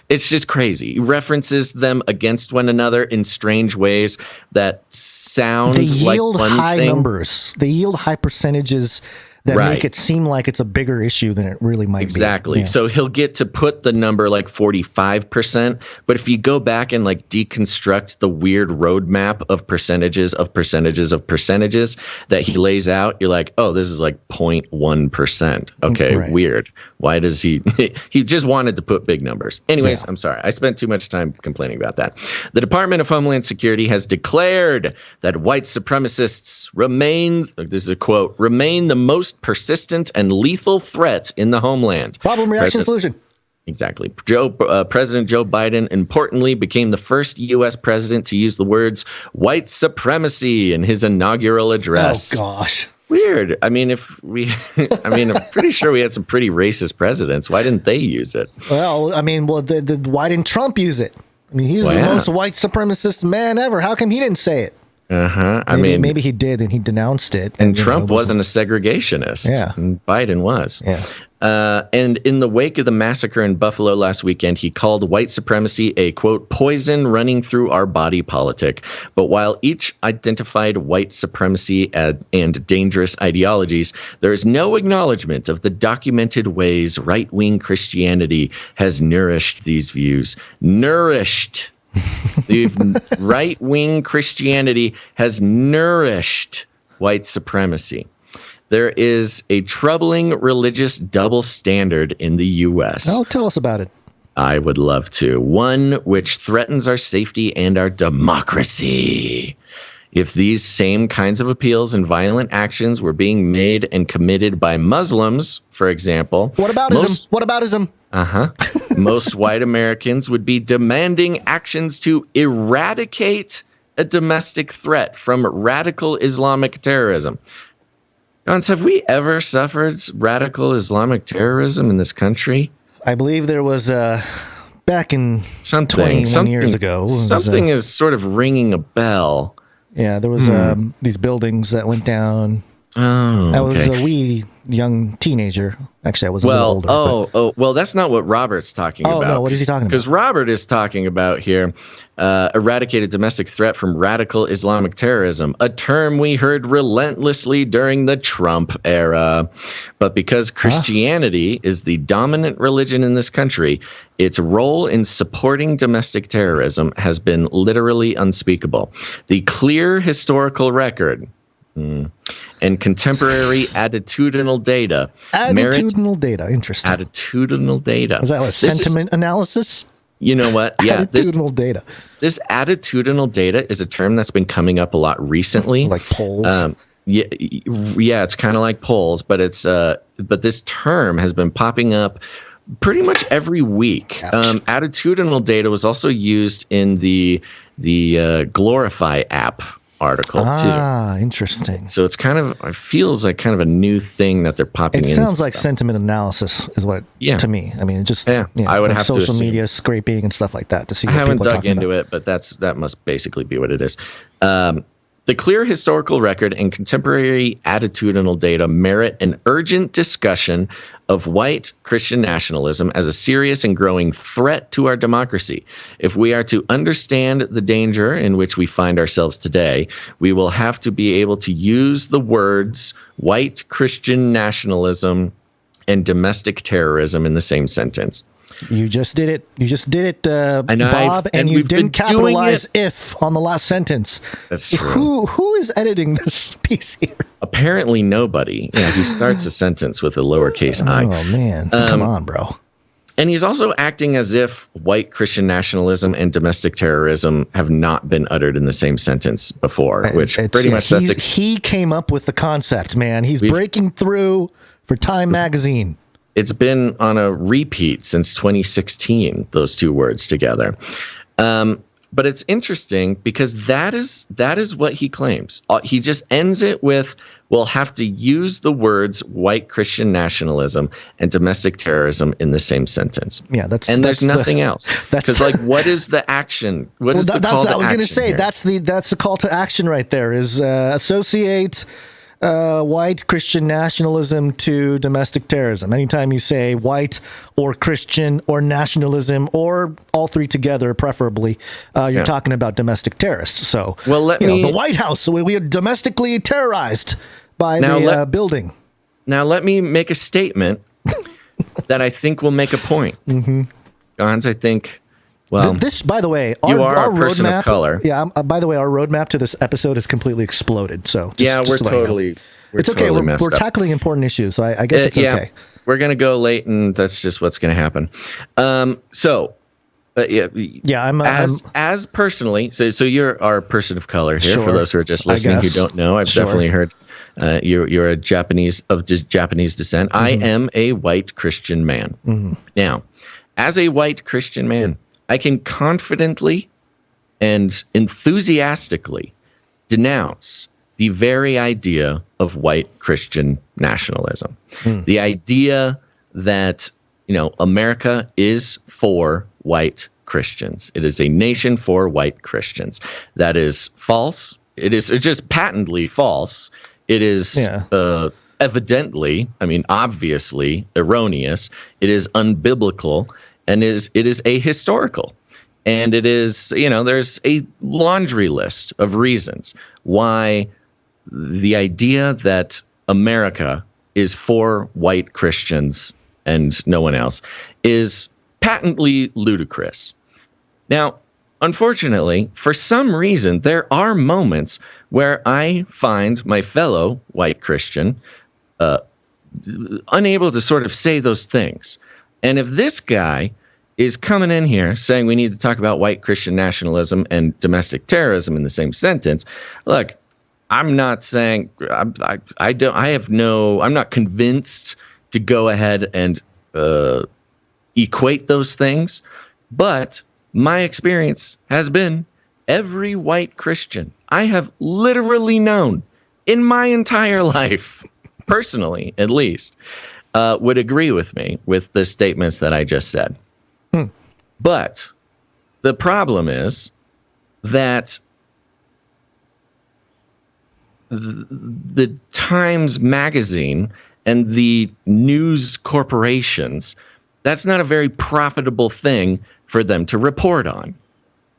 it's just crazy. He references them against one another in strange ways that sound like one thing. They yield high numbers. They yield high percentages that make it seem like it's a bigger issue than it really might be. Exactly. Yeah. So he'll get to put the number like 45%, but if you go back and like deconstruct the weird roadmap of percentages that he lays out, you're like, oh, this is like 0.1%. Okay, weird. Why does he just wanted to put big numbers. Anyways, I'm sorry. I spent too much time complaining about that. The Department of Homeland Security has declared that white supremacists remain, this is a quote, remain the most persistent and lethal threat in the homeland. Problem, reaction, solution. Exactly. President Joe Biden, importantly, became the first U.S. president to use the words white supremacy in his inaugural address. Oh, gosh. Weird. I mean, I'm pretty sure we had some pretty racist presidents. Why didn't they use it? Well, why didn't Trump use it? I mean, he's the most white supremacist man ever. How come he didn't say it? Maybe he did and he denounced it. And Trump wasn't a segregationist. Yeah. And Biden was. Yeah. And in the wake of the massacre in Buffalo last weekend, he called white supremacy a, quote, poison running through our body politic. But while each identified white supremacy and dangerous ideologies, there is no acknowledgement of the documented ways right-wing Christianity has nourished these views. Nourished. The right-wing Christianity has nourished white supremacy. There is a troubling religious double standard in the U.S. Oh, tell us about it. I would love to. One which threatens our safety and our democracy. If these same kinds of appeals and violent actions were being made and committed by Muslims, for example. What aboutism? Most white Americans would be demanding actions to eradicate a domestic threat from radical Islamic terrorism. Gonz, have we ever suffered radical Islamic terrorism in this country? I believe there was back in 21 years ago. Something is sort of ringing a bell. Yeah, there was these buildings that went down. Oh, I was a wee young teenager. Actually, I was a little older. Well, that's not what Robert's talking about. Oh, no, what is he talking about? Because Robert is talking about here, eradicated domestic threat from radical Islamic terrorism, a term we heard relentlessly during the Trump era. But because Christianity is the dominant religion in this country, its role in supporting domestic terrorism has been literally unspeakable. The clear historical record and contemporary attitudinal data. Attitudinal data, interesting. Attitudinal data. Is that like sentiment analysis? You know what? Yeah. Attitudinal data. This attitudinal data is a term that's been coming up a lot recently. Like polls? Yeah, it's kind of like polls, but it's but this term has been popping up pretty much every week. Attitudinal data was also used in the Glorify app article too. Interesting. So it's it feels like kind of a new thing that they're popping in. It sounds like sentiment analysis is what, to me. I mean, just I would have social to media scraping and stuff like that to see what I haven't people are dug into about. it, but that must basically be what it is. The clear historical record and contemporary attitudinal data merit an urgent discussion of white Christian nationalism as a serious and growing threat to our democracy. If we are to understand the danger in which we find ourselves today, we will have to be able to use the words white Christian nationalism and domestic terrorism in the same sentence. You just did it. Bob, and you didn't capitalize "if" on the last sentence. That's true. Who is editing this piece here? Apparently nobody. Yeah, he starts a sentence with a lowercase I. Oh, man. Come on, bro. And he's also acting as if white Christian nationalism and domestic terrorism have not been uttered in the same sentence before, which pretty much he came up with the concept, man. He's breaking through for Time magazine. It's been on a repeat since 2016, those two words together. But it's interesting because that is what he claims. He just ends it with, we'll have to use the words white Christian nationalism and domestic terrorism in the same sentence. Yeah, there's nothing else. Because what is the action? What is the call to action? I was going to say, that's the call to action right there is associate white Christian nationalism to domestic terrorism. Anytime you say white or Christian or nationalism or all three together, preferably, you're talking about domestic terrorists. So, the White House, we are domestically terrorized by the building. Now, let me make a statement that I think will make a point. Gonz, I think... Well, this, by the way, you are our a person roadmap, of color. Yeah. By the way, our roadmap to this episode has completely exploded. So we're totally we're tackling important issues. So I guess it's okay. We're gonna go late, and that's just what's gonna happen. I'm as personally. So you're our person of color here. Sure, for those who are just listening who don't know, I've definitely heard. You're a Japanese descent. I am a white Christian man. Now. as a white Christian man, I can confidently and enthusiastically denounce the very idea of white Christian nationalism. The idea that, America is for white Christians. It is a nation for white Christians. That is false. It's just patently false. It is evidently, obviously erroneous. It is unbiblical, and it is ahistorical. And it is, there's a laundry list of reasons why the idea that America is for white Christians and no one else is patently ludicrous. Now, unfortunately, for some reason, there are moments where I find my fellow white Christian unable to sort of say those things. And if this guy is coming in here saying we need to talk about white Christian nationalism and domestic terrorism in the same sentence, look, I'm not saying I'm not convinced to go ahead and equate those things, but my experience has been every white Christian I have literally known in my entire life, personally at least, would agree with me with the statements that I just said. But the problem is that the Times Magazine and the news corporations, that's not a very profitable thing for them to report on.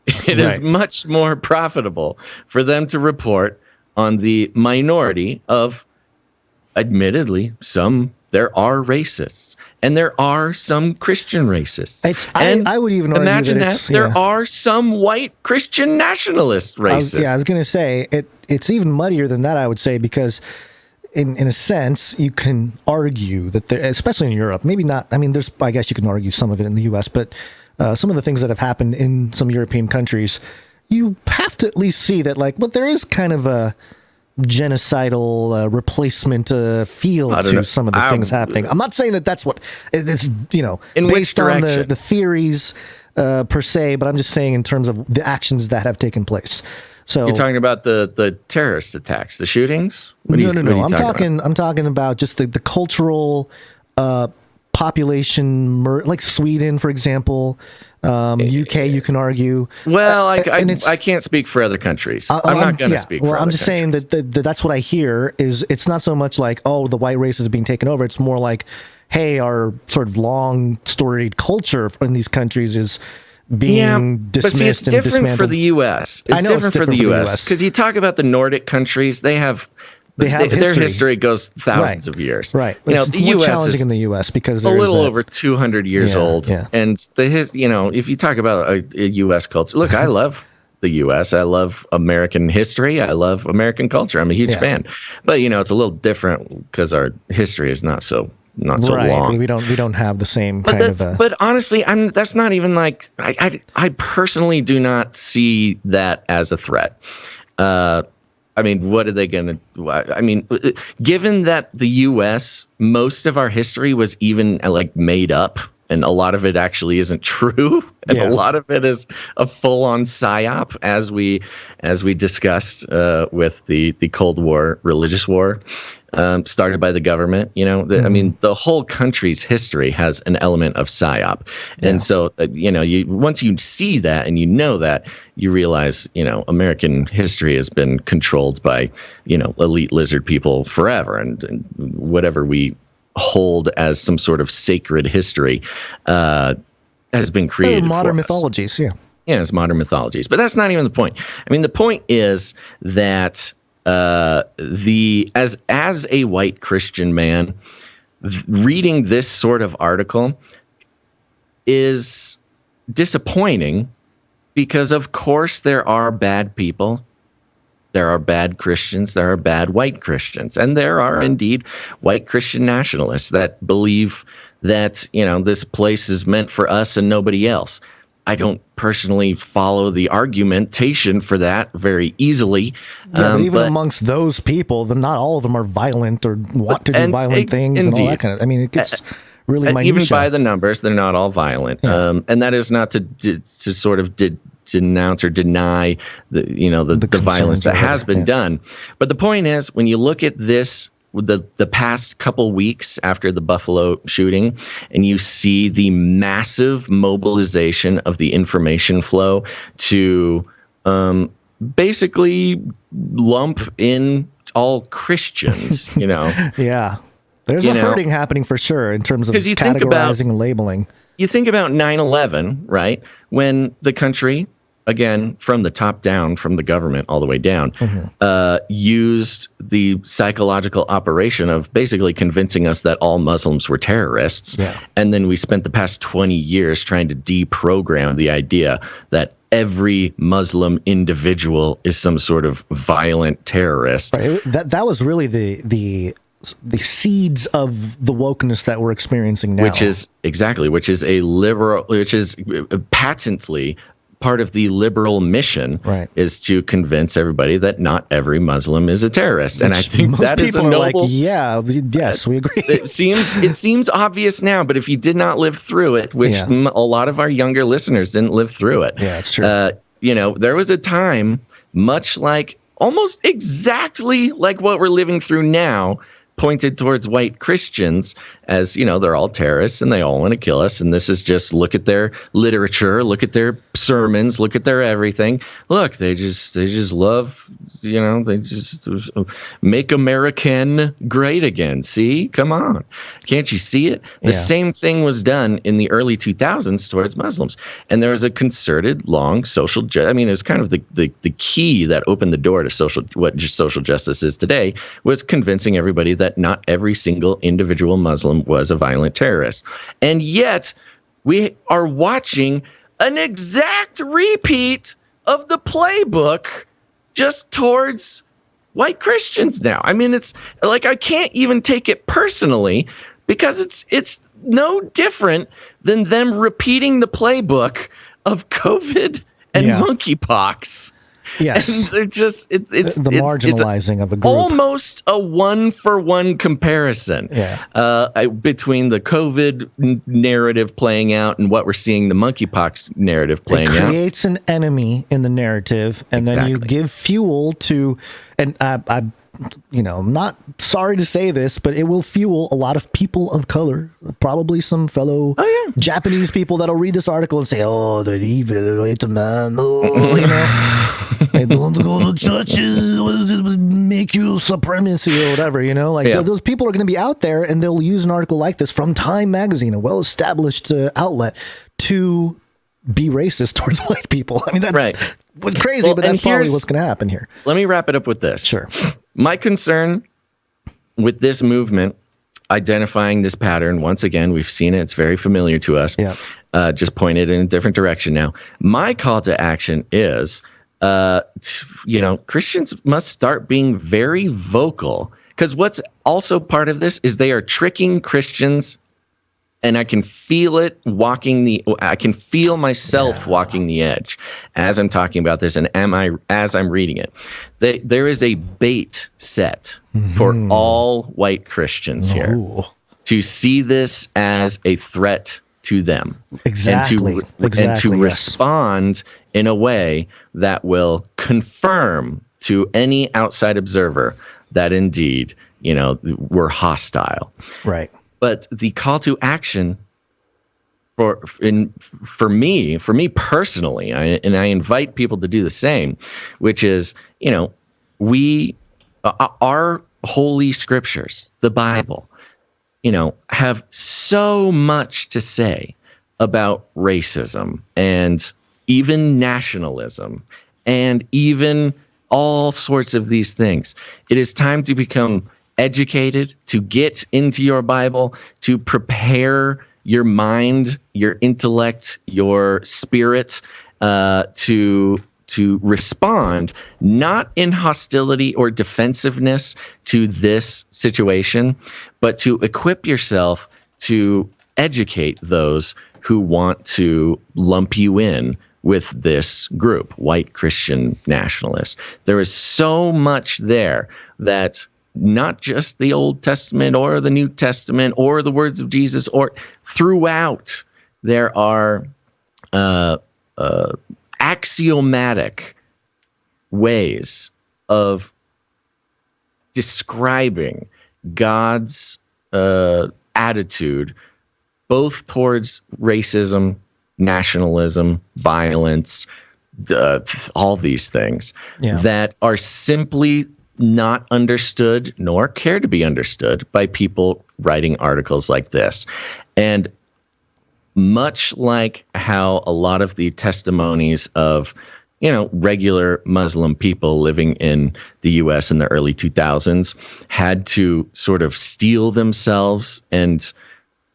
It is much more profitable for them to report on the minority of, admittedly, there are racists, and there are some Christian racists. I would even argue imagine that there are some white Christian nationalist racists. I was going to say it's even muddier than that, I would say, because in a sense, you can argue that there, especially in Europe, maybe not. I guess you can argue some of it in the U.S., but some of the things that have happened in some European countries, you have to at least see that, there is kind of a genocidal replacement feel to some of the things happening. I'm not saying that that's what it's, in based on direction? the theories per se, but I'm just saying in terms of the actions that have taken place. So you're talking about the terrorist attacks, the shootings? No. I'm talking about just the cultural population, like Sweden, for example. UK, you can argue. Well, I can't speak for other countries. I'm not going to speak for other countries. I'm just saying that that's what I hear is it's not so much like, oh, the white race is being taken over. It's more like, hey, our sort of long storied culture in these countries is being dismissed. But see, it's different for the U.S. It's different for the U.S. because you talk about the Nordic countries, they have their history goes thousands of years. Right. It's the U.S. challenging in the U.S. because a little over 200 years old. Yeah. And if you talk about a U.S. culture, look, I love the U.S. I love American history. I love American culture. I'm a huge fan. But it's a little different because our history is not so long. We don't have the same kind of. But honestly, that's not even like I personally do not see that as a threat. What are they going to? Given that the U.S., most of our history was even made up, and a lot of it actually isn't true, and a lot of it is a full-on psyop, as we discussed with the Cold War, religious war. Started by the government, the whole country's history has an element of psyop. And so, once you see that and that, you realize, American history has been controlled by, elite lizard people forever. And whatever we hold as some sort of sacred history has been created. Modern mythologies, Yeah, it's modern mythologies. But that's not even the point. The point is that as a white Christian man, reading this sort of article is disappointing because, of course, there are bad people. There are bad Christians. There are bad white Christians. And there are indeed white Christian nationalists that believe that, this place is meant for us and nobody else. I don't personally follow the argumentation for that very easily. But even amongst those people, not all of them are violent or want to do violent things and all that kind of. It gets really minutiae. Even by the numbers, they're not all violent. Yeah. And that is not to sort of denounce or deny the violence that has been done. But the point is, when you look at this, the past couple weeks after the Buffalo shooting, and you see the massive mobilization of the information flow to basically lump in all Christians, Yeah. There's a hurting happening for sure in terms of categorizing and labeling. You think about 9/11, right? When the country, again, from the top down, from the government all the way down, used the psychological operation of basically convincing us that all Muslims were terrorists. Yeah. And then we spent the past 20 years trying to deprogram the idea that every Muslim individual is some sort of violent terrorist. Right. That was really the seeds of the wokeness that we're experiencing now. Which is patently part of the liberal mission, is to convince everybody that not every Muslim is a terrorist. And I think that is a noble. Yes, we agree. It seems obvious now, but if you did not live through it, which a lot of our younger listeners didn't live through it. Yeah, it's true. There was a time, much like almost exactly like what we're living through now, pointed towards white Christians as, they're all terrorists and they all want to kill us. And this is just, look at their literature, look at their sermons, look at their everything. Look, they just love, they just make American great again. See, come on. Can't you see it? The same thing was done in the early 2000s towards Muslims. And there was a concerted, long social, it's kind of the key that opened the door to what social justice is today, was convincing everybody that not every single individual Muslim was a violent terrorist. And yet we are watching an exact repeat of the playbook just towards white Christians now. It's like, I can't even take it personally, because it's no different than them repeating the playbook of COVID and monkeypox. Yes. And they're just it's the marginalizing of a group. Almost a 1-for-1 comparison between the COVID narrative playing out and what we're seeing the monkeypox narrative playing out. It creates an enemy in the narrative, and then you give fuel to, and I'm not sorry to say this, but it will fuel a lot of people of color, probably some fellow Japanese people that'll read this article and say, "Oh, they're evil, white man, they don't go to churches, make you supremacy," or whatever, those people are going to be out there, and they'll use an article like this from Time Magazine, a well-established outlet, to be racist towards white people. That was crazy, but that's probably what's going to happen here. Let me wrap it up with this. Sure. My concern with this movement, identifying this pattern, once again, we've seen it. It's very familiar to us. Yeah. Just pointed in a different direction now. My call to action is, Christians must start being very vocal, because what's also part of this is they are tricking Christians. And I can feel it I can feel myself walking the edge as I'm talking about this, and as I'm reading it. There is a bait set for all white Christians here to see this as a threat to them. Exactly. And to respond in a way that will confirm to any outside observer that indeed, we're hostile. Right. But the call to action for me personally, and I invite people to do the same, which is, our holy scriptures, the Bible, have so much to say about racism and even nationalism and even all sorts of these things. It is time to become educated, to get into your Bible, to prepare your mind, your intellect, your spirit, to respond, not in hostility or defensiveness to this situation, but to equip yourself to educate those who want to lump you in with this group, white Christian nationalists. There is so much there that not just the Old Testament or the New Testament or the words of Jesus, or throughout, there are axiomatic ways of describing God's attitude, both towards racism, nationalism, violence, all these things that are simply not understood nor care to be understood by people writing articles like this. And much like how a lot of the testimonies of, regular Muslim people living in the U.S. in the early 2000s had to sort of steel themselves and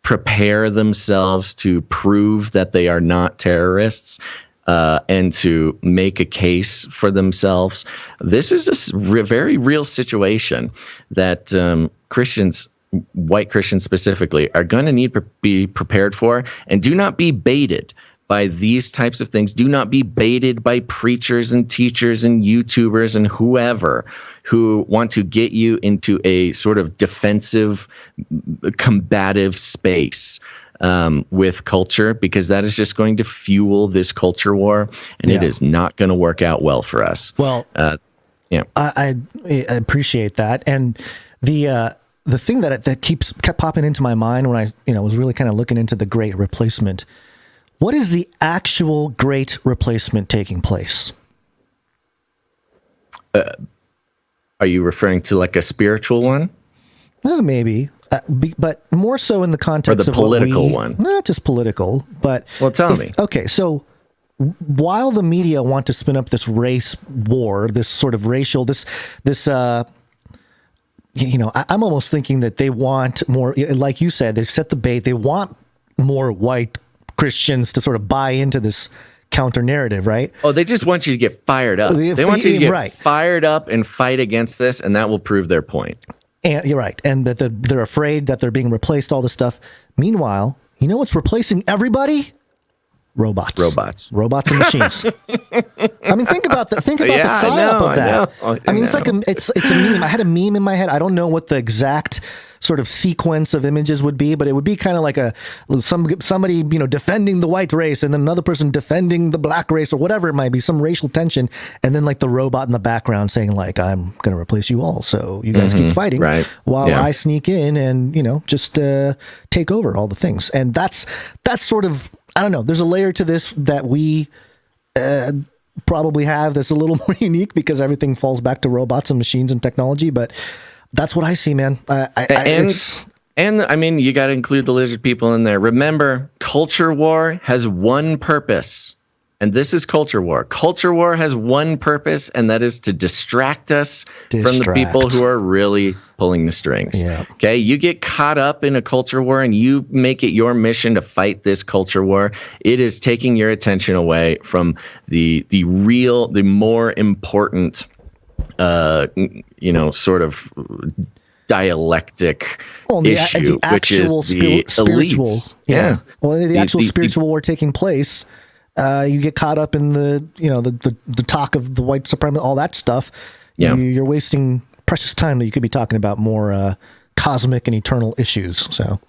prepare themselves to prove that they are not terrorists, and to make a case for themselves. This is a very real situation that Christians, white Christians specifically, are going to need to be prepared for. And do not be baited by these types of things. Do not be baited by preachers and teachers and YouTubers and whoever who want to get you into a sort of defensive, combative space with culture, because that is just going to fuel this culture war, and it is not going to work out well for us. Well, I appreciate that. And the thing that kept popping into my mind when I was really kind of looking into the Great Replacement. What is the actual Great Replacement taking place? Are you referring to like a spiritual one? Well, maybe. But more so in the context of the political one. Not just political, but... Well, tell me. Okay, so while the media want to spin up this race war, this sort of racial, I'm almost thinking that they want more, like you said, they set the bait, they want more white Christians to sort of buy into this counter narrative, right? Oh, they just want you to get fired up. They want you to get fired up and fight against this, and that will prove their point. And you're right. And that they're afraid that they're being replaced, all this stuff. Meanwhile, you know what's replacing everybody? Robots and machines. I mean, think about the sign-up of that. I mean, it's like it's a meme. I had a meme in my head. I don't know what the exact sort of sequence of images would be, but it would be kind of like somebody defending the white race, and then another person defending the black race, or whatever it might be, some racial tension, and then like the robot in the background saying like, "I'm going to replace you all, so you guys keep fighting while I sneak in and just take over all the things." And that's sort of, I don't know. There's a layer to this that we probably have that's a little more unique, because everything falls back to robots and machines and technology. But that's what I see, man. And I mean, you got to include the lizard people in there. Remember, culture war has one purpose, and this is culture war. Culture war has one purpose, and that is to distract us from the people who are really pulling the strings. Yeah. Okay, you get caught up in a culture war, and you make it your mission to fight this culture war. It is taking your attention away from the more important sort of dialectic issue, which is the elites. Yeah. Well, the actual spiritual war taking place, you get caught up in the talk of the white supremacy, all that stuff. Yeah. You're wasting precious time that you could be talking about more cosmic and eternal issues. So.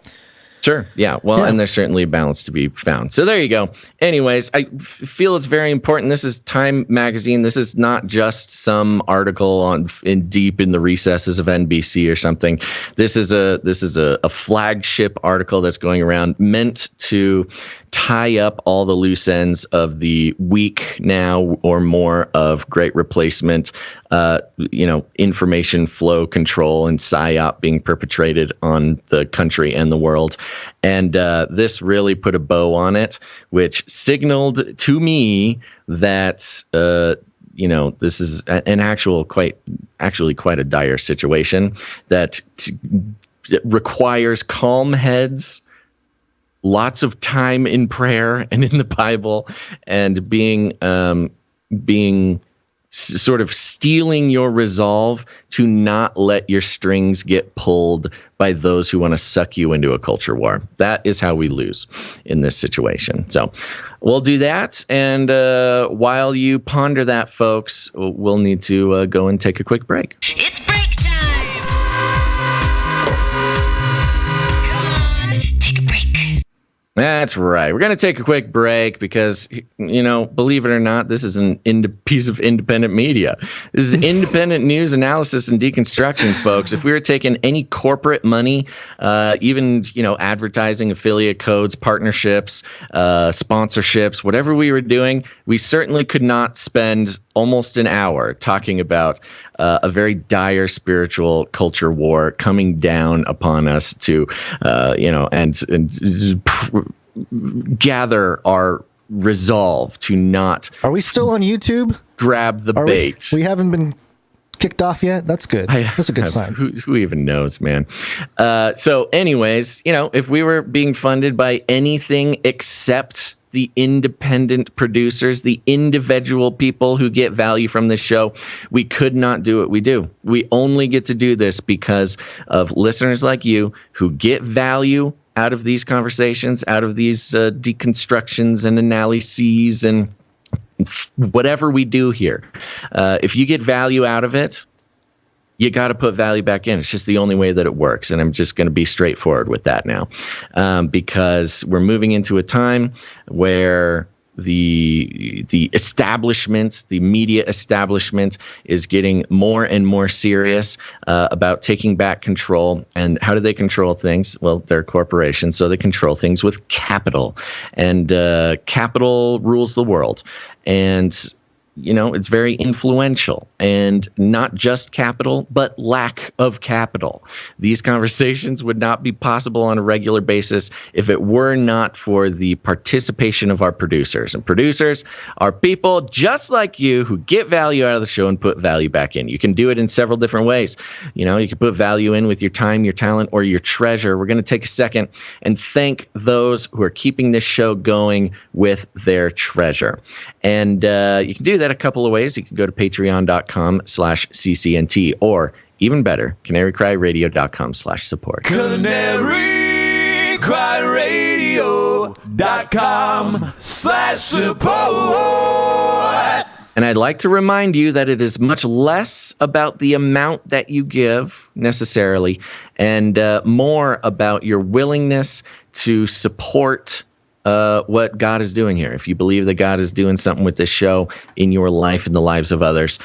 Sure. Yeah. Well, and there's certainly a balance to be found. So there you go. Anyways, I feel it's very important. This is Time Magazine. This is not just some article deep in the recesses of NBC or something. This is a flagship article that's going around, meant to tie up all the loose ends of the week now or more of Great Replacement, information flow control and PSYOP being perpetrated on the country and the world. And this really put a bow on it, which signaled to me that, this is an actually quite a dire situation that requires calm heads, lots of time in prayer and in the Bible, and being sort of stealing your resolve to not let your strings get pulled by those who want to suck you into a culture war. That is how we lose in this situation. So we'll do that. And while you ponder that, folks, we'll need to go and take a quick break. It's break time! That's right. We're going to take a quick break because, believe it or not, this is an piece of independent media. This is independent news analysis and deconstruction, folks. If we were taking any corporate money, even, advertising, affiliate codes, partnerships, sponsorships, whatever we were doing, we certainly could not spend almost an hour talking about a very dire spiritual culture war coming down upon us to, and gather our resolve to not. Are we still on YouTube? Grab the bait. We haven't been kicked off yet. That's good. That's a good sign. Who even knows, man? So anyways, if we were being funded by anything except the independent producers, the individual people who get value from this show, we could not do what we do. We only get to do this because of listeners like you who get value out of these conversations, out of these deconstructions and analyses and whatever we do here. If you get value out of it, you got to put value back in. It's just the only way that it works. And I'm just going to be straightforward with that now, because we're moving into a time where the establishment, the media establishment, is getting more and more serious about taking back control. And how do they control things? Well, they're corporations, so they control things with capital, and capital rules the world. And it's very influential, and not just capital, but lack of capital. These conversations would not be possible on a regular basis if it were not for the participation of our producers. And producers are people just like you who get value out of the show and put value back in. You can do it in several different ways. You can put value in with your time, your talent, or your treasure. We're going to take a second and thank those who are keeping this show going with their treasure. And you can do that a couple of ways. You can go to patreon.com/CCNT, or even better, CanaryCry.Radio.com/support. CanaryCry.Radio.com/support. And I'd like to remind you that it is much less about the amount that you give necessarily, and more about your willingness to support what God is doing here. If you believe that God is doing something with this show in your life and the lives of others,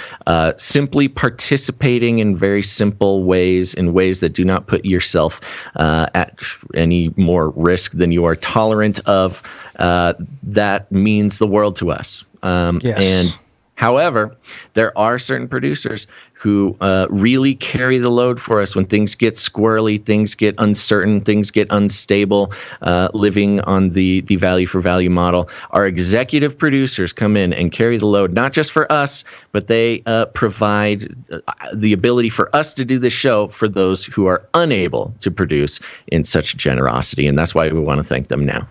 simply participating in very simple ways, in ways that do not put yourself at any more risk than you are tolerant of, that means the world to us. Yes. And however, there are certain producers who really carry the load for us when things get squirrely, things get uncertain, things get unstable, living on the value for value model. Our executive producers come in and carry the load, not just for us, but they provide the ability for us to do this show for those who are unable to produce in such generosity. And that's why we want to thank them now.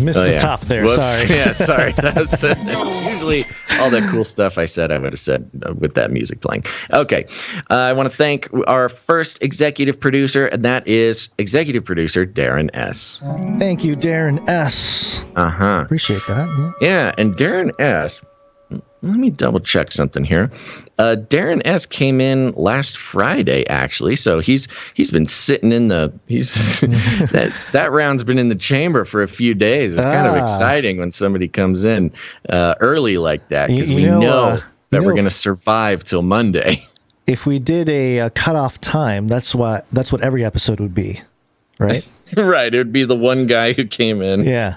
Missed the top there. Whoops. Sorry. Yeah, sorry. That's usually all that cool stuff I said I would have said with that music playing. Okay. I want to thank our first executive producer, and that is executive producer Darren S. Thank you, Darren S. Appreciate that. Yeah, and Darren S. Let me double check something here. Darren S. came in last Friday, actually, so he's been sitting in the that round's been in the chamber for a few days. It's kind of exciting when somebody comes in early like that, because we know that we're going to survive till Monday. If we did a cutoff time, that's what every episode would be, right? Right. It would be the one guy who came in. Yeah.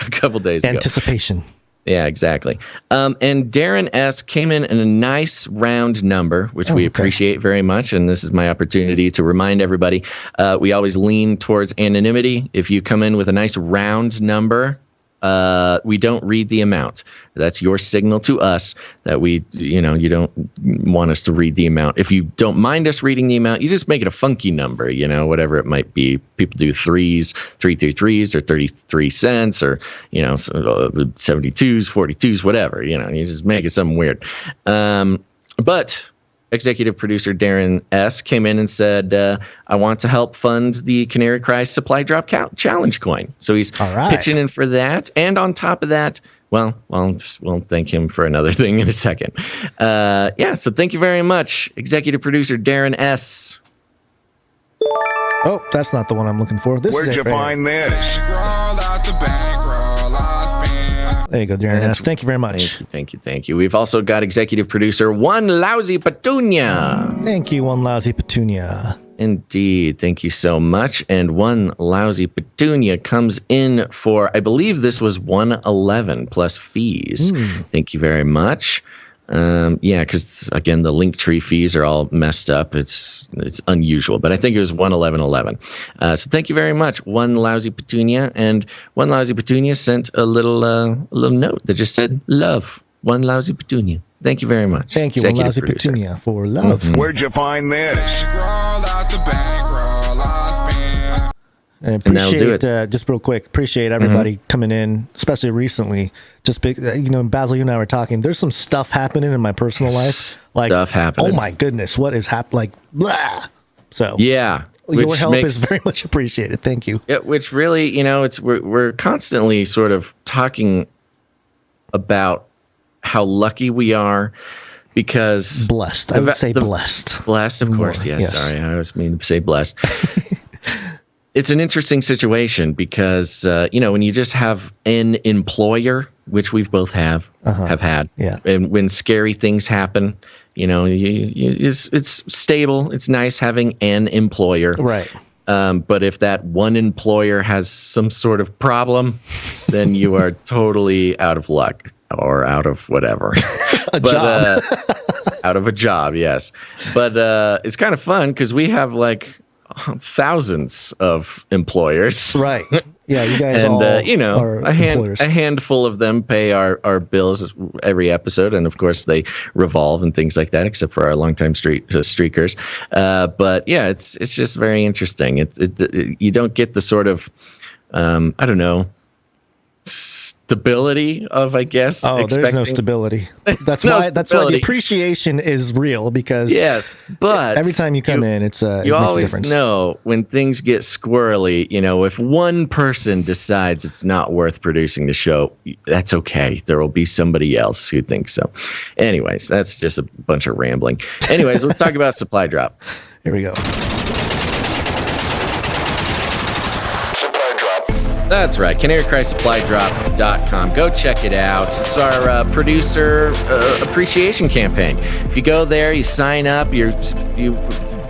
A couple days ago. Anticipation. Yeah, exactly. And Darren S. came in a nice round number, which we appreciate very much. And this is my opportunity to remind everybody, we always lean towards anonymity. If you come in with a nice round number, we don't read the amount. That's your signal to us that you don't want us to read the amount. If you don't mind us reading the amount, you just make it a funky number, whatever it might be. People do 333s or 33 cents or, 72s, 42s, whatever, you just make it something weird. But executive producer Darren S. came in and said, I want to help fund the Canary Cry supply drop challenge coin. So he's pitching in for that. And on top of that, we'll thank him for another thing in a second. So thank you very much, executive producer Darren S. Oh, that's not the one I'm looking for. This Where'd is you find this? There you go, Darren S. Thank you very much. Thank you. We've also got executive producer One Lousy Petunia. Thank you, One Lousy Petunia. Indeed. Thank you so much. And One Lousy Petunia comes in for, I believe this was $111 plus fees. Thank you very much. Yeah, because again, the Linktree fees are all messed up. It's unusual, but I think it was $111.11. So thank you very much, One Lousy Petunia. And One Lousy Petunia sent a little note that just said, "Love, One Lousy Petunia." Thank you very much. Thank you, One Lousy Petunia, for love. Where'd you find this? I appreciate, just real quick, appreciate everybody coming in, especially recently. Just big, Basil, you and I were talking. There's some stuff happening in my personal life. Like, stuff happening. Oh my goodness, what is happening? Like, blah. So yeah, your help is very much appreciated. Thank you. Which really, we're constantly sort of talking about how lucky we are. Because blessed, I would say blessed. Blessed, of course. Yes. Sorry, I always mean to say blessed. It's an interesting situation because when you just have an employer, which we've both have had, and when scary things happen, it's stable. It's nice having an employer, right? But if that one employer has some sort of problem, then you are totally out of luck. Or out of whatever. Job. Out of a job, yes. But it's kind of fun because we have like thousands of employers. Right. Yeah, you guys and, all are a handful of them pay our bills every episode. And, of course, they revolve and things like that, except for our longtime streakers. But, yeah, it's just very interesting. You don't get the sort of, stability of, I guess. There's no stability. That's why the appreciation is real, because but every time you come in, it's you always know when things get squirrely. If one person decides it's not worth producing the show, that's okay. There will be somebody else who thinks so. Anyways, that's just a bunch of rambling. Anyways, let's talk about supply drop. Here we go. That's right, CanaryCry.Supply.com. Go check it out. It's our producer appreciation campaign. If you go there, you sign up, you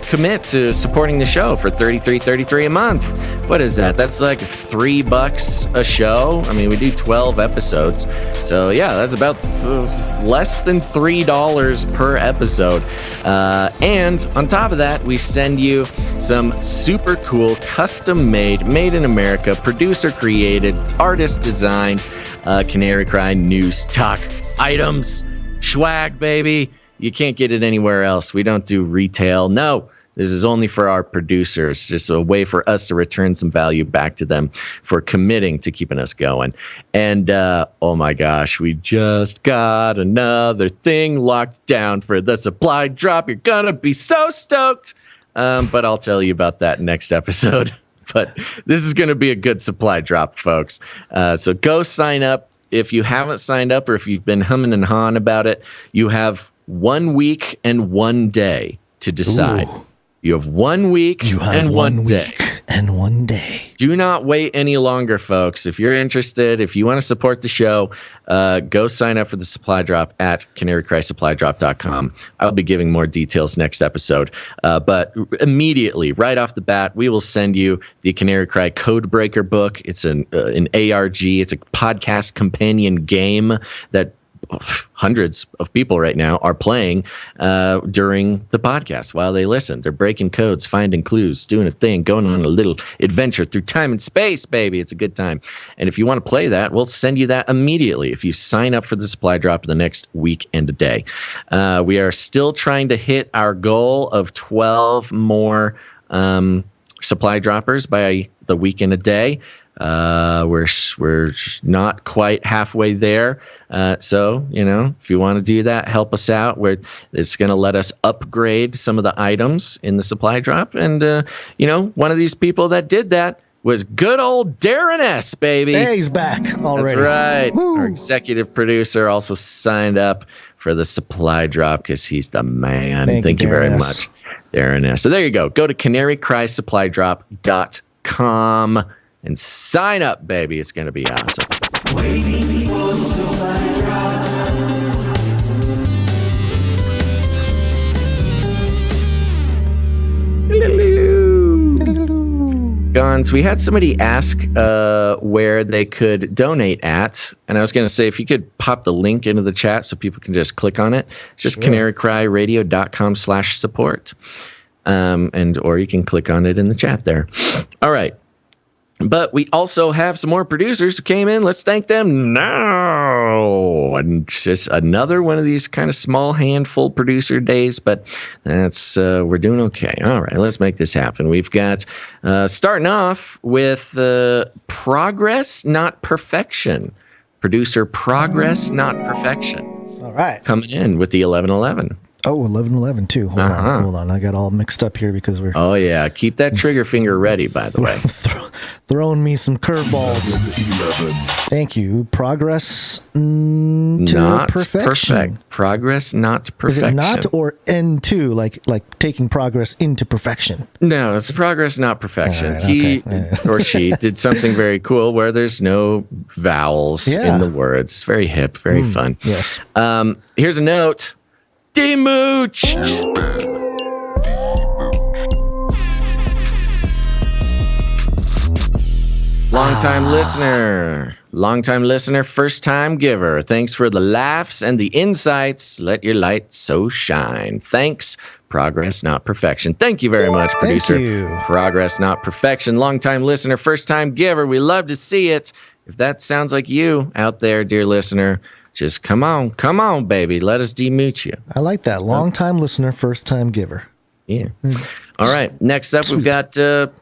commit to supporting the show for $33.33 a month. What is that? That's like $3 a show. I mean, we do 12 episodes. So yeah, that's about less than $3 per episode. And on top of that, we send you some super cool, custom-made, made in America, producer-created, artist-designed Canary Cry news talk items. Swag, baby. You can't get it anywhere else. We don't do retail. No. This is only for our producers, just a way for us to return some value back to them for committing to keeping us going. And, oh my gosh, we just got another thing locked down for the supply drop. You're going to be so stoked. But I'll tell you about that next episode. But this is going to be a good supply drop, folks. So go sign up. If you haven't signed up or if you've been humming and hawing about it, you have 1 week and 1 day to decide. Ooh. You have 1 week and 1 day. And 1 day. Do not wait any longer, folks. If you're interested, if you want to support the show, go sign up for the supply drop at CanaryCry.Supply.com. I'll be giving more details next episode. But immediately, right off the bat, we will send you the Canary Cry Codebreaker book. It's an ARG. It's a podcast companion game that hundreds of people right now are playing during the podcast while they listen. They're breaking codes, finding clues, doing a thing, going on a little adventure through time and space, baby. It's a good time. And if you want to play that, we'll send you that immediately if you sign up for the supply drop the next week and a day. We are still trying to hit our goal of 12 more supply droppers by the week and a day. We're not quite halfway there. So, if you want to do that, help us out. It's going to let us upgrade some of the items in the supply drop. And, one of these people that did that was good old Darren S., baby. Hey, he's back already. That's right. Woo. Our executive producer also signed up for the supply drop because he's the man. Thank you very much. There it is. So there you go. Go to CanaryCry.Supply.com and sign up, baby. It's going to be awesome. Gonz, we had somebody ask where they could donate at, and I was going to say if you could pop the link into the chat so people can just click on it. It's just CanaryCryRadio.com/support, or you can click on it in the chat there. All right. But we also have some more producers who came in. Let's thank them now. And just another one of these kind of small handful producer days, but that's we're doing okay. All right, let's make this happen. We've got starting off with Progress, Not Perfection. Producer Progress, Not Perfection. All right. Coming in with the 1111. Oh, 1111 too. Hold on. I got all mixed up here because we're... Oh, yeah. Keep that trigger finger ready, by the way. Throwing me some curveballs. Thank you. Progress not perfection. Progress, not perfection. Is it not or N2, like taking progress into perfection? No, it's progress, not perfection. Right, he okay. or she did something very cool where there's no vowels in the words. It's very hip, very fun. Yes. Here's a note. Demooch. Long-time listener, first-time giver. Thanks for the laughs and the insights. Let your light so shine. Thanks, Progress, Not Perfection. Thank you very much, producer. Thank you. Progress, Not Perfection. Long-time listener, first-time giver. We love to see it. If that sounds like you out there, dear listener, just come on, baby. Let us demooch you. I like that. Long-time listener, first-time giver. Yeah. All right. Next up, we've got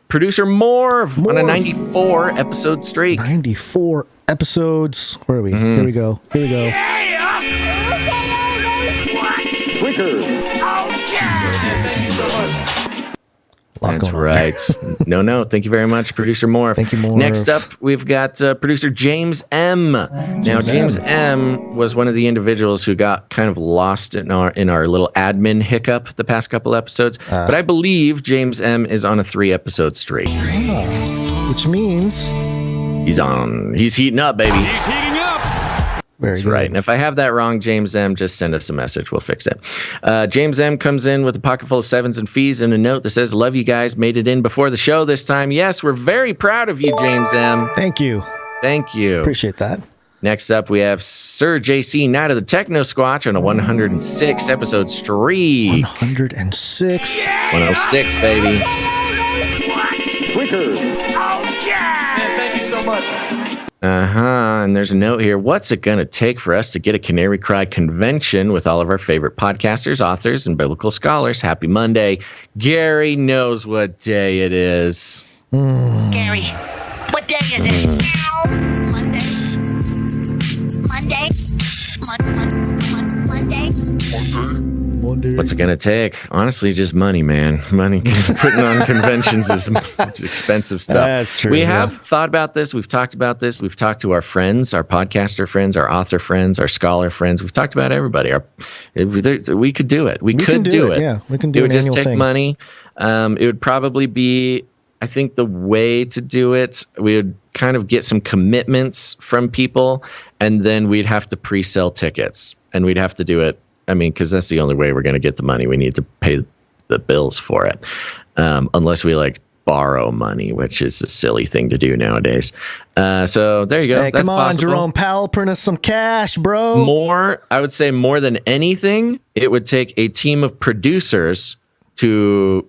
producer Morv on a 94-episode streak. 94 episodes. Where are we? Here we go. That's right. No. Thank you very much, producer Morv. Thank you, Morv. Next up, we've got producer James M. Now, James M. was one of the individuals who got kind of lost in our little admin hiccup the past couple episodes. But I believe James M. is on a 3-episode streak. Which means he's heating up, baby. He's heating up. That's right. And if I have that wrong, James M., just send us a message. We'll fix it. James M. comes in with a pocket full of sevens and fees and a note that says, love you guys. Made it in before the show this time. Yes, we're very proud of you, James M. Thank you. Appreciate that. Next up, we have Sir JC, Night of the Techno Squatch on a 106-episode streak. 106. 106, baby. Thank you so much. And there's a note here. What's it going to take for us to get a Canary Cry convention with all of our favorite podcasters, authors, and biblical scholars? Happy Monday. Gary knows what day it is. Gary, what day is it? Monday. What's it going to take? Honestly, just money, man. Money. Putting on conventions is expensive stuff. That's true. We have thought about this. We've talked about this. We've talked to our friends, our podcaster friends, our author friends, our scholar friends. We've talked about everybody. We could do it. We could do it. Yeah, we can do it. It would just take money. It would probably be, I think, the way to do it. We would kind of get some commitments from people, and then we'd have to pre-sell tickets, and we'd have to do it. I mean, because that's the only way we're going to get the money. We need to pay the bills for it, unless we borrow money, which is a silly thing to do nowadays. So there you go. Hey, that's come on, possible. Jerome Powell, print us some cash, bro. I would say more than anything, it would take a team of producers to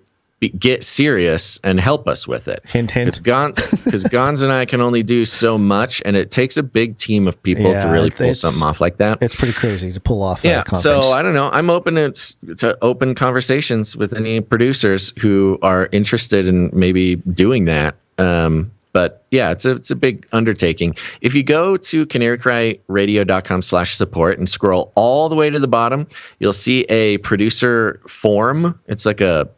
get serious and help us with it. Hint, hint. Because Gonz and I can only do so much, and it takes a big team of people to really pull something off like that. It's pretty crazy to pull off that conference. So I don't know. I'm open to open conversations with any producers who are interested in maybe doing that. But yeah, it's a big undertaking. If you go to CanaryCry.Radio.com/support and scroll all the way to the bottom, you'll see a producer form. It's like a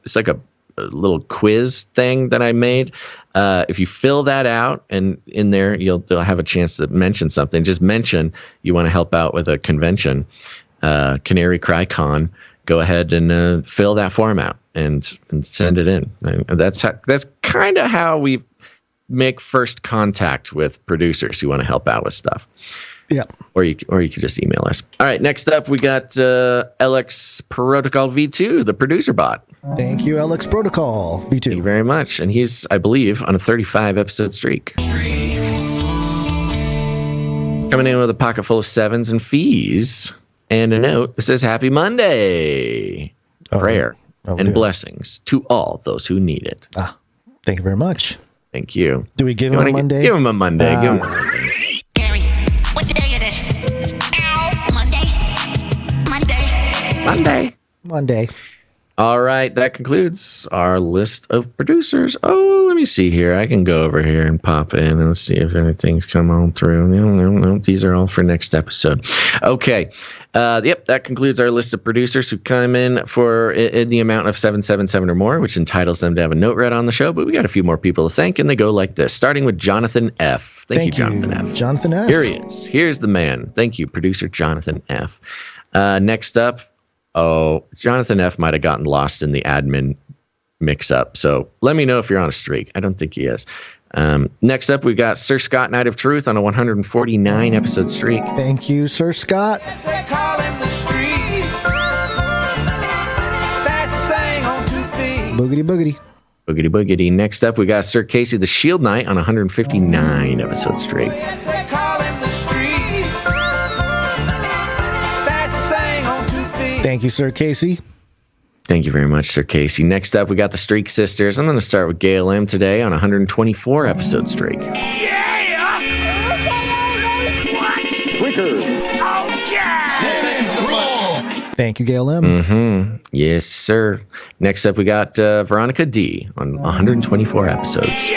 little quiz thing that I made. If you fill that out, and in there they'll have a chance to mention something. Just mention you want to help out with a convention, Canary Cry Con. Go ahead and fill that form out. and send it in. And that's kind of how we make first contact with producers who want to help out with stuff. Yeah. Or you could just email us. All right. Next up, we got LX Protocol V2, the producer bot. Thank you, LX Protocol V2. Thank you very much. And he's, I believe, on a 35 episode streak. Coming in with a pocket full of sevens and fees and a note that says Happy Monday. Prayer and blessings to all those who need it. Thank you very much. Thank you. Do we give him a Monday? Give him a Monday. Give him a Monday. Gary, what day is it? Ow, Monday. All right, that concludes our list of producers. Oh, let me see here. I can go over here and pop in and see if anything's come on through. No. These are all for next episode. Okay. Yep, that concludes our list of producers who come in for in the amount of 777 or more, which entitles them to have a note read on the show. But we got a few more people to thank, and they go like this, starting with Jonathan F. Thank you, Jonathan F. Jonathan F. Here he is. Here's the man. Thank you, producer Jonathan F. Next up, Jonathan F. might have gotten lost in the admin mix-up, so let me know if you're on a streak. I don't think he is. Next up, we've got Sir Scott Knight of Truth on a 149 episode streak. Thank you, Sir Scott. Boogity boogity. Boogity boogity. Next up, we got Sir Casey the Shield Knight on a 159 episode streak. Thank you, Sir Casey. Thank you very much, Sir Casey. Next up, we got the Streak Sisters. I'm going to start with Gail M today on a 124 episode streak. Thank you, Gail M. Mm-hmm. Yes, sir. Next up, we got Veronica D on 124 episodes.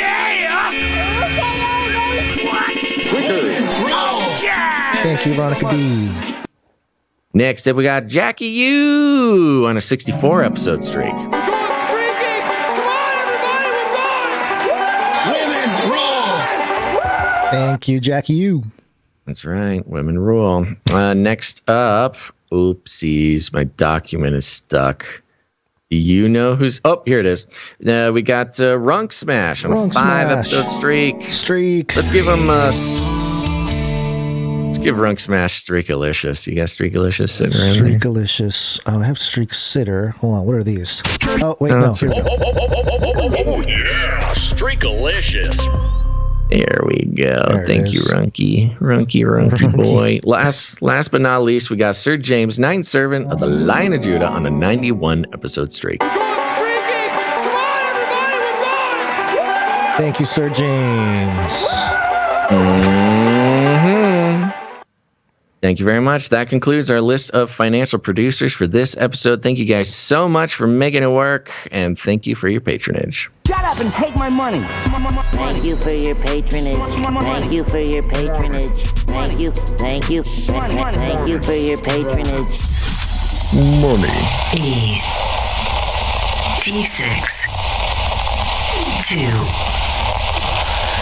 Thank you, Veronica D. Next up, we got Jackie U on a 64 episode streak. Thank you, Jackie U. That's right. Women rule. Next up, oopsies, my document is stuck. Do you know who's... Oh, here it is. We got Runk Smash on a 5 episode streak. Let's give him... give Runk Smash Streakalicious. You got Streakalicious sitting around Streakalicious. Oh, I have Streak Sitter. Hold on, what are these? Oh, wait, no. Here we go. Oh, yeah, Streakalicious. There we go. Thank you, Runky. Runky boy. Last but not least, we got Sir James, Ninth Servant of the Lion of Judah on a 91 episode streak. Thank you, Sir James. Thank you very much. That concludes our list of financial producers for this episode. Thank you guys so much for making it work, and thank you for your patronage. Shut up and take my money. Thank you for your patronage. Thank you for your patronage. Thank you for your patronage. Money. E. T6.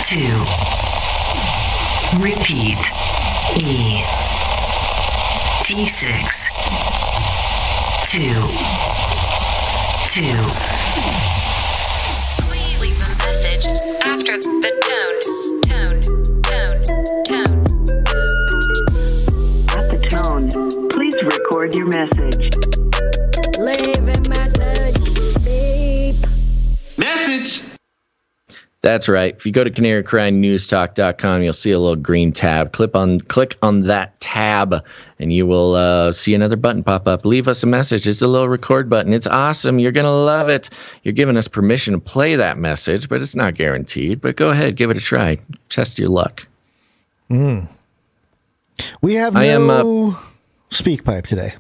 2. Repeat. E. T6. 2. Please leave a message after the tone. At the tone, please record your message. Leave a message. Beep. Message. That's right. If you go to CanaryCry.Newstalk.com, you'll see a little green tab. Click on that tab, and you will see another button pop up. Leave us a message. It's a little record button. It's awesome. You're going to love it. You're giving us permission to play that message, but it's not guaranteed. But go ahead. Give it a try. Test your luck. We have no speak pipe today.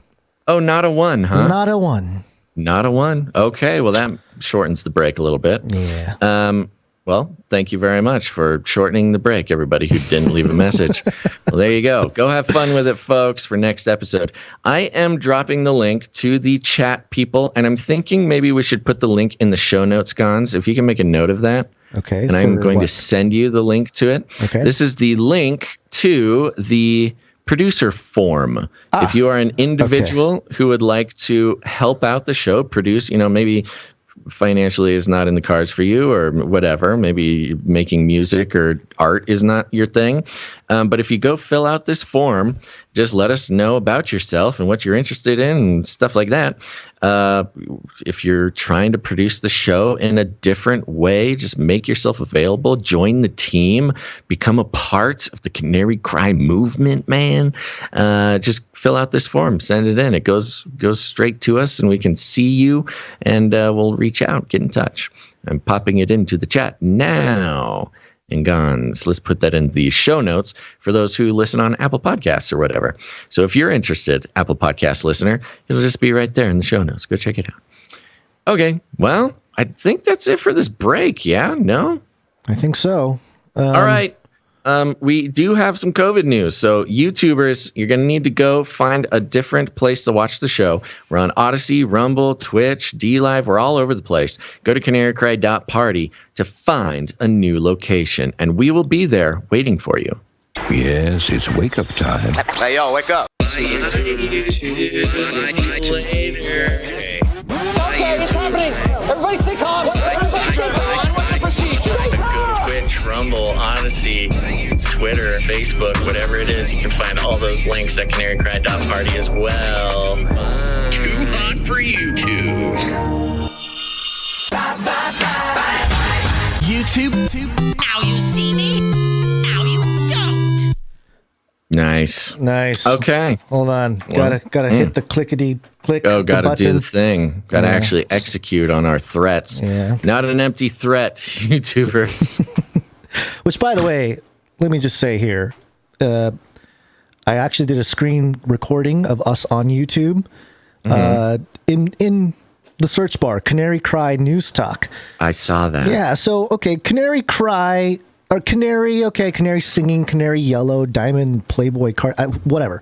Oh, not a one, huh? Not a one. Not a one. Okay. Well, that shortens the break a little bit. Yeah. Well, thank you very much for shortening the break, everybody who didn't leave a message. Well, there you go. Go have fun with it, folks, for next episode. I am dropping the link to the chat, people, and I'm thinking maybe we should put the link in the show notes, Gonz, if you can make a note of that. Okay. And I'm going to send you the link to it. Okay. This is the link to the producer form. If you are an individual who would like to help out the show, produce, maybe financially is not in the cards for you or whatever, maybe making music or art is not your thing. But if you go fill out this form, just let us know about yourself and what you're interested in and stuff like that. If you're trying to produce the show in a different way, just make yourself available, join the team, become a part of the Canary Cry movement, man. Just fill out this form, send it in. It goes straight to us and we can see you and we'll reach out, get in touch. I'm popping it into the chat now. And Gonz, let's put that in the show notes for those who listen on Apple Podcasts or whatever. So if you're interested, Apple Podcast listener, it'll just be right there in the show notes. Go check it out. Okay, well, I think that's it for this break. Yeah, no? I think so. All right. We do have some COVID news. So YouTubers, you're going to need to go find a different place to watch the show. We're on Odyssey, Rumble, Twitch, DLive. We're all over the place. Go to CanaryCry.Party to find a new location, and we will be there waiting for you. Yes, it's wake up time. Hey, yo, wake up. Okay, it's happening. Everybody stay calm. Everybody stay calm. What's the procedure? Twitch, Rumble, Odyssey, Twitter, Facebook, whatever it is, you can find all those links at CanaryCry.Party as well. Too hot for YouTube. YouTube. Now you see me. Now you don't. Nice. Okay. Hold on. Gotta hit the clickety click. Oh, gotta button. do the thing. Gotta actually execute on our threats. Yeah. Not an empty threat, YouTubers. Which, by the way, let me just say here, I actually did a screen recording of us on YouTube. In the search bar, Canary Cry News Talk. I saw that. Yeah. So, okay, Canary Cry. Or Canary, okay, Canary singing, Canary yellow, diamond, Playboy card, whatever.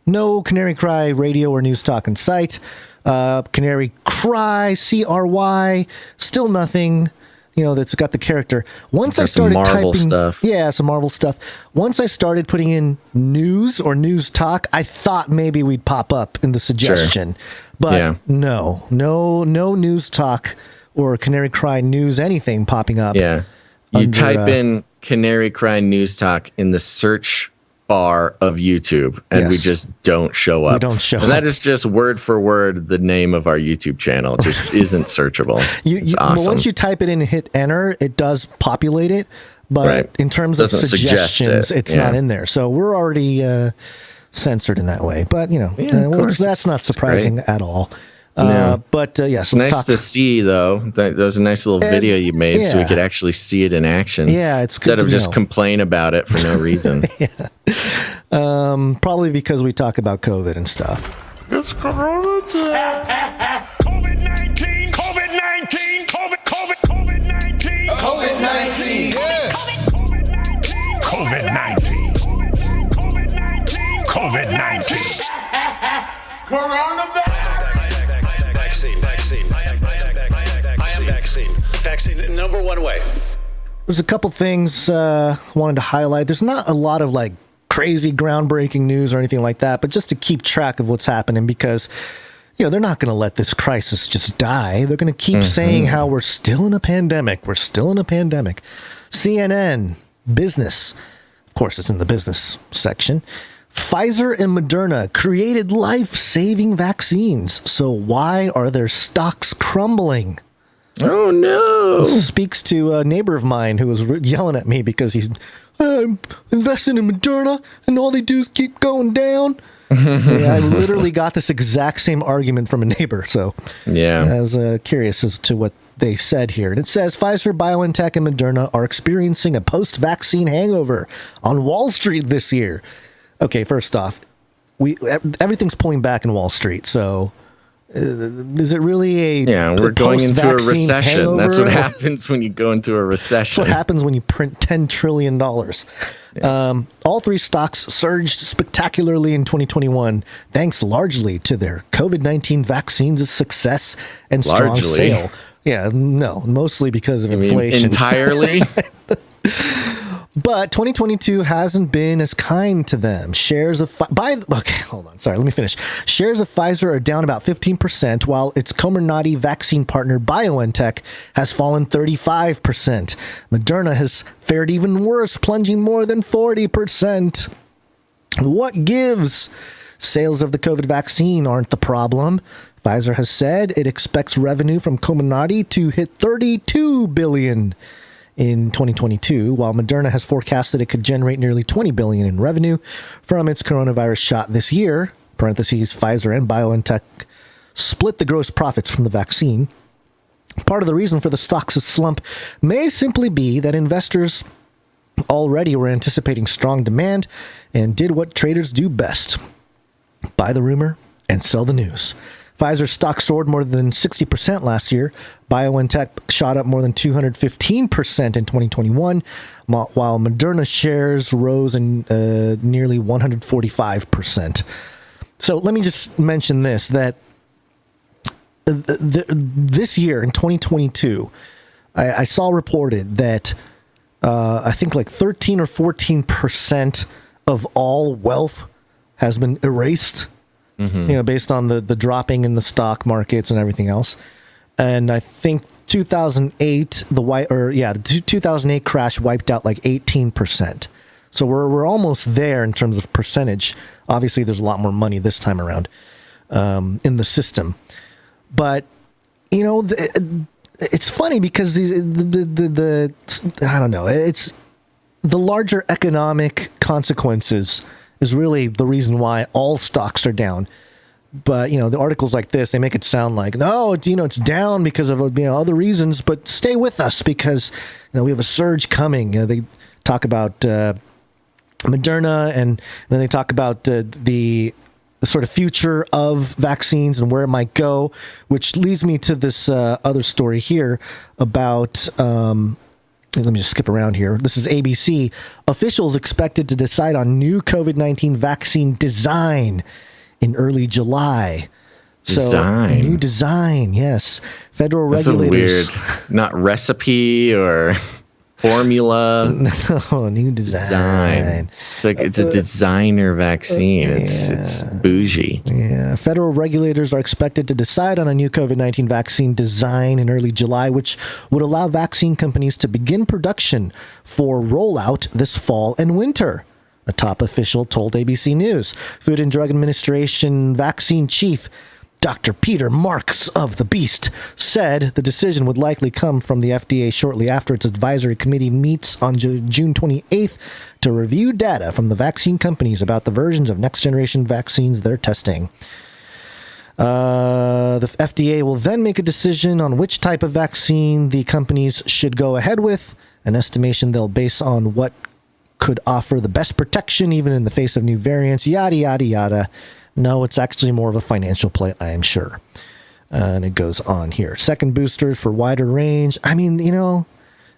No Canary Cry radio or news talk in sight. Canary Cry, CRY, still nothing, that's got the character. Once I started Marvel typing stuff. Yeah, some Marvel stuff. Once I started putting in news or news talk, I thought maybe we'd pop up in the suggestion. Sure. But no news talk or Canary Cry news anything popping up. Yeah. You type in Canary Cry News Talk in the search bar of YouTube, and we just don't show up. We don't show up. And that is just word for word the name of our YouTube channel. It just isn't searchable. It's awesome. Once you type it in and hit enter, it does populate it. But in terms of suggestions, it's not in there. So we're already censored in that way. But, that's not surprising at all. But yes, it's nice to see, though. That was a nice little video you made, so we could actually see it in action. Yeah, it's good instead of just complain about it for no reason. Probably because we talk about COVID and stuff. It's Corona time. COVID-19. COVID-19. COVID-19. COVID-19. Yes. COVID-19. COVID-19. Coronavirus. Vaccine. Number one way. There's a couple things wanted to highlight. There's not a lot of crazy groundbreaking news or anything like that, but just to keep track of what's happening because, they're not going to let this crisis just die. They're going to keep saying how we're still in a pandemic. We're still in a pandemic. CNN, business. Of course, it's in the business section. Pfizer and Moderna created life-saving vaccines. So why are their stocks crumbling? Oh, no. This speaks to a neighbor of mine who was yelling at me because he's investing in Moderna and all they do is keep going down. I literally got this exact same argument from a neighbor. So I was curious as to what they said here. And it says Pfizer, BioNTech, and Moderna are experiencing a post-vaccine hangover on Wall Street this year. Okay, first off, everything's pulling back in Wall Street, so is it really we're going into a recession. Hangover? That's what happens when you go into a recession. That's what happens when you print $10 trillion. All three stocks surged spectacularly in 2021, thanks largely to their COVID-19 vaccines' success and strong sale. Yeah, no, mostly because of inflation. Entirely? But 2022 hasn't been as kind to them. Shares of hold on. Sorry, let me finish. Shares of Pfizer are down about 15%, while its Comirnaty vaccine partner BioNTech has fallen 35%. Moderna has fared even worse, plunging more than 40%. What gives? Sales of the COVID vaccine aren't the problem. Pfizer has said it expects revenue from Comirnaty to hit $32 billion in 2022, while Moderna has forecasted it could generate nearly $20 billion in revenue from its coronavirus shot this year. Parentheses, Pfizer and BioNTech split the gross profits from the vaccine. Part of the reason for the stock's slump may simply be that investors already were anticipating strong demand and did what traders do best: buy the rumor and sell the news. Pfizer's stock soared more than 60% last year. BioNTech shot up more than 215% in 2021, while Moderna shares rose in nearly 145%. So let me just mention this, that this year in 2022, I saw reported that I think like 13 or 14% of all wealth has been erased. Based on the dropping in the stock markets and everything else. And I think 2008, the 2008 crash wiped out like 18%. So we're almost there in terms of percentage. Obviously, there's a lot more money this time around in the system. But, it's funny because I don't know, it's the larger economic consequences is really the reason why all stocks are down. But, the articles like this, they make it sound like, no, it's down because of, other reasons, but stay with us because, we have a surge coming. They talk about Moderna, and then they talk about the sort of future of vaccines and where it might go, which leads me to this other story here about... let me just skip around here. This is ABC. Officials expected to decide on new COVID-19 vaccine design in early July. Design. So, new design, yes. Federal That's regulators. A weird, not recipe or formula. No, new design. It's like it's a designer vaccine. It's bougie. Yeah. Federal regulators are expected to decide on a new COVID-19 vaccine design in early July, which would allow vaccine companies to begin production for rollout this fall and winter, a top official told ABC News. Food and Drug Administration vaccine chief Dr. Peter Marks of the Beast said the decision would likely come from the FDA shortly after its advisory committee meets on June 28th to review data from the vaccine companies about the versions of next-generation vaccines they're testing. The FDA will then make a decision on which type of vaccine the companies should go ahead with, an estimation they'll base on what could offer the best protection even in the face of new variants, yada, yada, yada. No, it's actually more of a financial play, I am sure. And it goes on here. Second boosters for wider range. I mean,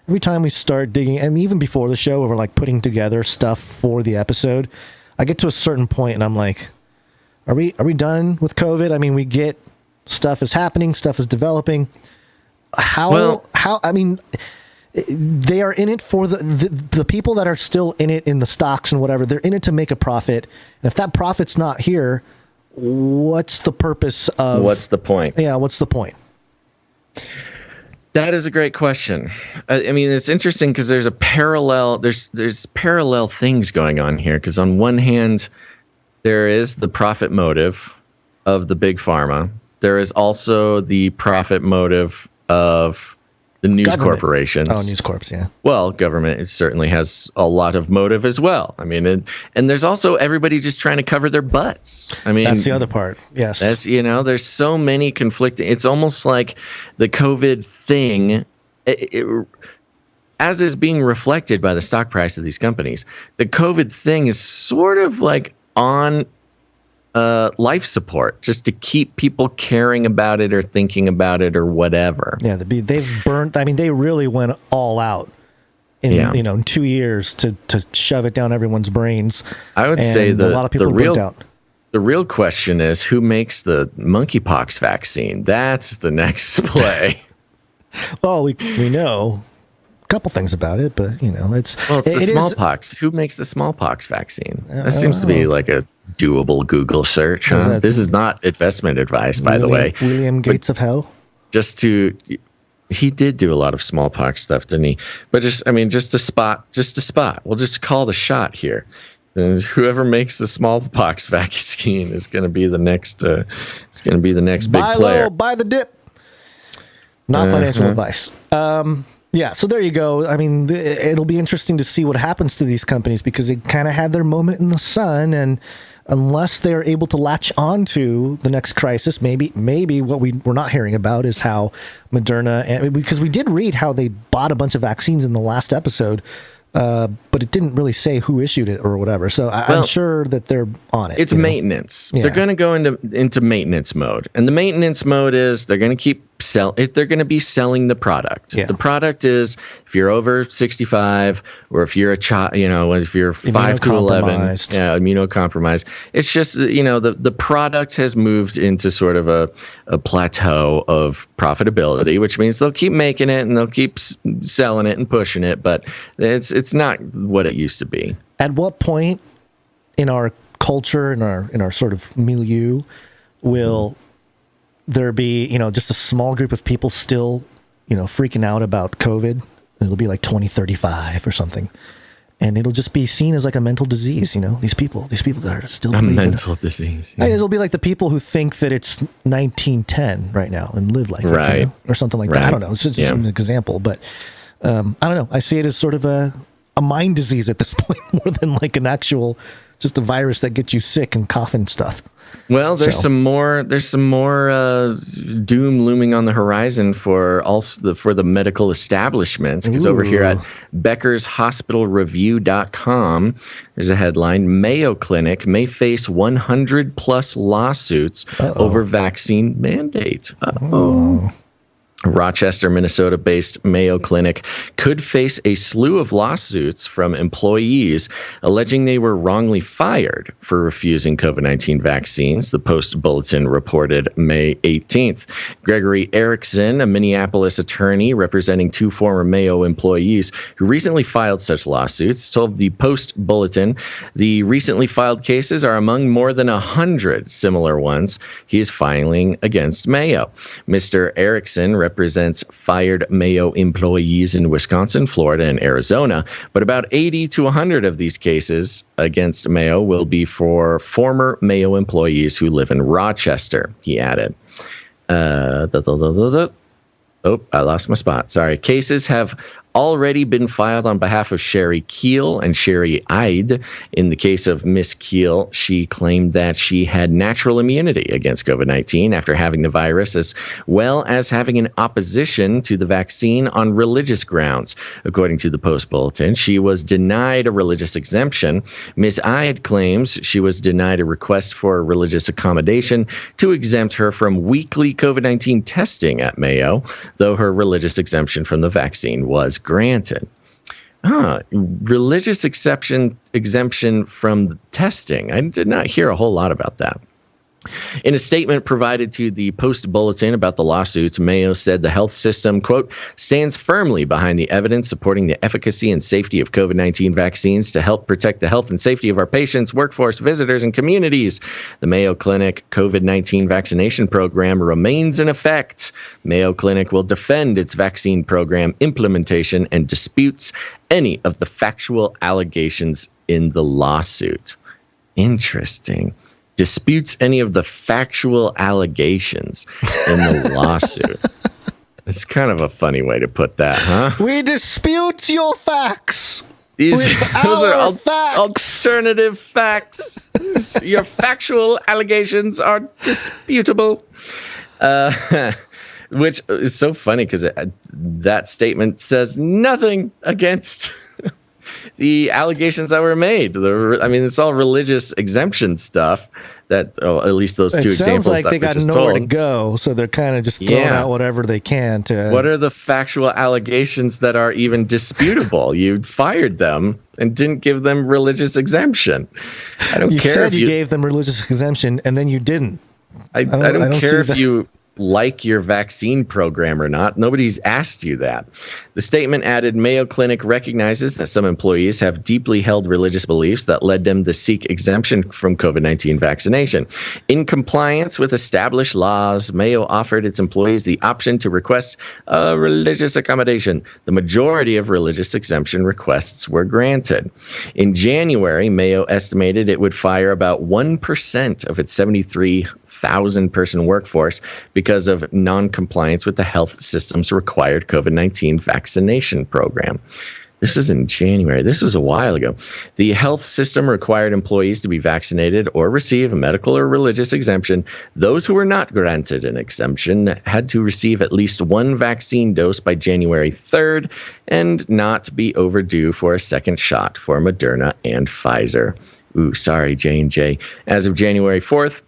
every time we start digging, and even before the show, where we're like putting together stuff for the episode, I get to a certain point and I'm like, are we done with COVID? I mean, we get stuff is happening, stuff is developing. They are in it for the people that are still in it in the stocks and whatever. They're in it to make a profit. And if that profit's not here, what's the purpose of... What's the point? Yeah, what's the point? That is a great question. I mean, it's interesting because there's a parallel... There's parallel things going on here. Because on one hand, there is the profit motive of the big pharma. There is also the profit motive of... the news corporations. Oh, news corps, yeah. Well, government certainly has a lot of motive as well. I mean, and there's also everybody just trying to cover their butts. I mean, that's the other part. Yes. That's, there's so many conflicting. It's almost like the COVID thing, as is being reflected by the stock price of these companies, the COVID thing is sort of like on life support, just to keep people caring about it or thinking about it or whatever. Yeah, they've burnt. I mean, they really went all out in 2 years to shove it down everyone's brains. I would say a lot of people burnt out. The real question is who makes the monkeypox vaccine. That's the next play. Well, we know couple things about it, but it's the smallpox. Who makes the smallpox vaccine? That seems to be like a doable Google search. Huh? This is not investment advice, by the way. William Gates of Hell. He did do a lot of smallpox stuff, didn't he? But just a spot. We'll just call the shot here. Whoever makes the smallpox vaccine is going to be the next. It's going to be the next big player. Buy the dip. Not financial advice. Yeah, so there you go. I mean, it'll be interesting to see what happens to these companies because they kind of had their moment in the sun, and unless they're able to latch on to the next crisis, maybe what we're not hearing about is how Moderna, because we did read how they bought a bunch of vaccines in the last episode, but it didn't really say who issued it or whatever. So I'm sure that they're on it. It's maintenance. Yeah. They're going to go into maintenance mode, and the maintenance mode is they're going to keep they're going to be selling the product. Yeah. The product is if you're over 65 or if you're a child, if you're 5 to 11, immunocompromised. It's just the product has moved into sort of a plateau of profitability, which means they'll keep making it and they'll keep selling it and pushing it, but it's not what it used to be. At what point in our culture, in our sort of milieu, will there be, just a small group of people still, freaking out about COVID? It'll be like 2035 or something. And it'll just be seen as like a mental disease, these people that are still believing mental disease. Yeah. It'll be like the people who think that it's 1910 right now and live like it, or something like that. I don't know. It's just an example, but I don't know. I see it as sort of a mind disease at this point more than like an actual, just a virus that gets you sick and cough and stuff. Well, there's some more doom looming on the horizon for the medical establishments, because over here at BeckersHospitalReview.com, there's a headline: Mayo Clinic may face 100 plus lawsuits over vaccine mandate. Rochester, Minnesota-based Mayo Clinic could face a slew of lawsuits from employees alleging they were wrongly fired for refusing COVID-19 vaccines, the Post Bulletin reported May 18th. Gregory Erickson, a Minneapolis attorney representing 2 former Mayo employees who recently filed such lawsuits, told the Post Bulletin the recently filed cases are among more than 100 similar ones he is filing against Mayo. Mr. Erickson represents fired Mayo employees in Wisconsin, Florida, and Arizona, but about 80 to 100 of these cases against Mayo will be for former Mayo employees who live in Rochester, he added. I lost my spot. Sorry. Cases have already been filed on behalf of Sherry Keel and Sherry Ide. In the case of Miss Keel, she claimed that she had natural immunity against COVID-19 after having the virus, as well as having an opposition to the vaccine on religious grounds. According to the Post Bulletin, she was denied a religious exemption. Miss Ide claims she was denied a request for a religious accommodation to exempt her from weekly COVID-19 testing at Mayo, though her religious exemption from the vaccine was granted. Religious exemption from the testing. I did not hear a whole lot about that. In a statement provided to the Post Bulletin about the lawsuits, Mayo said the health system, quote, stands firmly behind the evidence supporting the efficacy and safety of COVID-19 vaccines to help protect the health and safety of our patients, workforce, visitors, and communities. The Mayo Clinic COVID-19 vaccination program remains in effect. Mayo Clinic will defend its vaccine program implementation and disputes any of the factual allegations in the lawsuit. Interesting. Disputes any of the factual allegations in the lawsuit. It's kind of a funny way to put that, huh? We dispute your facts. Those are alternative facts. Your factual allegations are disputable. Which is so funny because that statement says nothing against the allegations that were made. It's all religious exemption stuff. That at least those two examples. It sounds like they got nowhere to go, so they're kind of just throwing out whatever they can to. What are the factual allegations that are even disputable? You fired them and didn't give them religious exemption. I don't care. You said you gave them religious exemption, and then you didn't. I don't care if you like your vaccine program or not. Nobody's asked you that. The statement added, Mayo Clinic recognizes that some employees have deeply held religious beliefs that led them to seek exemption from COVID-19 vaccination. In compliance with established laws, Mayo offered its employees the option to request a religious accommodation. The majority of religious exemption requests were granted. In January, Mayo estimated it would fire about 1% of its 73,000-person workforce because of non-compliance with the health system's required COVID-19 vaccination program. This is in January. This was a while ago. The health system required employees to be vaccinated or receive a medical or religious exemption. Those who were not granted an exemption had to receive at least one vaccine dose by January 3rd and not be overdue for a second shot for Moderna and Pfizer. Ooh, sorry, J&J. As of January 4th,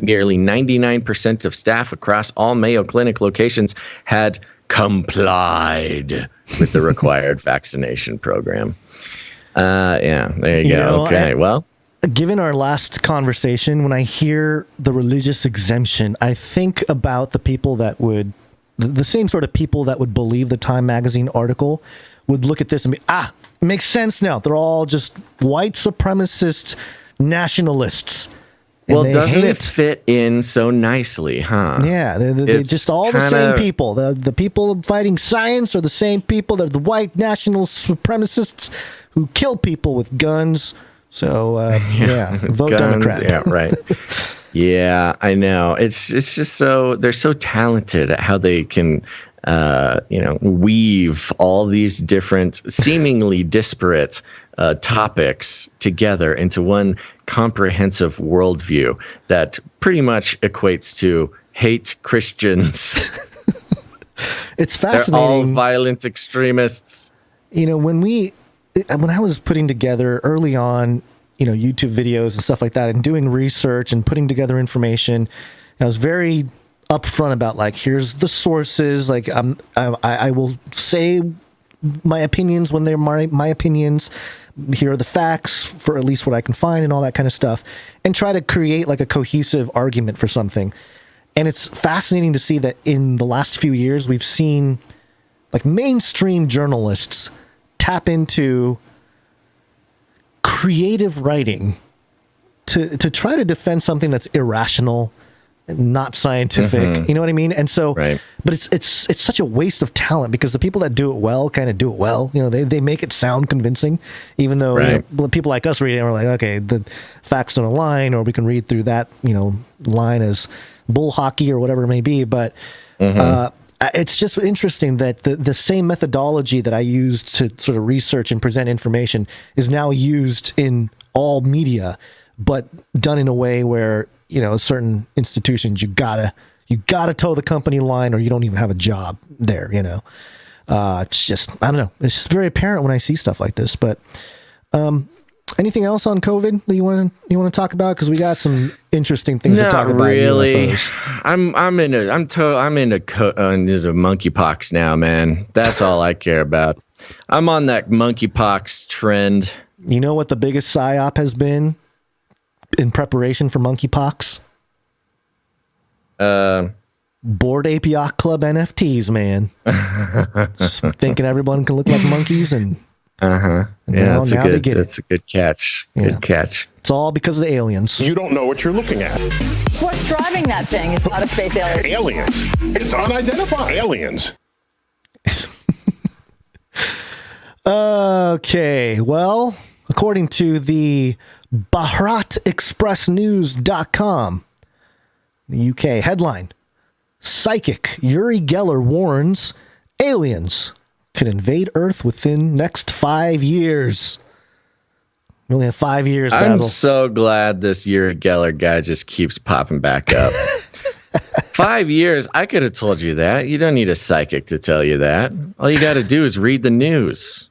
nearly 99% of staff across all Mayo Clinic locations had complied with the required vaccination program. Yeah, there you go. Okay, well. Given our last conversation, when I hear the religious exemption, I think about the people that would, the same sort of people that would believe the Time Magazine article would look at this and be, it makes sense now. They're all just white supremacist nationalists. Well, doesn't it fit in so nicely, huh? Yeah, they're just all the same people. The people fighting science are the same people. They're the white national supremacists who kill people with guns. So, vote guns, Democrat. Yeah, right. Yeah, I know. It's just so, they're so talented at how they can, weave all these different, seemingly disparate topics together into one comprehensive worldview that pretty much equates to hate Christians. It's fascinating. They're all violent extremists. When I was putting together early on, YouTube videos and stuff like that, and doing research and putting together information, I was very upfront about here's the sources. I will say my opinions when they're my opinions. Here are the facts for at least what I can find and all that kind of stuff, and try to create a cohesive argument for something. And it's fascinating to see that in the last few years, we've seen mainstream journalists tap into creative writing to try to defend something that's irrational, not scientific. Mm-hmm. You know what I mean? And so, right. But it's such a waste of talent, because the people that do it well kind of do it well. They make it sound convincing, even though people like us reading it, we're like, okay, the facts don't align, or we can read through that line as bull hockey or whatever it may be. But it's just interesting that the same methodology that I used to sort of research and present information is now used in all media, but done in a way where certain institutions, you gotta toe the company line, or you don't even have a job there. It's just, I don't know. It's just very apparent when I see stuff like this. But anything else on COVID that you want to talk about? Because we got some interesting things to talk about. Not really. I'm into monkeypox now, man. That's all I care about. I'm on that monkeypox trend. You know what the biggest psyop has been in preparation for monkeypox? Bored Ape Yacht Club NFTs, man. Just thinking everyone can look like monkeys, and yeah, that's a good catch. Yeah. Good catch. It's all because of the aliens. You don't know what you're looking at. What's driving that thing? It's not a space alien. Aliens. It's unidentified aliens. Okay, well, according to the BharatExpressNews.com, the UK headline, psychic Uri Geller warns aliens could invade Earth within next 5 years. We only have 5 years, Basil. I'm so glad this Uri Geller guy just keeps popping back up. 5 years, I could have told you that. You don't need a psychic to tell you that. All you got to do is read the news.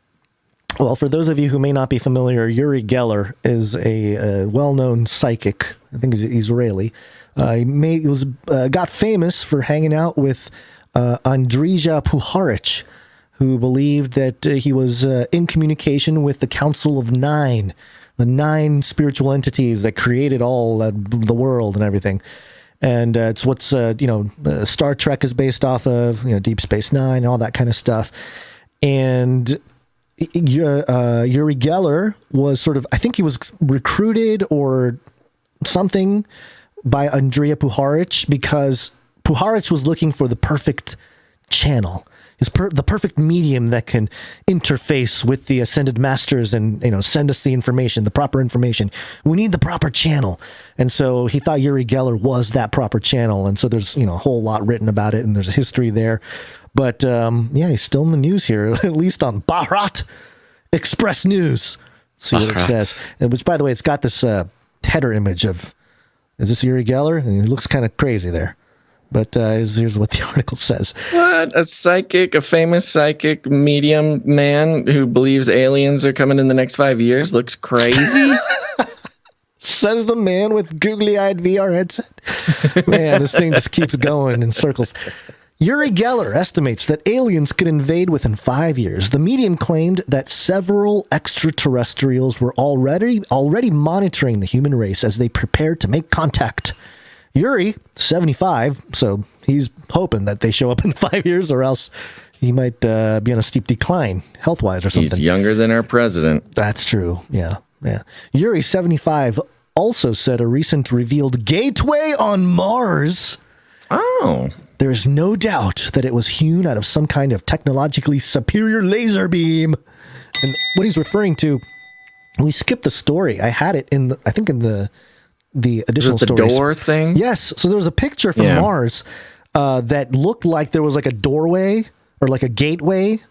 Well, for those of you who may not be familiar, Uri Geller is a well-known psychic. I think he's Israeli. He got famous for hanging out with Andrija Puharich, who believed that he was in communication with the Council of Nine, the 9 spiritual entities that created all the world and everything. And it's what's Star Trek is based off of, Deep Space Nine and all that kind of stuff. And Yuri Geller was sort of, I think he was recruited or something by Andrea Puharich, because Puharich was looking for the perfect channel, the perfect medium that can interface with the ascended masters and send us the information, the proper information. We need the proper channel, and so he thought Yuri Geller was that proper channel. And so there's a whole lot written about it, and there's a history there. But he's still in the news here, at least on Bharat Express News. See what it says. Which, by the way, it's got this header image of, is this Yuri Geller? And he looks kind of crazy there. But here's what the article says. What? A famous psychic medium man who believes aliens are coming in the next 5 years looks crazy? Says the man with googly-eyed VR headset. Man, this thing just keeps going in circles. Yuri Geller estimates that aliens could invade within 5 years. The medium claimed that several extraterrestrials were already monitoring the human race as they prepared to make contact. Yuri, 75, so he's hoping that they show up in 5 years, or else he might be on a steep decline health-wise or something. He's younger than our president. That's true, yeah. Yuri, 75, also said a recent revealed gateway on Mars. Oh. There is no doubt that it was hewn out of some kind of technologically superior laser beam. And what he's referring to, we skipped the story. I had it in the additional stories. The door thing? Yes. So there was a picture from Mars that looked like there was like a doorway or like a gateway.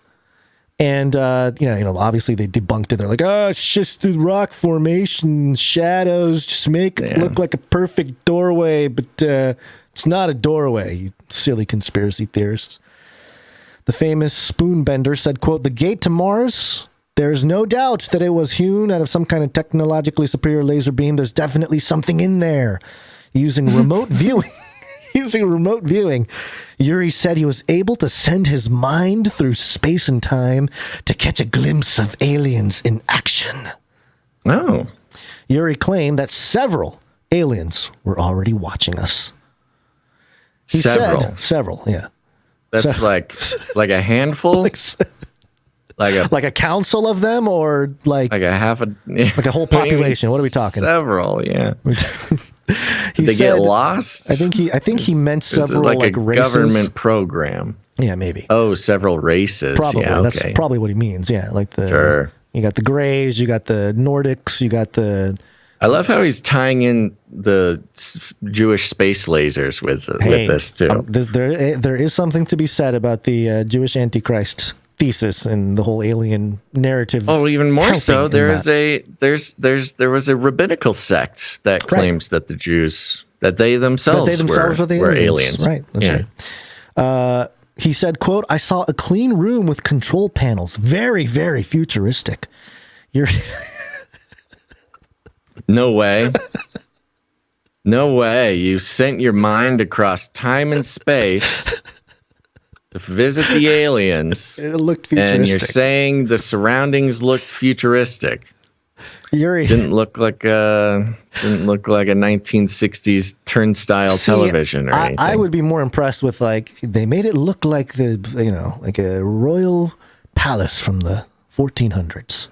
And, obviously they debunked it. They're like, it's just the rock formation, shadows, just make it look like a perfect doorway. But it's not a doorway, you silly conspiracy theorists. The famous spoonbender said, quote, "The gate to Mars, there's no doubt that it was hewn out of some kind of technologically superior laser beam. There's definitely something in there." Using remote viewing. Yuri said he was able to send his mind through space and time to catch a glimpse of aliens in action. Oh. Yuri claimed that several aliens were already watching us. He said several, yeah. That's like a handful? like a council of them, or like a whole population? What are we talking? Several, yeah. Did they get lost? I think he meant several like a races. Government program. Yeah, maybe. Oh, several races. Probably. Yeah, That's probably what he means. Yeah, like you got the Greys, you got the Nordics, you got the. I love how he's tying in the Jewish space lasers with this too. There is something to be said about the Jewish Antichrist thesis and the whole alien narrative. Oh, even more so, there was a rabbinical sect that claims that the Jews they themselves were aliens. Right. That's right. He said, quote, "I saw a clean room with control panels, very, very futuristic." No way. No way. You sent your mind across time and space to visit the aliens. It looked futuristic. And you're saying the surroundings looked futuristic. Yuri didn't look like a 1960s turnstile television or anything. I would be more impressed with they made it look like like a royal palace from the 1400s.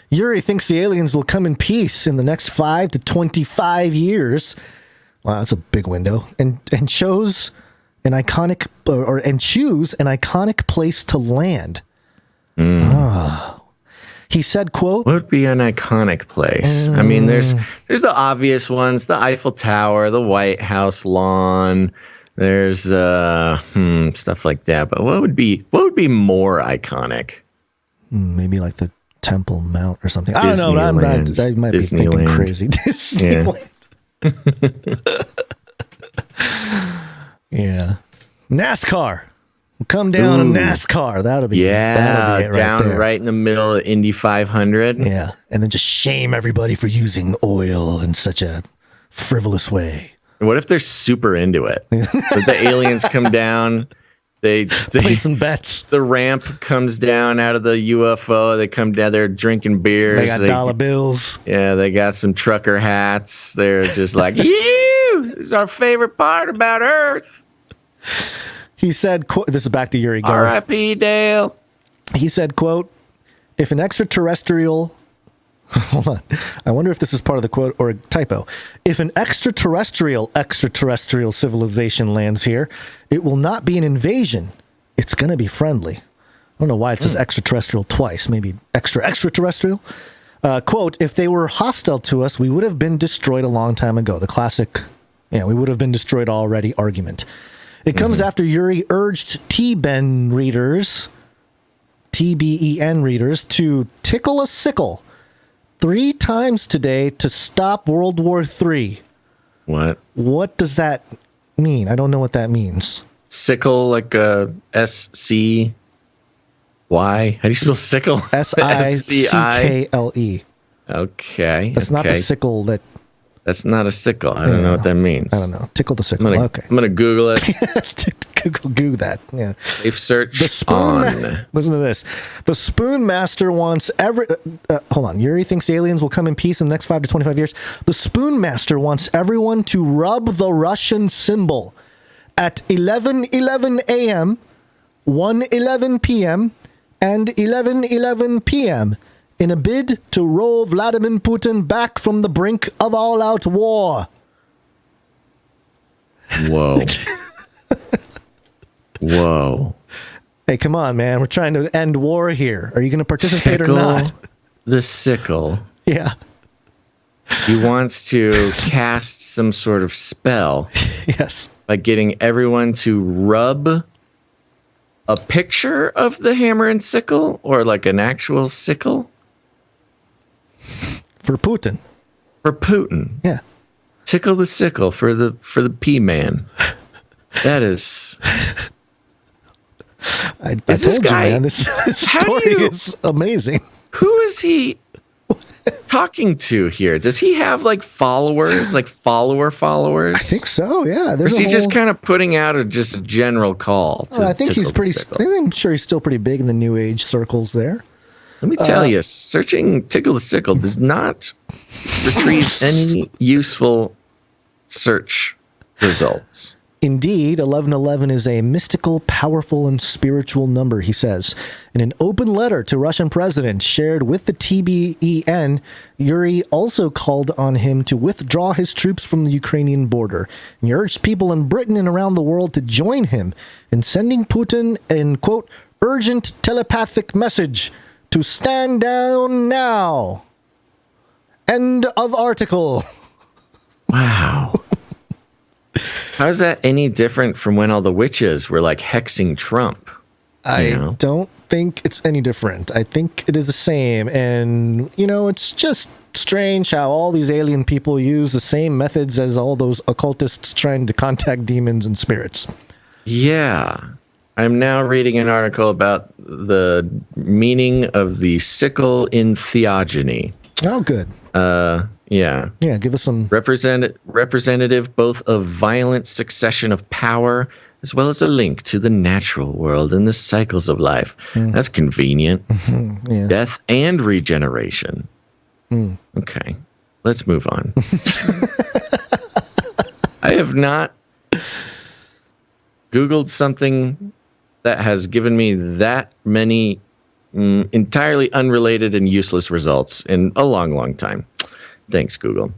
Yuri thinks the aliens will come in peace in the next 5 to 25 years. Wow, that's a big window. And chose an iconic choose an iconic place to land. He said, quote, "What would be an iconic place?" I mean, there's the obvious ones, the Eiffel Tower, the White House lawn. There's stuff like that. But what would be more iconic? Maybe like the Temple Mount or something. I don't know. I might be thinking crazy. Disneyland. Yeah. NASCAR. We'll come down on NASCAR. That'll be it right in the middle of Indy 500. Yeah. And then just shame everybody for using oil in such a frivolous way. What if they're super into it? But the aliens come down. They play some bets. The ramp comes down out of the UFO. They come down. They're drinking beers. They got dollar bills. Yeah, they got some trucker hats. They're just like, "You This is our favorite part about Earth. He said, this is back to Uri Geller. R.I.P. Dale. He said, quote, if an extraterrestrial... Hold on. I wonder if this is part of the quote or a typo. If an extraterrestrial civilization lands here, it will not be an invasion. It's going to be friendly. I don't know why it says extraterrestrial twice. Maybe extraterrestrial. Quote, if they were hostile to us, we would have been destroyed a long time ago. The classic, we would have been destroyed already argument. It comes after Uri urged TBEN readers, to tickle a sickle 3 times today to stop World War III. What? What does that mean? I don't know what that means. Sickle, like S-C-Y? How do you spell sickle? S-I-C-K-L-E. Okay. That's not the sickle that... That's not a sickle. I don't know what that means. I don't know. Tickle the sickle. I'm going to Google it. Google that. Yeah. Safe search Listen to this. The Spoon Master wants hold on. Uri thinks the aliens will come in peace in the next 5 to 25 years. The Spoon Master wants everyone to rub the Russian symbol at 11:11 a.m., 1:11 p.m., and 11:11 p.m. in a bid to roll Vladimir Putin back from the brink of all-out war. Whoa. Whoa. Hey, come on, man. We're trying to end war here. Are you going to participate or not? The sickle. Yeah. He wants to cast some sort of spell. Yes. By getting everyone to rub a picture of the hammer and sickle, or like an actual sickle. For Putin. For Putin. Yeah. Tickle the sickle for the P-man. That is... I told you, man. This story is amazing. Who is he talking to here? Does he have like followers, like followers? I think so. Yeah. Or is he just kind of putting out a general call? I think he's pretty. I'm sure he's still pretty big in the New Age circles there. Let me tell you, searching "tickle the sickle" does not retrieve any useful search results. Indeed, 1111 is a mystical, powerful, and spiritual number, he says. In an open letter to Russian president shared with the TBEN, Uri also called on him to withdraw his troops from the Ukrainian border. And he urged people in Britain and around the world to join him in sending Putin an, quote, urgent telepathic message to stand down now. End of article. Wow. How is that any different from when all the witches were like hexing Trump? I don't think it's any different. I think it is the same. And, it's just strange how all these alien people use the same methods as all those occultists trying to contact demons and spirits. Yeah. I'm now reading an article about the meaning of the sickle in theogony. Oh, good. Yeah. Yeah, give us some... Representative both of violent succession of power as well as a link to the natural world and the cycles of life. That's convenient. Yeah. Death and regeneration. Okay, let's move on. I have not Googled something that has given me that many entirely unrelated and useless results in a long, long time. Thanks, Google.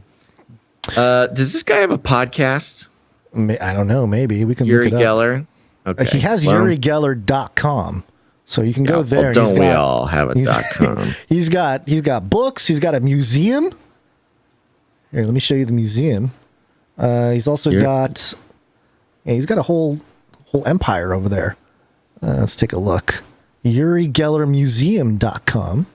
Does this guy have a podcast? I don't know. Maybe we can Uri look it up. Geller. Okay. He has UriGeller.com, so you can go there. Well, don't we all have a .com? He's got books. He's got a museum. Here, let me show you the museum. He's also got a whole empire over there. Let's take a look. UriGellerMuseum.com.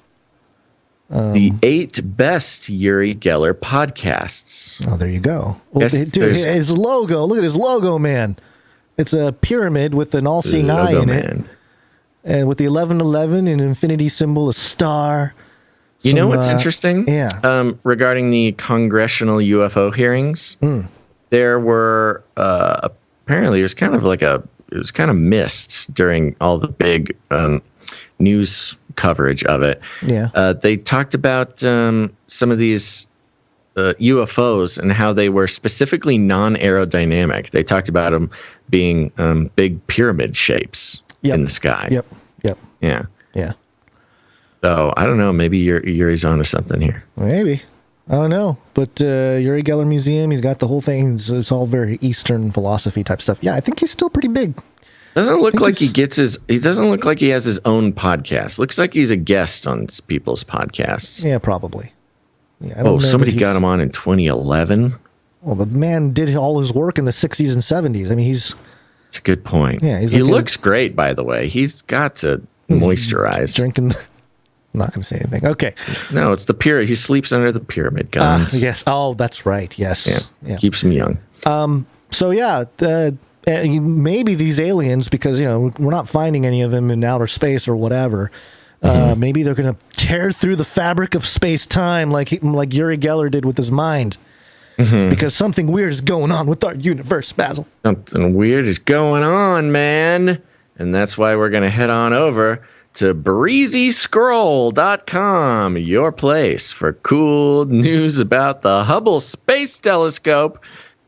The 8 best Uri Geller podcasts. Oh, there you go. Well, dude, his logo. Look at his logo, man. It's a pyramid with an all-seeing eye in it. And with the 1111 and infinity symbol, a star. You know what's interesting? Yeah. Regarding the congressional UFO hearings, there were apparently it was kind of missed during all the big news coverage of it. Yeah. They talked about some of these UFOs and how they were specifically non-aerodynamic. They talked about them being big pyramid shapes in the sky. Yep. Yeah. Yeah. So I don't know. Maybe Yuri's onto something here. Maybe. I don't know. But Uri Geller Museum, he's got the whole thing. It's all very Eastern philosophy type stuff. Yeah, I think he's still pretty big. Doesn't look like he doesn't look like he has his own podcast. Looks like he's a guest on people's podcasts. Yeah, probably. Yeah, I don't know somebody got him on in 2011. Well, the man did all his work in the 60s and 70s. I mean, It's a good point. Yeah, he looks great, by the way. He's got to moisturize. Drinking. I'm not going to say anything. Okay. No, it's the pyramid. He sleeps under the pyramid, Gonz. Yes. Oh, that's right. Yes. Yeah. Keeps him young. So yeah, maybe these aliens, because we're not finding any of them in outer space or whatever. Maybe they're going to tear through the fabric of space-time like Uri Geller did with his mind. Because something weird is going on with our universe, Basil. Something weird is going on, man. And that's why we're going to head on over to breezyscroll.com, your place for cool news about the Hubble Space Telescope.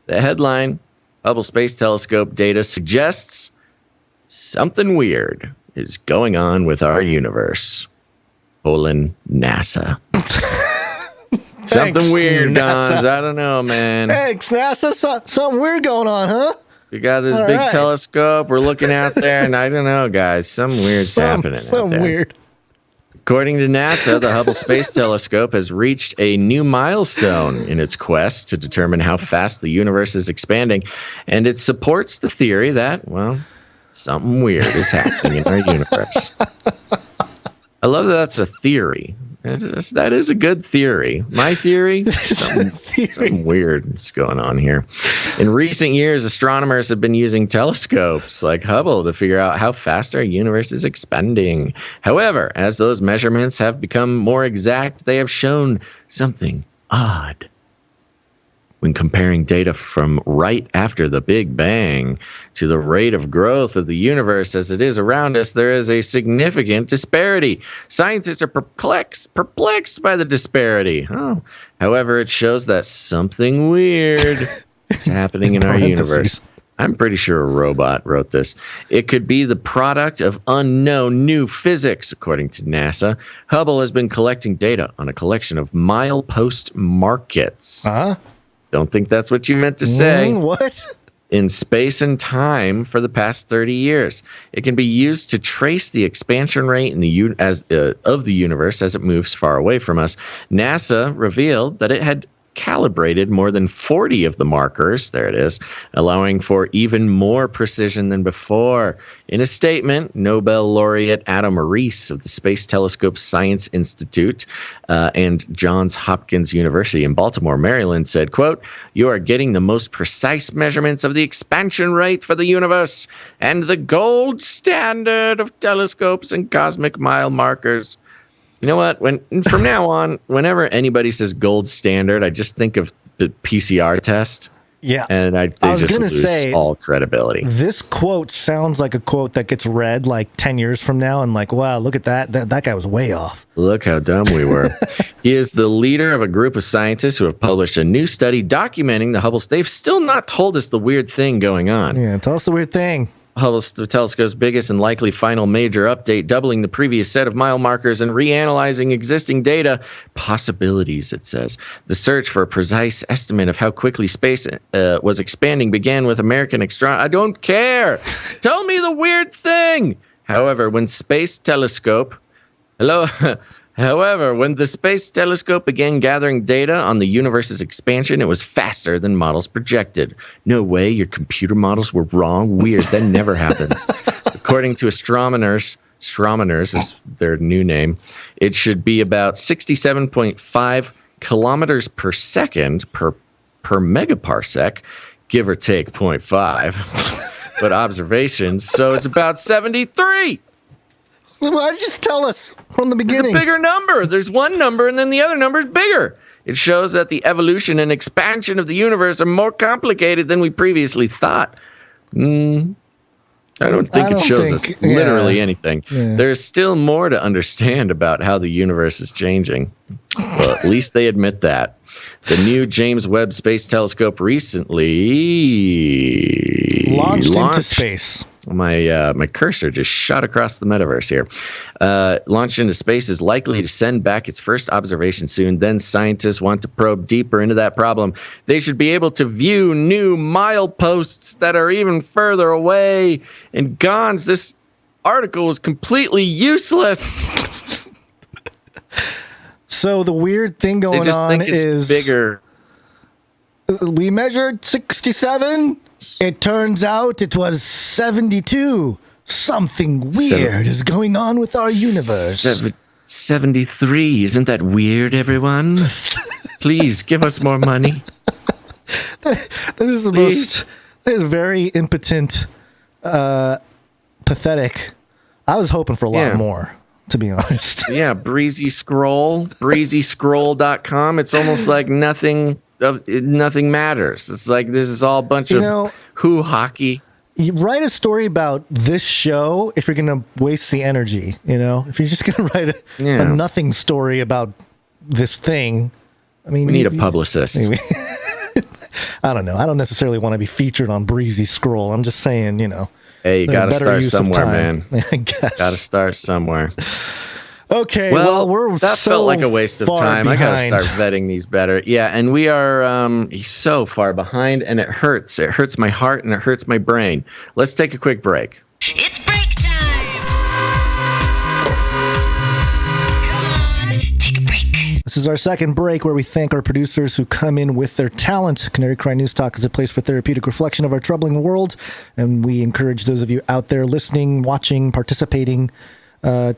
The headline, Hubble Space Telescope data suggests something weird is going on with our universe. NASA. Something weird, Gonz. I don't know, man. Thanks, NASA. Something weird going on, huh? We got this big telescope. We're looking out there, and I don't know, guys. Something weird's happening out there. Something weird. According to NASA, the Hubble Space Telescope has reached a new milestone in its quest to determine how fast the universe is expanding, and it supports the theory that, well, something weird is happening in our universe. I love that that's a theory. That is a good theory. My theory? Something weird is going on here. In recent years, astronomers have been using telescopes like Hubble to figure out how fast our universe is expanding. However, as those measurements have become more exact, they have shown something odd. When comparing data from right after the Big Bang to the rate of growth of the universe as it is around us, there is a significant disparity. Scientists are perplexed by the disparity. However, it shows that something weird is happening in our universe. I'm pretty sure a robot wrote this. It could be the product of unknown new physics, according to NASA. Hubble has been collecting data on a collection of milepost markets. Don't think that's what you meant to say. What? In space and time for the past 30 years. It can be used to trace the expansion rate of the universe as it moves far away from us. NASA revealed that it had calibrated more than 40 of the markers, there it is, allowing for even more precision than before. In a statement, Nobel laureate Adam Rees of the Space Telescope Science Institute and Johns Hopkins University in Baltimore, Maryland said, quote, "You are getting the most precise measurements of the expansion rate for the universe and the gold standard of telescopes and cosmic mile markers." You know what? From now on, whenever anybody says gold standard, I just think of the PCR test. Yeah. And they just lose all credibility. This quote sounds like a quote that gets read like 10 years from now and like, wow, look at that. That guy was way off. Look how dumb we were. He is the leader of a group of scientists who have published a new study documenting the Hubble. They've still not told us the weird thing going on. Yeah, tell us the weird thing. Hubble telescope's biggest and likely final major update, doubling the previous set of mile markers and reanalyzing existing data. Possibilities, it says. The search for a precise estimate of how quickly space was expanding began with American I don't care. Tell me the weird thing. However, when the Space Telescope began gathering data on the universe's expansion, it was faster than models projected. No way, your computer models were wrong. Weird, that never happens. According to astronomers is their new name, it should be about 67.5 kilometers per second per megaparsec, give or take 0.5. But observations, so it's about 73. Why did you just tell us from the beginning? It's a bigger number. There's one number, and then the other number is bigger. It shows that the evolution and expansion of the universe are more complicated than we previously thought. I don't think it shows us literally anything. Yeah. There's still more to understand about how the universe is changing. Well, at least they admit that. The new James Webb Space Telescope recently launched into space. My cursor just shot across the metaverse here. Launched into space is likely to send back its first observation soon. Then scientists want to probe deeper into that problem. They should be able to view new mileposts that are even further away. And Gonz, this article is completely useless. So the weird thing going they just on think it's is bigger. We measured 67. It turns out it was 72. Something weird is going on with our universe. 73. Isn't that weird, everyone? Please give us more money. That is the most. That is very impotent, pathetic. I was hoping for a lot more, to be honest. Yeah, Breezy Scroll, breezyscroll.com. It's almost like nothing matters. It's like this is all a bunch of hockey. You write a story about this show if you're going to waste the energy, If you're just going to write a nothing story about this thing, I mean... We need a publicist. I don't know. I don't necessarily want to be featured on Breezy Scroll. I'm just saying, Hey, you got to start somewhere, man. I guess. Got to start somewhere. Okay, well we're that felt like a waste of time. Behind. I got to start vetting these better. Yeah, and we are so far behind, and it hurts. It hurts my heart, and it hurts my brain. Let's take a quick break. It's break time. Come on, take a break. This is our second break where we thank our producers who come in with their talent. Canary Cry News Talk is a place for therapeutic reflection of our troubling world, and we encourage those of you out there listening, watching, participating,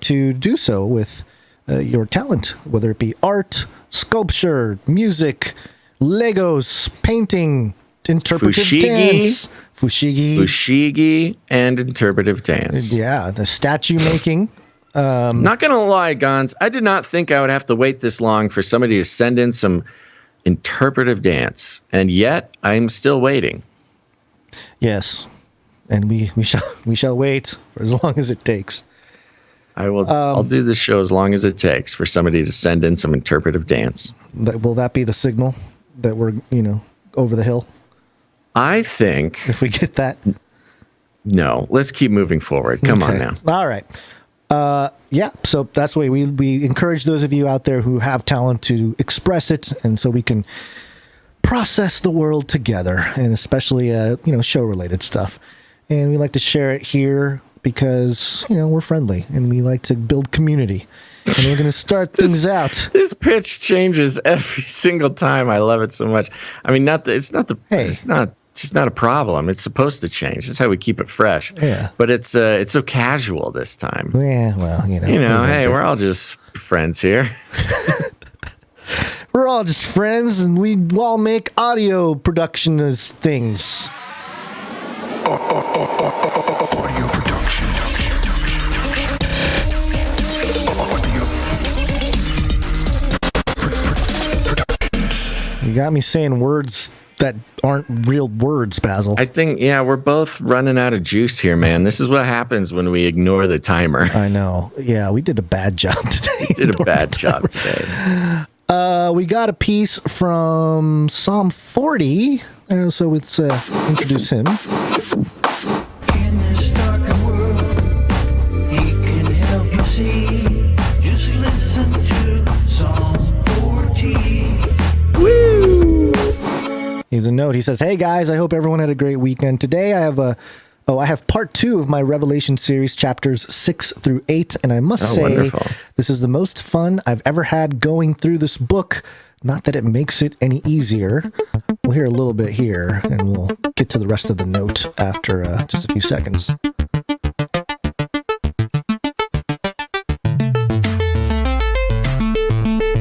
to do so with your talent, whether it be art, sculpture, music, Legos, painting, interpretive dance, fushigi, and interpretive dance. Yeah, the statue making. Not gonna lie, Gonz, I did not think I would have to wait this long for somebody to send in some interpretive dance, and yet I'm still waiting. Yes, and we shall wait for as long as it takes. I will. I'll do this show as long as it takes for somebody to send in some interpretive dance. Will that be the signal that we're, over the hill? I think if we get that. No, let's keep moving forward. Come on now. All right. Yeah. So that's the way we encourage those of you out there who have talent to express it, and so we can process the world together, and especially show related stuff. And we like to share it here, because, we're friendly and we like to build community. And we're going to start things out. This pitch changes every single time. I love it so much. I mean, it's not a problem. It's supposed to change. That's how we keep it fresh. Yeah. But it's so casual this time. Yeah, well, hey, we're all just friends here. We're all just friends, and we all make audio production as things. Audio production. You got me saying words that aren't real words, Basil. I think, we're both running out of juice here, man. This is what happens when we ignore the timer. I know. Yeah, we did a bad job today. We got a piece from Psalm 40. So let's introduce him. In this dark world, he can help you see. Just listen to Psalm 40. Woo! Here's a note. He says, "Hey guys, I hope everyone had a great weekend. Today I have part 2 of my Revelation series, chapters 6 through 8, and I must say, wonderful. This is the most fun I've ever had going through this book. Not that it makes it any easier." We'll hear a little bit here, and we'll get to the rest of the note after just a few seconds.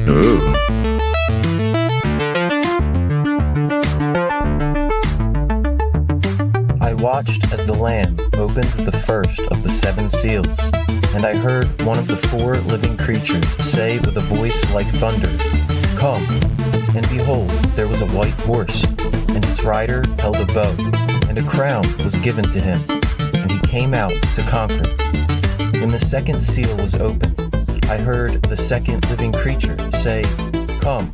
Ooh. I watched as the Lamb opened the first of the 7 seals, and I heard one of the 4 living creatures say with a voice like thunder, "Come." And behold, there was a white horse, and his rider held a bow, and a crown was given to him, and he came out to conquer. When the second seal was opened, I heard the second living creature say, "Come,"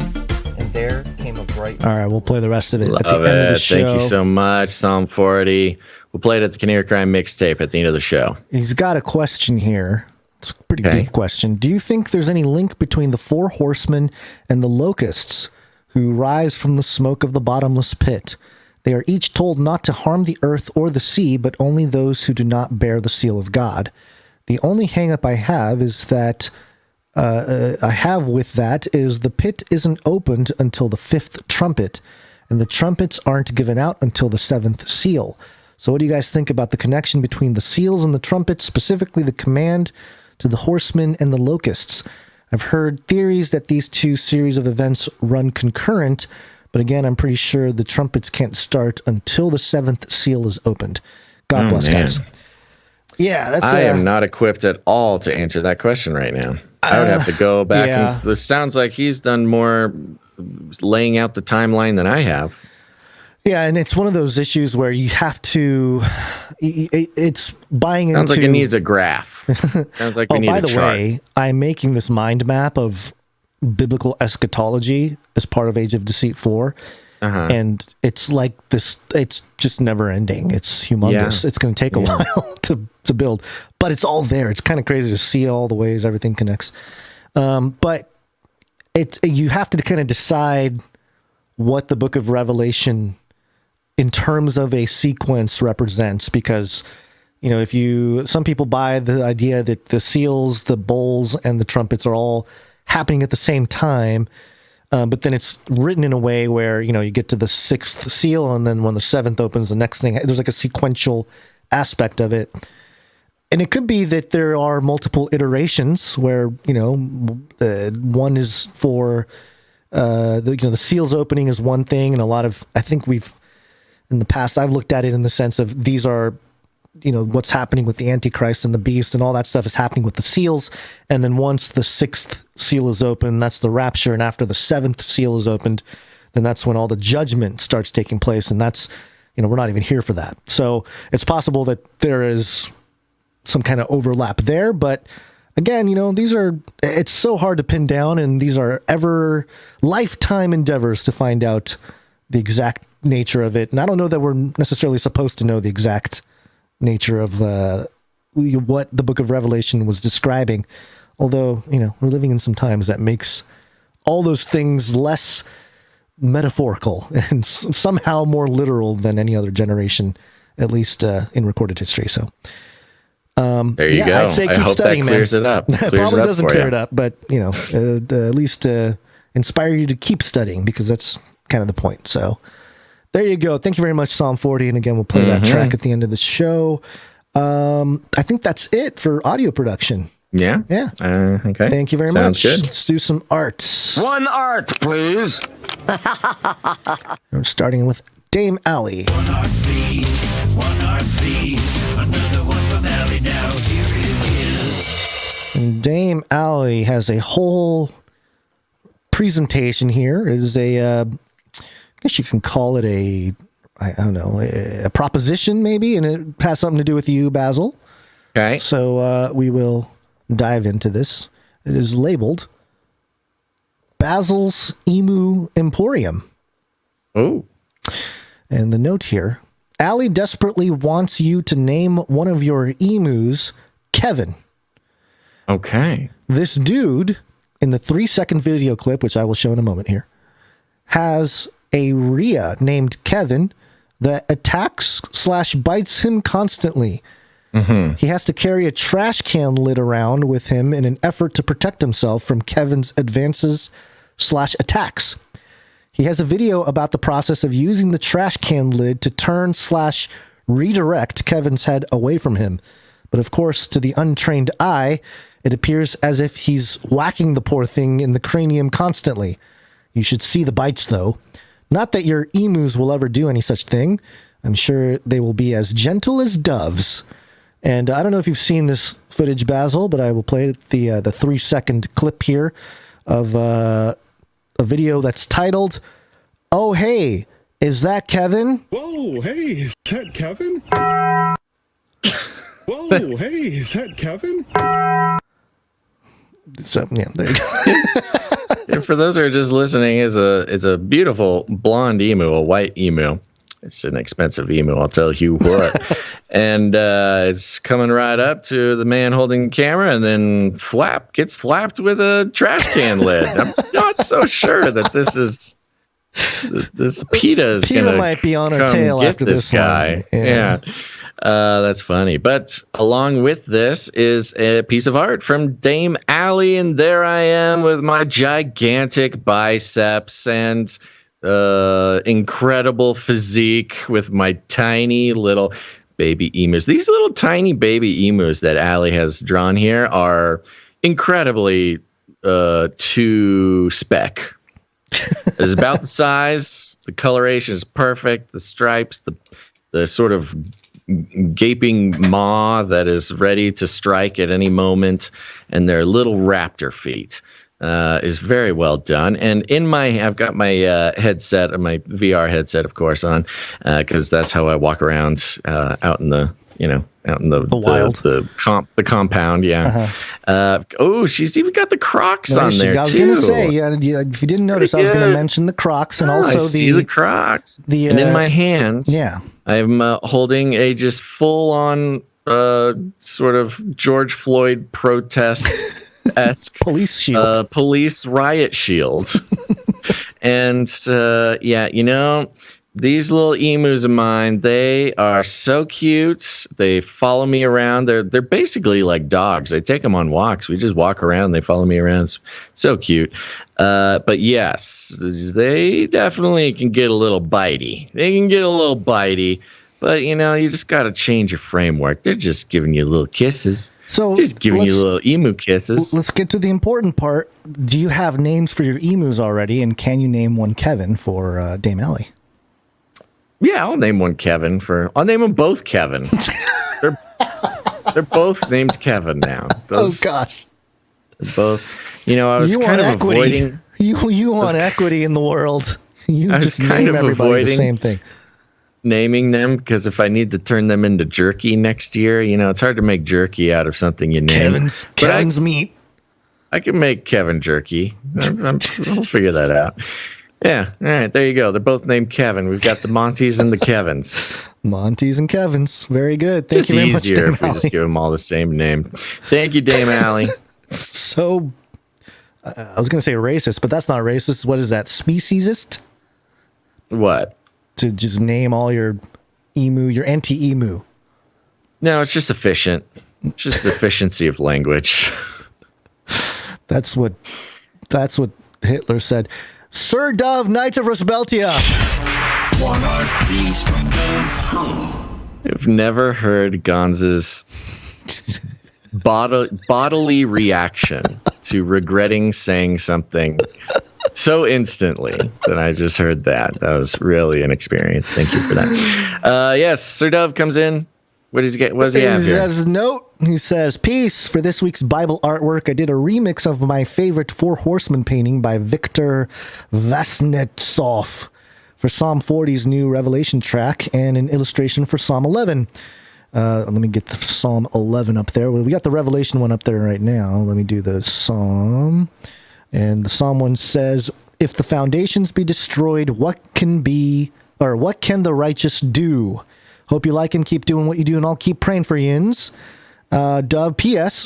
and there came a bright... All right, we'll play the rest of it at the Love end of the it. show. Thank you so much, Psalm 40. We'll play it at the Canary Cry mixtape at the end of the show. He's got a question here. It's a pretty good question. Do you think there's any link between the 4 horsemen and the locusts who rise from the smoke of the bottomless pit? They are each told not to harm the earth or the sea, but only those who do not bear the seal of God. The only hang-up I have is that the pit isn't opened until the 5th trumpet, and the trumpets aren't given out until the 7th seal. So what do you guys think about the connection between the seals and the trumpets, specifically the command to the horsemen and the locusts? I've heard theories that these 2 series of events run concurrent, but again, I'm pretty sure the trumpets can't start until the 7th seal is opened. God bless, guys. Yeah, I am not equipped at all to answer that question right now. I would have to go back. And it sounds like he's done more laying out the timeline than I have. Yeah, and it's one of those issues where you have to. It's buying into. Sounds like it needs a graph. Sounds like we need a chart. By the way, I'm making this mind map of biblical eschatology as part of Age of Deceit 4. And it's like this, it's just never ending. It's humongous. It's going to take a while to build, but it's all there. It's kind of crazy to see all the ways everything connects. But you have to kind of decide what the book of Revelation in terms of a sequence represents, because, some people buy the idea that the seals, the bowls, and the trumpets are all happening at the same time. But then it's written in a way where, you get to the 6th seal, and then when the 7th opens, the next thing, there's like a sequential aspect of it. And it could be that there are multiple iterations where, one is for, the seals opening is one thing. And I think in the past, I've looked at it in the sense of these are, what's happening with the Antichrist and the beast and all that stuff is happening with the seals. And then once the 6th seal is open, that's the rapture. And after the 7th seal is opened, then that's when all the judgment starts taking place. And that's, we're not even here for that. So it's possible that there is some kind of overlap there. But again, it's so hard to pin down, and these are ever lifetime endeavors to find out the exact nature of it. And I don't know that we're necessarily supposed to know the exact nature of what the book of Revelation was describing, although we're living in some times that makes all those things less metaphorical and somehow more literal than any other generation, at least in recorded history. So there you go. I say keep studying, that clears man. It up. It probably doesn't clear it up, but at least inspire you to keep studying, because that's kind of the point. So there you go. Thank you very much, Psalm 40. And again, we'll play that track at the end of the show. I think that's it for audio production. Yeah. Okay. Thank you very much. Good. Let's do some art. One art, please. We're starting with Dame Allie. One art, please. Another one from Allie now. Here it is. And Dame Allie has a whole presentation here. It is I guess you can call it a proposition maybe, and it has something to do with you, Basil. Okay. So we will dive into this. It is labeled Basil's Emu Emporium. Oh. And the note here, Allie desperately wants you to name one of your emus Kevin. Okay. This dude, in the 3-second video clip, which I will show in a moment here, has a Rhea named Kevin that attacks/bites him constantly. Mm-hmm. He has to carry a trash can lid around with him in an effort to protect himself from Kevin's advances/attacks. He has a video about the process of using the trash can lid to turn/redirect Kevin's head away from him. But of course, to the untrained eye, it appears as if he's whacking the poor thing in the cranium constantly. You should see the bites, though. Not that your emus will ever do any such thing. I'm sure they will be as gentle as doves. And I don't know if you've seen this footage, Basil, but I will play it, the 3-second clip here of a video that's titled, "Oh, hey, is that Kevin?" Whoa, hey, is that Kevin? Oh, hey, is that Kevin? So, yeah, there you go. And for those who are just listening, it's a beautiful blonde emu, a white emu. It's an expensive emu, I'll tell you what. And it's coming right up to the man holding the camera, and then gets flapped with a trash can lid. I'm not so sure that this PETA is going to might be on our tail after this guy. Yeah. That's funny. But along with this is a piece of art from Dame Allie, and there I am with my gigantic biceps and incredible physique with my tiny little baby emus. These little tiny baby emus that Allie has drawn here are incredibly to spec. It's about the size. The coloration is perfect. The stripes, the sort of gaping maw that is ready to strike at any moment, and their little raptor feet is very well done. And I've got my headset, my VR headset, of course, on because that's how I walk around out in the wild, the compound. Yeah. Uh-huh. She's even got the Crocs on there too. I was going to say, if you didn't notice, I was going to mention the Crocs and also I see the Crocs. And in my hands, I'm holding a just full-on sort of George Floyd protest-esque police shield, police riot shield. And these little emus of mine, they are so cute. They follow me around. They're basically like dogs. I take them on walks. We just walk around. They follow me around. It's so cute. But yes, they definitely can get a little bitey. But, you just got to change your framework. They're just giving you little kisses. So just giving you little emu kisses. Let's get to the important part. Do you have names for your emus already? And can you name one Kevin for Dame Allie? Yeah, I'll name one Kevin I'll name them both Kevin. They're both named Kevin now. Oh gosh. They're both. I was kind of avoiding. You want equity in the world. You just name everybody the same thing. Naming them because if I need to turn them into jerky next year, it's hard to make jerky out of something you name. Kevin's meat. I can make Kevin jerky. We'll figure that out. Yeah. All right. There you go. They're both named Kevin. We've got the Monties and the Kevins. Monties and Kevins. Very good. Thank you very much, Dame Allie. If we just give them all the same name. Thank you, Dame Allie. So, I was going to say racist, but that's not racist. What is that? Speciesist? What? To just name all your emu, your anti-emu. No, it's just efficient. It's just efficiency of language. That's what Hitler said. Sir Dove, Knight of Rusbeltia. I've never heard Gonz's bodily reaction to regretting saying something so instantly that I just heard that. That was really an experience. Thank you for that. Yes, Sir Dove comes in. What does he have here? He has a note. He says, "Peace. For this week's Bible artwork, I did a remix of my favorite Four Horsemen painting by Viktor Vasnetsov for Psalm 40's new Revelation track and an illustration for Psalm 11. Let me get the Psalm 11 up there. Well, we got the Revelation one up there right now. Let me do the Psalm. And the Psalm one says, if the foundations be destroyed, what can the righteous do? Hope you like and keep doing what you do, and I'll keep praying for yins. Dove, P.S.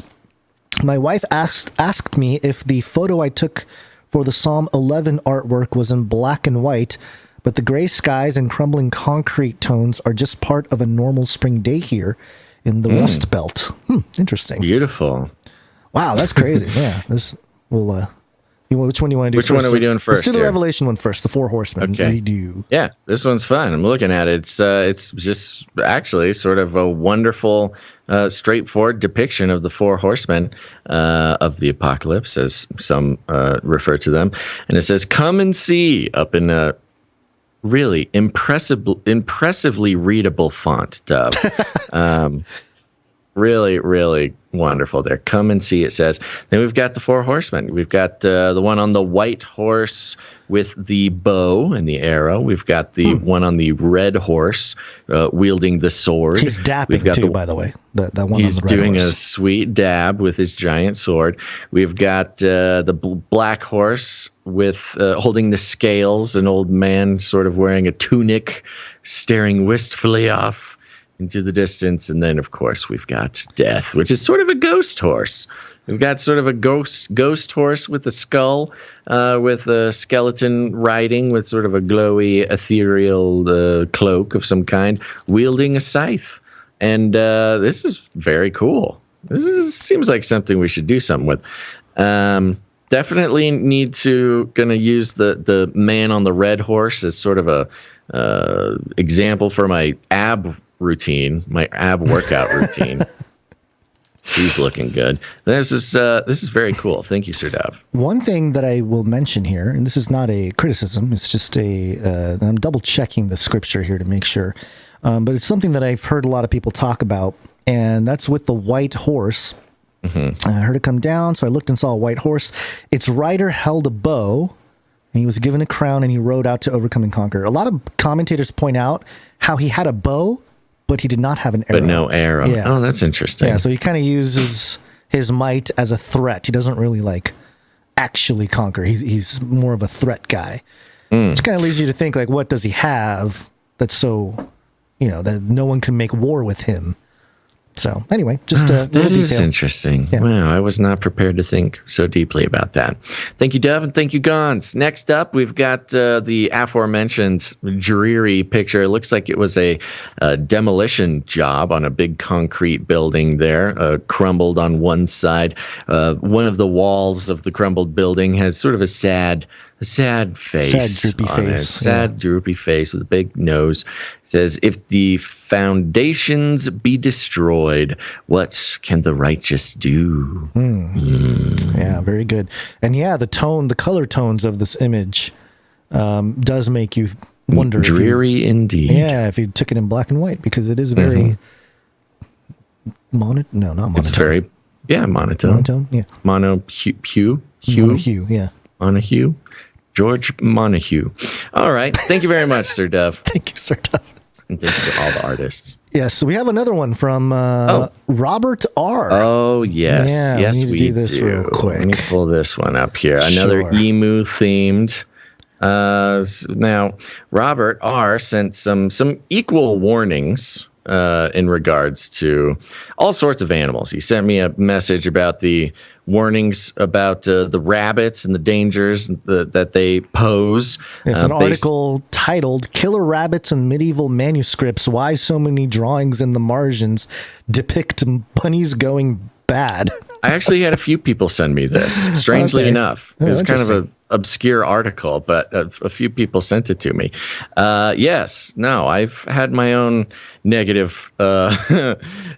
My wife asked me if the photo I took for the Psalm 11 artwork was in black and white, but the gray skies and crumbling concrete tones are just part of a normal spring day here in the Rust Belt. Interesting. Beautiful. Wow, that's crazy. Yeah. This will... which one do you want to do first? Which one are we doing first? Let's do the Revelation one first, the Four Horsemen. Okay. Yeah, this one's fun. I'm looking at it. It's just actually sort of a wonderful, straightforward depiction of the Four Horsemen of the apocalypse, as some refer to them. And it says, "Come and see," up in a really impressively readable font, Dove. Really, really wonderful there. Come and see, it says. Then we've got the 4 horsemen. We've got the one on the white horse with the bow and the arrow. We've got the one on the red horse wielding the sword. He's dapping too, by the way. That one He's on the red doing horse. a sweet dab with his giant sword. We've got the black horse with holding the scales, an old man sort of wearing a tunic, staring wistfully off into the distance. And then, of course, we've got Death, which is sort of a ghost horse. We've got sort of a ghost horse with a skull, with a skeleton riding with sort of a glowy, ethereal cloak of some kind, wielding a scythe. And this is very cool. Seems like something we should do something with. Definitely need to gonna use the man on the red horse as sort of a example for my ab workout routine. She's looking good. This is very cool. Thank you, Sir Dav. One thing that I will mention here, and this is not a criticism, it's just and I'm double checking the scripture here to make sure, but it's something that I've heard a lot of people talk about, and that's with the white horse. Mm-hmm. I heard it come down, so I looked and saw a white horse. Its rider held a bow, and he was given a crown, and he rode out to overcome and conquer. A lot of commentators point out how he had a bow, but he did not have an arrow. But no arrow. Yeah. Oh, that's interesting. Yeah, so he kind of uses his might as a threat. He doesn't really actually conquer. He's more of a threat guy. Which kind of leads you to think, what does he have that's so, that no one can make war with him? So anyway, just a little detail. That is interesting. Yeah. Wow, I was not prepared to think so deeply about that. Thank you, Dev, and thank you, Gonz. Next up, we've got the aforementioned dreary picture. It looks like it was a demolition job on a big concrete building there, crumbled on one side. One of the walls of the crumbled building has sort of a sad face. Sad, droopy face. Sad, droopy face with a big nose. It says, if the foundations be destroyed, what can the righteous do? Yeah, very good. And yeah, the color tones of this image does make you wonder. Dreary indeed. Yeah, if you took it in black and white, because it is very not monotone. It's very, monotone. Monotone, yeah. Monahue, yeah. Monahue. George Monahue. All right. Thank you very much, Sir Dev. Thank you, Sir Dev. And thank you to all the artists. Yes, so we have another one from Robert R. Oh, yes. Yeah, yes, we do this real quick. Let me pull this one up here. Another emu-themed. Now, Robert R. sent some equal warnings in regards to all sorts of animals. He sent me a message about the warnings about the rabbits and the dangers that they pose. It's an article titled "Killer Rabbits in Medieval Manuscripts: Why So Many Drawings in the Margins Depict Bunnies Going Bad." I actually had a few people send me this, strangely enough. It was kind of an obscure article, but a few people sent it to me. I've had my own negative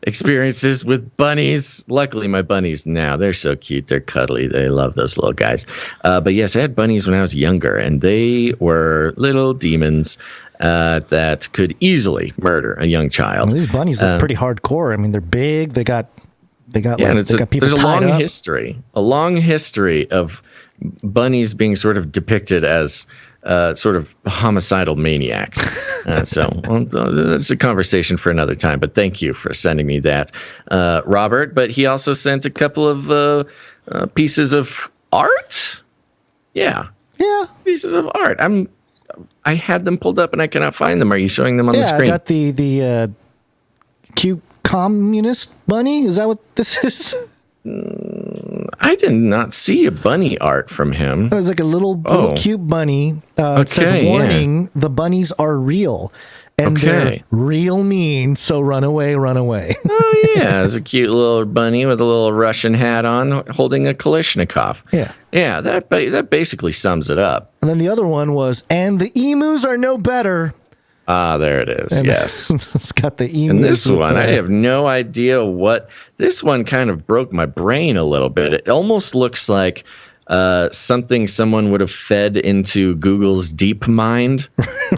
experiences with bunnies. Luckily, my bunnies now, they're so cute. They're cuddly. They love those little guys. But yes, I had bunnies when I was younger, and they were little demons that could easily murder a young child. Well, these bunnies are pretty hardcore. I mean, they're big. They got people there's a tied long up. a long history of bunnies being sort of depicted as sort of homicidal maniacs. So that's a conversation for another time. But thank you for sending me that, Robert. But he also sent a couple of pieces of art. Yeah, pieces of art. I had them pulled up and I cannot find them. Are you showing them on the screen? Yeah, I got the cute communist bunny. Is that what this is? I did not see a bunny art from him. It was like a little cute bunny. It says, warning, the bunnies are real. And they're real mean, so run away, run away. Oh, yeah. It's a cute little bunny with a little Russian hat on holding a Kalashnikov. Yeah. Yeah, that basically sums it up. And then the other one was, and the emus are no better. Ah, there it is. And yes. It's got the emus. And this one, I have no idea what... This one kind of broke my brain a little bit. It almost looks like something someone would have fed into Google's DeepMind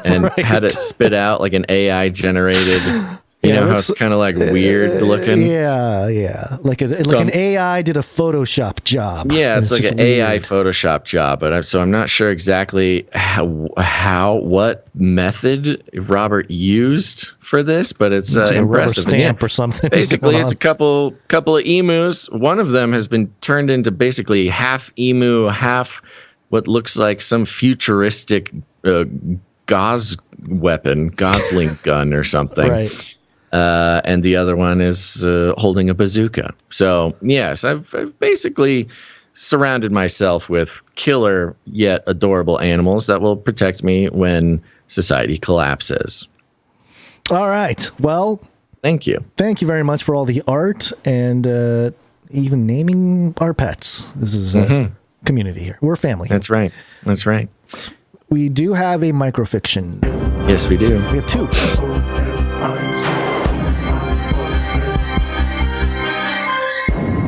and had it spit out like an AI-generated You know how it's kind of like weird looking? Yeah. Like an AI did a Photoshop job. Yeah, it's like an AI Photoshop job. But I'm not sure exactly what method Robert used for this, but it's like impressive. A rubber stamp or something. Basically, it's a couple of emus. One of them has been turned into basically half emu, half what looks like some futuristic Gosling gun or something. Right. And the other one is holding a bazooka. So, yes, I've basically surrounded myself with killer yet adorable animals that will protect me when society collapses. All right. Well, thank you. Thank you very much for all the art and even naming our pets. This is a community here. We're family. That's right. That's right. We do have a microfiction. Yes, we do. We have two.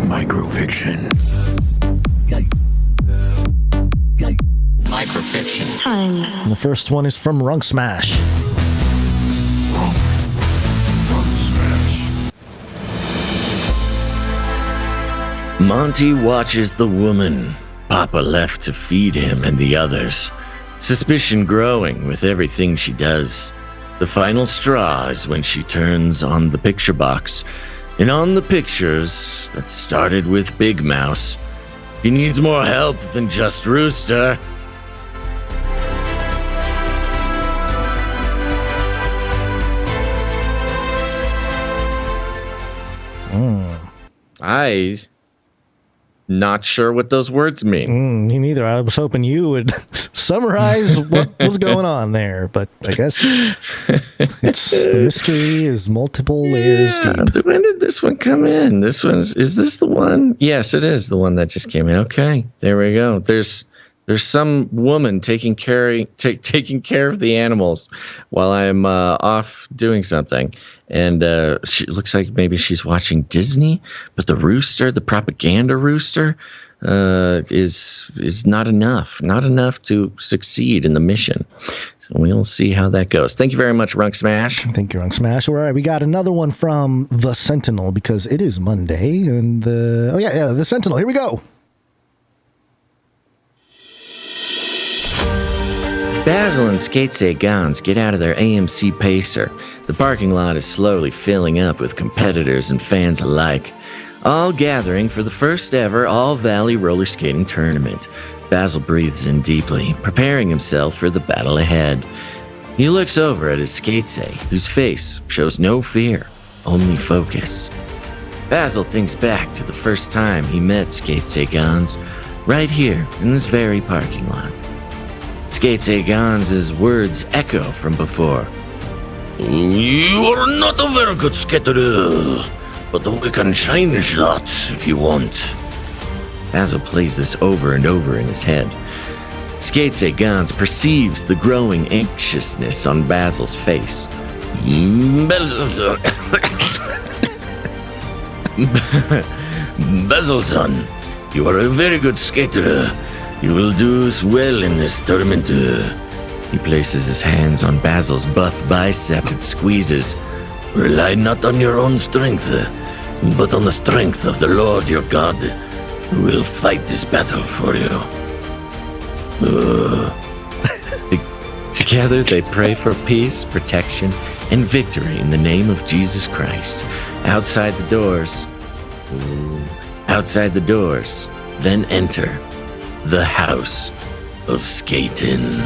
Microfiction. Microfiction. Time. And the first one is from Runk Smash. Monty watches the woman Papa left to feed him and the others, suspicion growing with everything she does. The final straw is when she turns on the picture box, and on the pictures that started with Big Mouse, he needs more help than just Rooster. Not sure what those words mean. Me neither. I was hoping you would summarize what was going on there, but I guess the mystery is multiple layers deep. When did this one come in? Is this the one? Yes, it is the one that just came in. Okay, there we go. There's some woman taking care of the animals while I'm off doing something. And she looks like maybe she's watching Disney, but the rooster, the propaganda rooster, is not enough to succeed in the mission. So we'll see how that goes. Thank you very much, Runk Smash. Thank you, Runk Smash. All right, we got another one from The Sentinel because it is Monday. And The Sentinel. Here we go. Basil and Skatesay Gonz get out of their AMC Pacer. The parking lot is slowly filling up with competitors and fans alike, all gathering for the first ever All-Valley Roller Skating Tournament. Basil breathes in deeply, preparing himself for the battle ahead. He looks over at his Skatesay, whose face shows no fear, only focus. Basil thinks back to the first time he met Skatesay Gonz, right here in this very parking lot. Skatesay Gonz's words echo from before. You are not a very good skater, but we can change that if you want. Basil plays this over and over in his head. Skatesay Gonz perceives the growing anxiousness on Basil's face. Basil, son, you are a very good skater. You will do well in this tournament. He places his hands on Basil's buff bicep and squeezes. Rely not on your own strength, but on the strength of the Lord your God, who will fight this battle for you. Together they pray for peace, protection, and victory in the name of Jesus Christ. Outside the doors, then enter the House of Skatin'.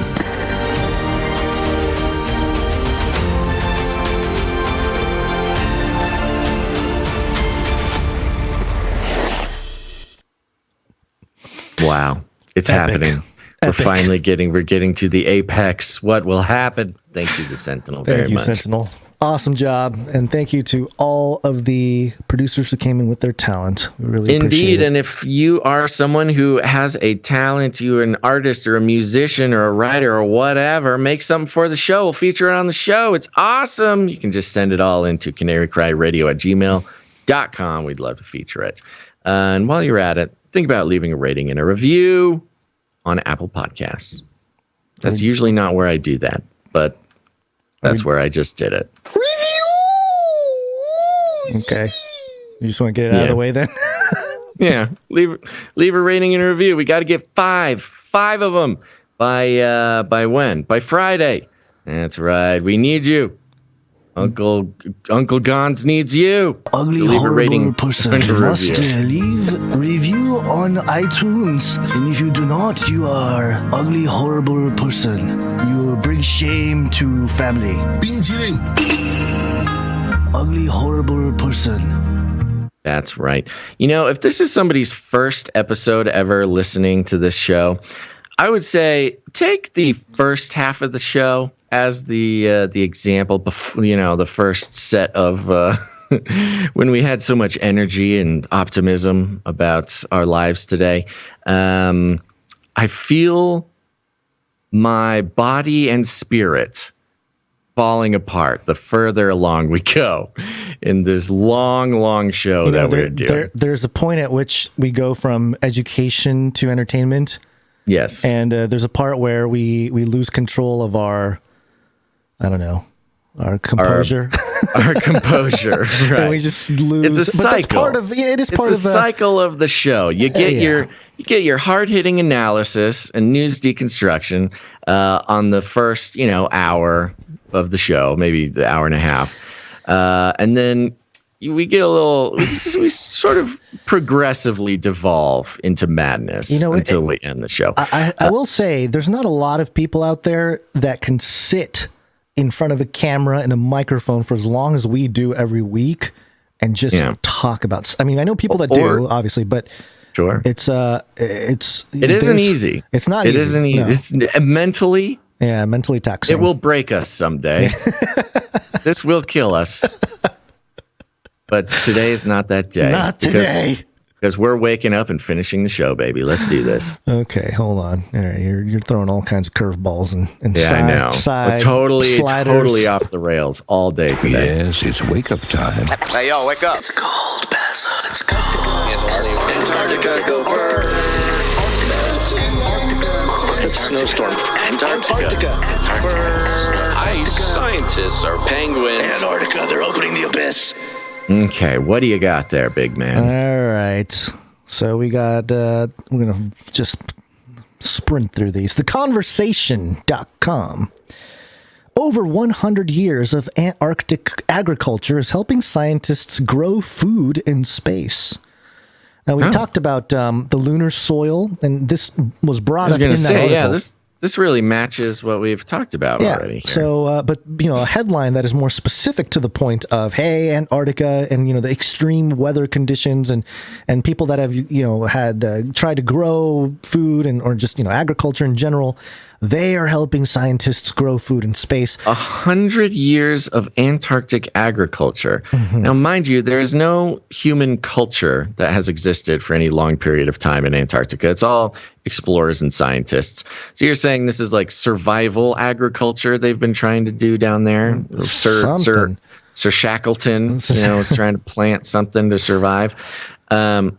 Wow, it's happening. Epic. We're getting to the apex. What will happen? Thank you, the Sentinel, very much. Thank you, Sentinel. Awesome job. And thank you to all of the producers who came in with their talent. We really appreciate it. And if you are someone who has a talent, you're an artist or a musician or a writer or whatever, make something for the show. We'll feature it on the show. It's awesome. You can just send it all into CanaryCry.Radio@gmail.com. We'd love to feature it. And while you're at it, think about leaving a rating and a review on Apple Podcasts. That's usually not where I do that, but that's where I just did it. Okay. You just want to get it out of the way then? Yeah. Leave a rating and a review. We got to get 5 of them by when? By Friday. That's right. We need you. Uncle Gonz needs you. Ugly, horrible person must leave review on iTunes. And if you do not, you are ugly, horrible person. You bring shame to family. Ugly, horrible person. That's right. You know, if this is somebody's first episode ever listening to this show, I would say take the first half of the show as the example, before, the first set of when we had so much energy and optimism about our lives today. I feel my body and spirit falling apart the further along we go in this long show that we're doing. There's a point at which we go from education to entertainment. Yes. And there's a part where we lose control of our composure. Our composure, right? And we just lose. It's a cycle. It's a cycle of the show. You get your hard-hitting analysis and news deconstruction on the first hour of the show, maybe the hour and a half, and then we get a little. We sort of progressively devolve into madness until we end the show. I will say, there's not a lot of people out there that can sit in front of a camera and a microphone for as long as we do every week and just talk about. I mean, I know people that do, obviously, but sure, it isn't easy. It's not. It isn't easy. No. It's mentally. Yeah, mentally taxing. It will break us someday. This will kill us. But today is not that day. Not today. Because we're waking up and finishing the show, baby. Let's do this. Okay, hold on. All right, you're throwing all kinds of curveballs and I know. Side totally off the rails all day today. Yes, it's wake up time. Hey, yo, wake up. It's cold, Basil. It's cold. Antarctica, go burn. It's a snowstorm. Antarctica. Ice scientists are penguins. Antarctica, they're opening the abyss. Okay, what do you got there, big man? All right. So we got, we're going to just sprint through these. TheConversation.com. Over 100 years of Antarctic agriculture is helping scientists grow food in space. Now, we talked about the lunar soil, and this was brought up in that article. Yeah, this really matches what we've talked about already. Here. So, but a headline that is more specific to the point of, hey, Antarctica, and the extreme weather conditions, and people that have had tried to grow food or just agriculture in general. They are helping scientists grow food in space. 100 years of Antarctic agriculture. Mm-hmm. Now, mind you, there is no human culture that has existed for any long period of time in Antarctica. It's all explorers and scientists. So you're saying this is like survival agriculture they've been trying to do down there? Sir Shackleton, is trying to plant something to survive. And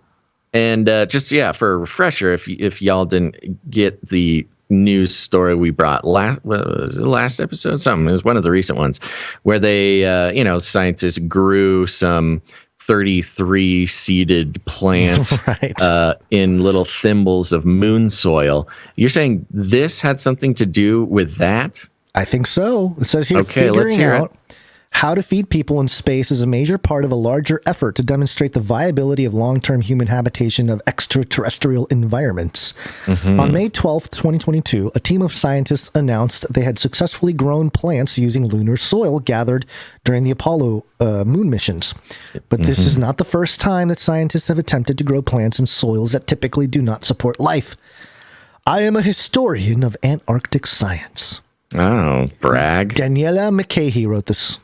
just for a refresher, if y'all didn't get the news story we brought last episode, something. It was one of the recent ones where they, scientists grew some 33 seeded plant in little thimbles of moon soil. You're saying this had something to do with that? I think so. It says here, let's hear out it. How to feed people in space is a major part of a larger effort to demonstrate the viability of long-term human habitation of extraterrestrial environments. Mm-hmm. On May 12th, 2022, a team of scientists announced they had successfully grown plants using lunar soil gathered during the Apollo moon missions. But this is not the first time that scientists have attempted to grow plants in soils that typically do not support life. I am a historian of Antarctic science. Oh, brag. Daniela McCahey wrote this.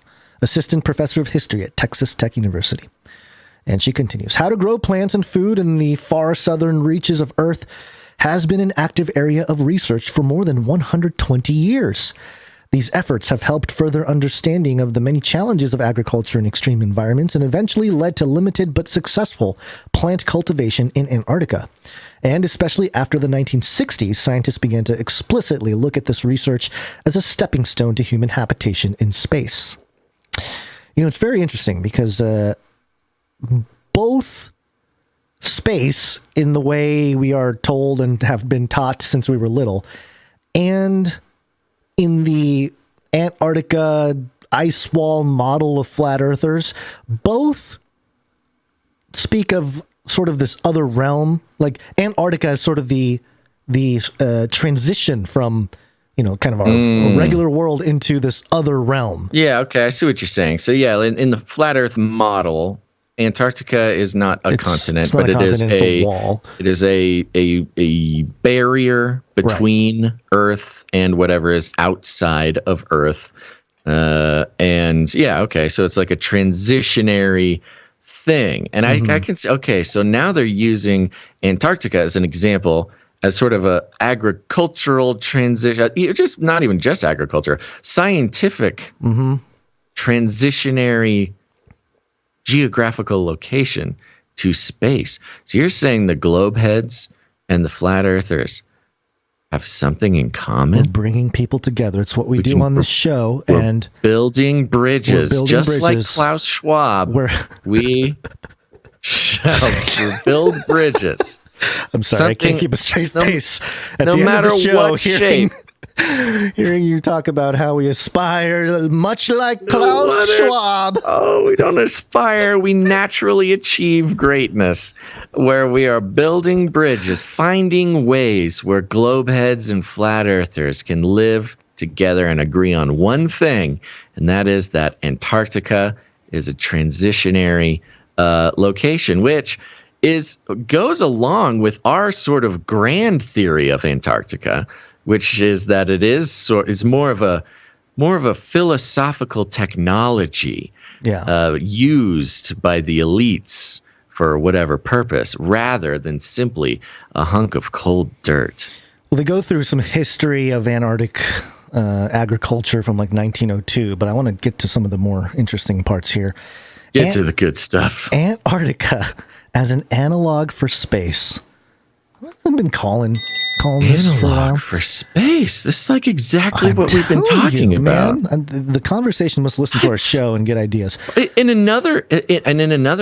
Assistant professor of history at Texas Tech University. And she continues, how to grow plants and food in the far southern reaches of Earth has been an active area of research for more than 120 years. These efforts have helped further understanding of the many challenges of agriculture in extreme environments and eventually led to limited but successful plant cultivation in Antarctica. And especially after the 1960s, scientists began to explicitly look at this research as a stepping stone to human habitation in space. It's very interesting because both space in the way we are told and have been taught since we were little, and in the Antarctica ice wall model of flat earthers, both speak of sort of this other realm. Like Antarctica is sort of the transition from, kind of our regular world into this other realm. Yeah, okay, I see what you're saying. So yeah, in the flat Earth model, Antarctica is not a continent, but it is a wall. It is a barrier between Earth and whatever is outside of Earth. And yeah, okay, so it's like a transitionary thing. And I can say, okay, so now they're using Antarctica as an example as sort of a agricultural transition, just not even just agriculture, scientific transitionary geographical location to space. So you're saying the globe heads and the flat earthers have something in common? We're bringing people together. It's what we do on this show. And building bridges, like Klaus Schwab. We shall build bridges. I'm sorry, I can't keep a straight face. At no the end matter of the show, what shape. Hearing you talk about how we aspire, much like Klaus Schwab. Oh, we don't aspire. We naturally achieve greatness, where we are building bridges, finding ways where globe heads and flat earthers can live together and agree on one thing, and that is that Antarctica is a transitionary location, which goes along with our sort of grand theory of Antarctica, which is that it is more of a philosophical technology used by the elites for whatever purpose, rather than simply a hunk of cold dirt. Well, they go through some history of Antarctic agriculture from like 1902, but I want to get to some of the more interesting parts here. Get to the good stuff. Antarctica as an analog for space. I've been calling this for a while. Analog for space. This is like exactly what we've been talking about. Man, the conversation must listen to our show and get ideas. In another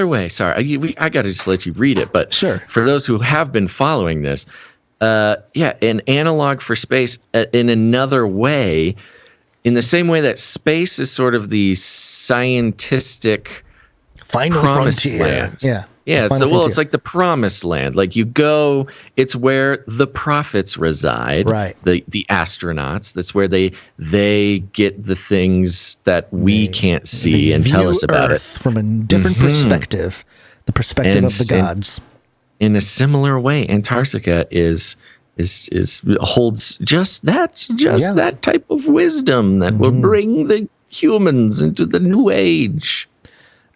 way, sorry, I got to just let you read it. But sure, for those who have been following this, an analog for space in another way, in the same way that space is sort of the scientific final frontier. Yeah, so it's like the promised land. Like you go, it's where the prophets reside. Right. The astronauts. That's where they get the things that we can't see and tell us about Earth from a different perspective, the perspective of the gods. In a similar way, Antarctica holds just that type of wisdom that will bring the humans into the new age.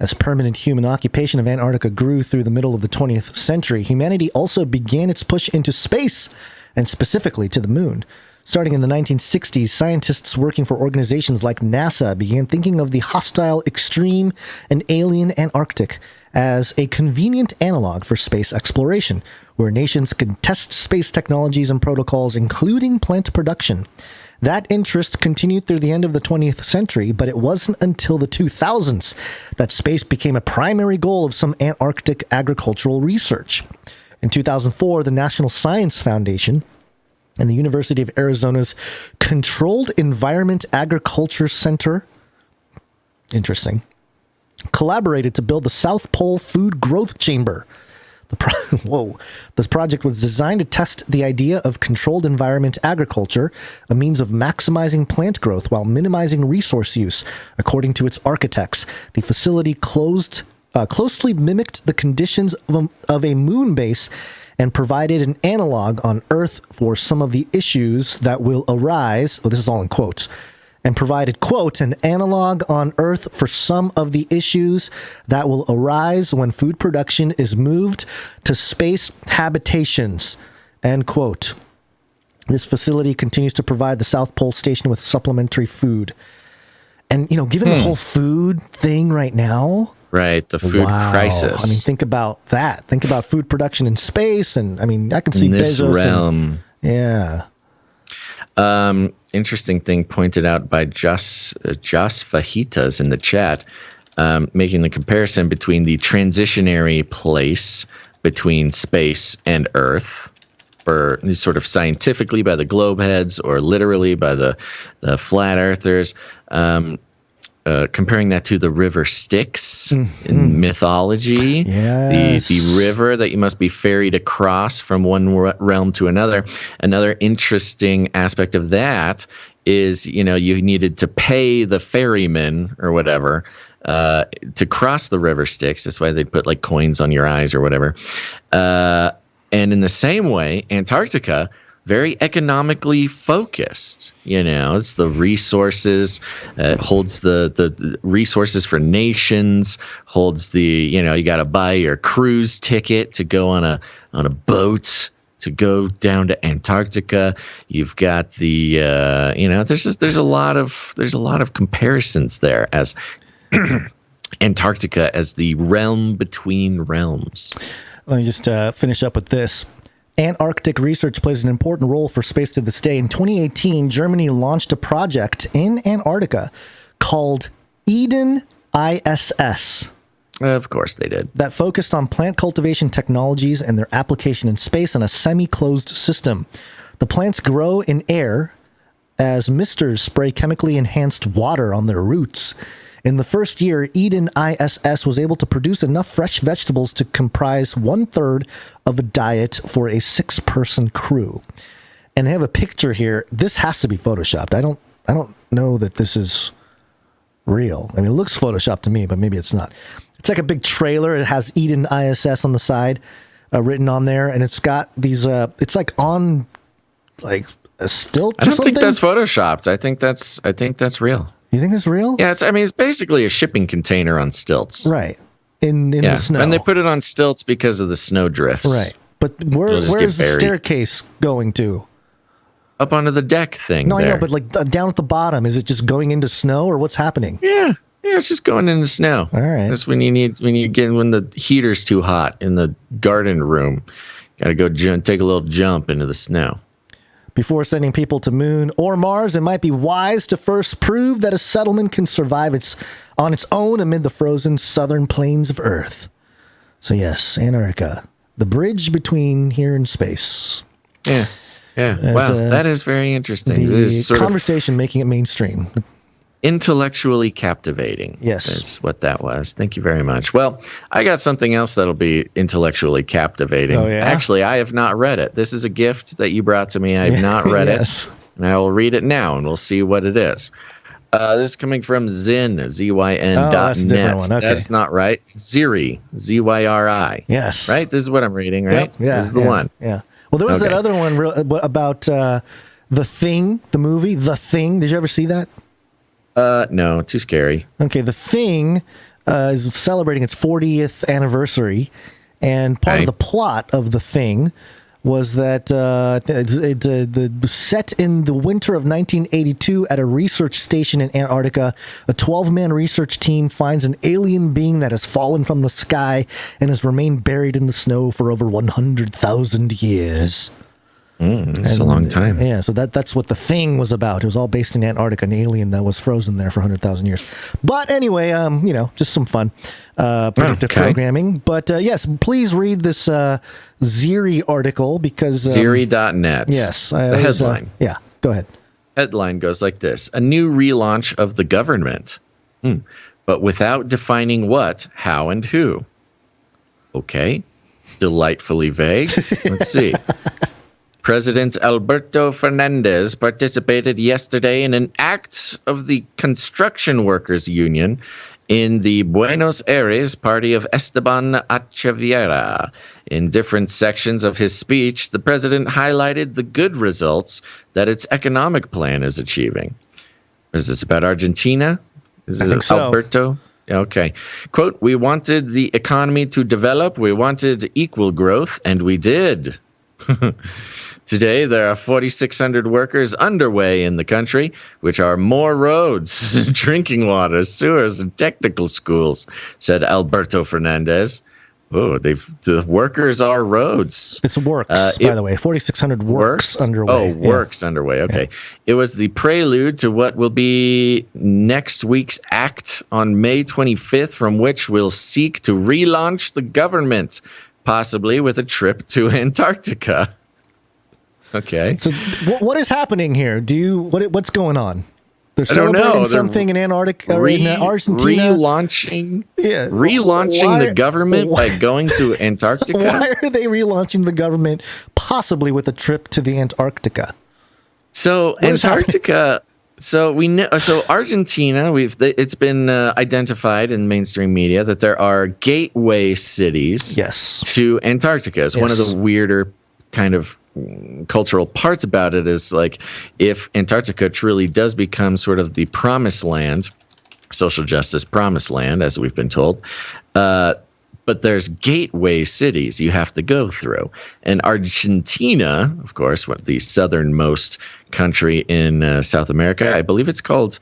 As permanent human occupation of Antarctica grew through the middle of the 20th century, humanity also began its push into space, and specifically to the moon. Starting in the 1960s, scientists working for organizations like NASA began thinking of the hostile, extreme, and alien Antarctic as a convenient analog for space exploration, where nations can test space technologies and protocols, including plant production. That interest continued through the end of the 20th century, but it wasn't until the 2000s that space became a primary goal of some Antarctic agricultural research. In 2004, the National Science Foundation and the University of Arizona's Controlled Environment Agriculture Center, interesting, collaborated to build the South Pole Food Growth Chamber. This project was designed to test the idea of controlled environment agriculture, a means of maximizing plant growth while minimizing resource use. According to its architects, the facility closely mimicked the conditions of a moon base and provided an analog on Earth for some of the issues that will arise. This is all in quotes. And provided, quote, an analog on Earth for some of the issues that will arise when food production is moved to space habitations, end quote. This facility continues to provide the South Pole Station with supplementary food. And, given the whole food thing right now. Right, the food crisis. I mean, think about that. Think about food production in space. And, I can see in this Bezos realm. Yeah. Interesting thing pointed out by Jos Fajitas in the chat. making the comparison between the transitionary place between space and Earth, or sort of scientifically by the globe heads or literally by the flat earthers, comparing that to the river Styx in mythology, the river that you must be ferried across from one realm to another. Another interesting aspect of that is, you needed to pay the ferryman or whatever to cross the river Styx. That's why they put like coins on your eyes or whatever. And in the same way, Antarctica, very economically focused. It's the resources, holds the resources for nations, holds the, you got to buy your cruise ticket to go on a boat to go down to Antarctica. You've got the, there's a lot of comparisons there as Antarctica as the realm between realms. Let me just finish up with this. Antarctic research plays an important role for space to this day. In 2018, Germany launched a project in Antarctica called Eden ISS. Of course they did. That focused on plant cultivation technologies and their application in space in a semi-closed system. The plants grow in air as misters spray chemically enhanced water on their roots. In the first year, Eden ISS was able to produce enough fresh vegetables to comprise 1/3 of a diet for a 6-person crew. And they have a picture here. This has to be photoshopped. I don't know that this is real. I mean, it looks photoshopped to me, but maybe it's not. It's like a big trailer. It has Eden ISS on the side written on there, and it's got these. It's like on like a stilt. I don't think that's photoshopped. I think that's real. You think it's real? Yeah, it's basically a shipping container on stilts. Right. In the snow. And they put it on stilts because of the snow drifts. Right. But where's the staircase going to? Up onto the deck thing. No, I know, but like down at the bottom, is it just going into snow or what's happening? Yeah, it's just going into snow. All right. That's when when the heater's too hot in the garden room. Got to go take a little jump into the snow. Before sending people to Moon or Mars, it might be wise to first prove that a settlement can survive on its own amid the frozen southern plains of Earth. So yes, Antarctica, the bridge between here and space. Yeah. Wow, that is very interesting. The conversation making it mainstream. Intellectually captivating. Yes. Is what that was. Thank you very much. Well, I got something else that'll be intellectually captivating. Oh, yeah? Actually, I have not read it. This is a gift that you brought to me. I have not read it. And I will read it now, and we'll see what it is. This is coming from Zyn, ZYN.net. That's a different one. Okay. That's not right. Zyri, ZYRI. Yes. Right? This is what I'm reading, right? Yep. Yeah. This is the one. Yeah. Well, there was that other one about The Thing, the movie, The Thing. Did you ever see that? No, too scary. Okay, The Thing is celebrating its 40th anniversary, and part of the plot of The Thing was that set in the winter of 1982 at a research station in Antarctica, a 12-man research team finds an alien being that has fallen from the sky and has remained buried in the snow for over 100,000 years. That's a long time. Yeah, so that's what The Thing was about. It was all based in Antarctica, an alien that was frozen there for 100,000 years. But anyway, just some fun predictive programming. But yes, please read this Zyri article because... Zyri.net. Yes. The headline. Yeah, go ahead. Headline goes like this. A new relaunch of the government, but without defining what, how, and who. Okay. Delightfully vague. Let's see. President Alberto Fernandez participated yesterday in an act of the Construction Workers Union in the Buenos Aires party of Esteban Echeverría. In different sections of his speech, the president highlighted the good results that its economic plan is achieving. Is this about Argentina? Is I think so. Alberto? Okay. Quote, we wanted the economy to develop. We wanted equal growth, and we did. Today, there are 4,600 workers underway in the country, which are more roads, drinking water, sewers, and technical schools, said Alberto Fernandez. the workers are roads. It's works, by the way. 4,600 works underway. Oh, works underway. Okay. Yeah. It was the prelude to what will be next week's act on May 25th, from which we'll seek to relaunch the government, possibly with a trip to Antarctica. Okay. So what is happening here? What's going on? They're celebrating something in Antarctica or in Argentina. Relaunching the government by going to Antarctica. Why are they relaunching the government, possibly with a trip to the Antarctica? So Antarctica. So we know. So Argentina. It's been identified in mainstream media that there are gateway cities. Yes. To Antarctica. It's one of the weirder kind of cultural parts about it is like if Antarctica truly does become sort of the promised land, social justice promised land, as we've been told, but there's gateway cities you have to go through. And Argentina, of course, the southernmost country in South America, I believe it's called,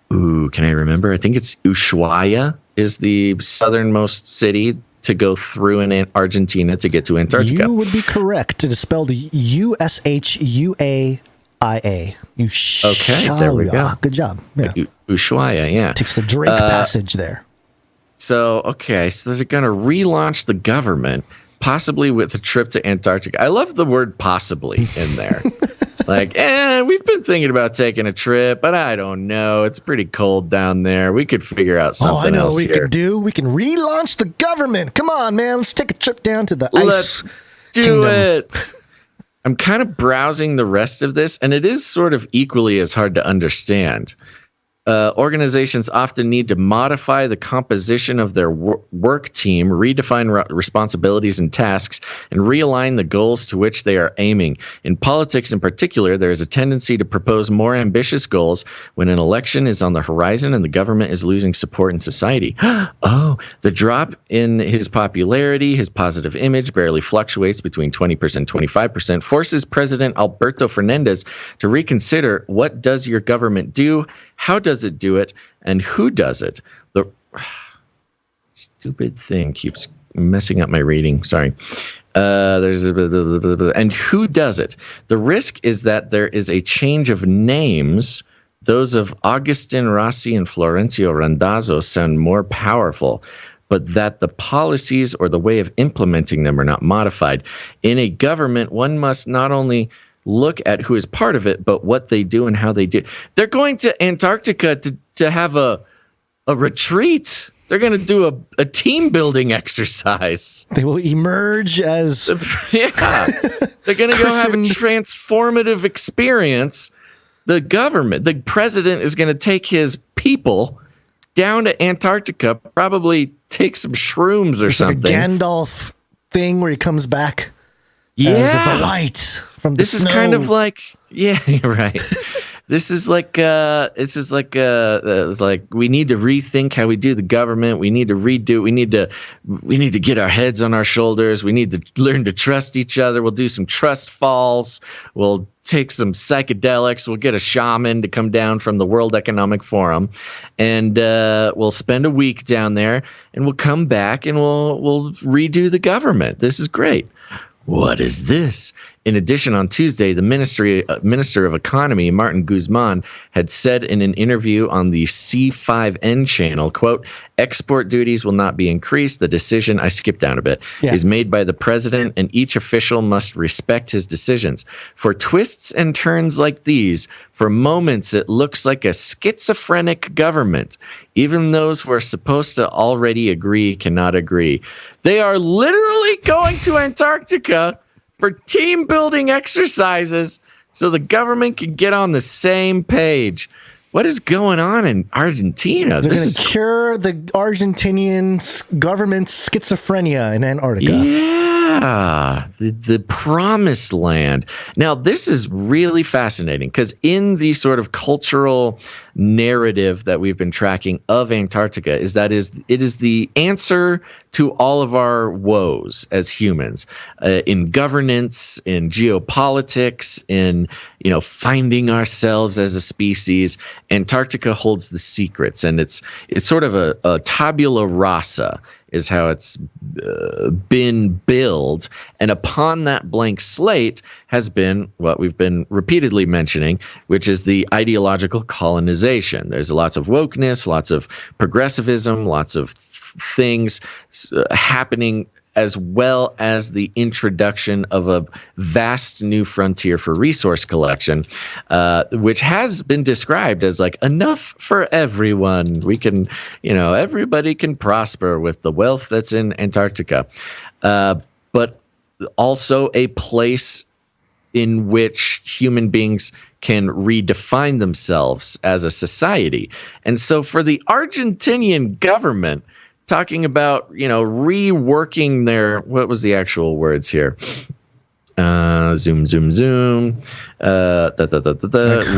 can I remember? I think it's Ushuaia is the southernmost city to go through in Argentina to get to Antarctica. You would be correct. It is spelled Ushuaia. Okay, there we go. Good job. Yeah. Ushuaia, yeah. Takes the Drake passage there. So they're going to relaunch the government, possibly with a trip to Antarctica. I love the word possibly in there. Like, we've been thinking about taking a trip, but I don't know. It's pretty cold down there. We could figure out something else we could do. We can relaunch the government. Come on, man. Let's take a trip down to the Let's do it. I'm kind of browsing the rest of this, and it is sort of equally as hard to understand. Organizations often need to modify the composition of their work team, redefine responsibilities and tasks, and realign the goals to which they are aiming. In politics in particular, there is a tendency to propose more ambitious goals when an election is on the horizon and the government is losing support in society. The drop in his popularity, his positive image, barely fluctuates between 20% and 25%, forces President Alberto Fernandez to reconsider what does your government do, how does it do it, and who does it? The stupid thing keeps messing up my reading. Sorry. And who does it? The risk is that there is a change of names. Those of Agustin Rossi and Florencio Randazzo sound more powerful, but that the policies or the way of implementing them are not modified. In a government, one must not only look at who is part of it, but what they do and how they do. They're going to Antarctica to have a retreat. They're going to do a team building exercise. They will emerge as... They're going to go have a transformative experience. The government, the president is going to take his people down to Antarctica, probably take some shrooms or something. Like a Gandalf thing where he comes back. Yeah, the light from the snow. Is kind of like, yeah, you're right. This is like we need to rethink how we do the government. We need to redo. We need to get our heads on our shoulders. We need to learn to trust each other. We'll do some trust falls. We'll take some psychedelics. We'll get a shaman to come down from the World Economic Forum, and we'll spend a week down there, and we'll come back and we'll redo the government. This is great. What is this? In addition, on Tuesday, the Minister of Economy, Martin Guzman, had said in an interview on the C5N channel, quote, export duties will not be increased. The decision, I skipped down a bit, is made by the president, and each official must respect his decisions. For twists and turns like these, for moments it looks like a schizophrenic government. Even those who are supposed to already agree cannot agree. They are literally going to Antarctica for team building exercises so the government can get on the same page. What is going on in Argentina? They're going to cure the Argentinian government's schizophrenia in Antarctica. Yeah, the promised land. Now, this is really fascinating because in the sort of cultural narrative that we've been tracking of Antarctica is that it is the answer to all of our woes as humans, in governance, in geopolitics, in finding ourselves as a species. Antarctica holds the secrets, and it's sort of a tabula rasa is how it's been billed. And upon that blank slate has been what we've been repeatedly mentioning, which is the ideological colonization. There's lots of wokeness, lots of progressivism, lots of things happening, as well as the introduction of a vast new frontier for resource collection, which has been described as like enough for everyone. We can, everybody can prosper with the wealth that's in Antarctica, but also a place in which human beings can redefine themselves as a society. And so for the Argentinian government, talking about, reworking their, what was the actual words here? Zoom.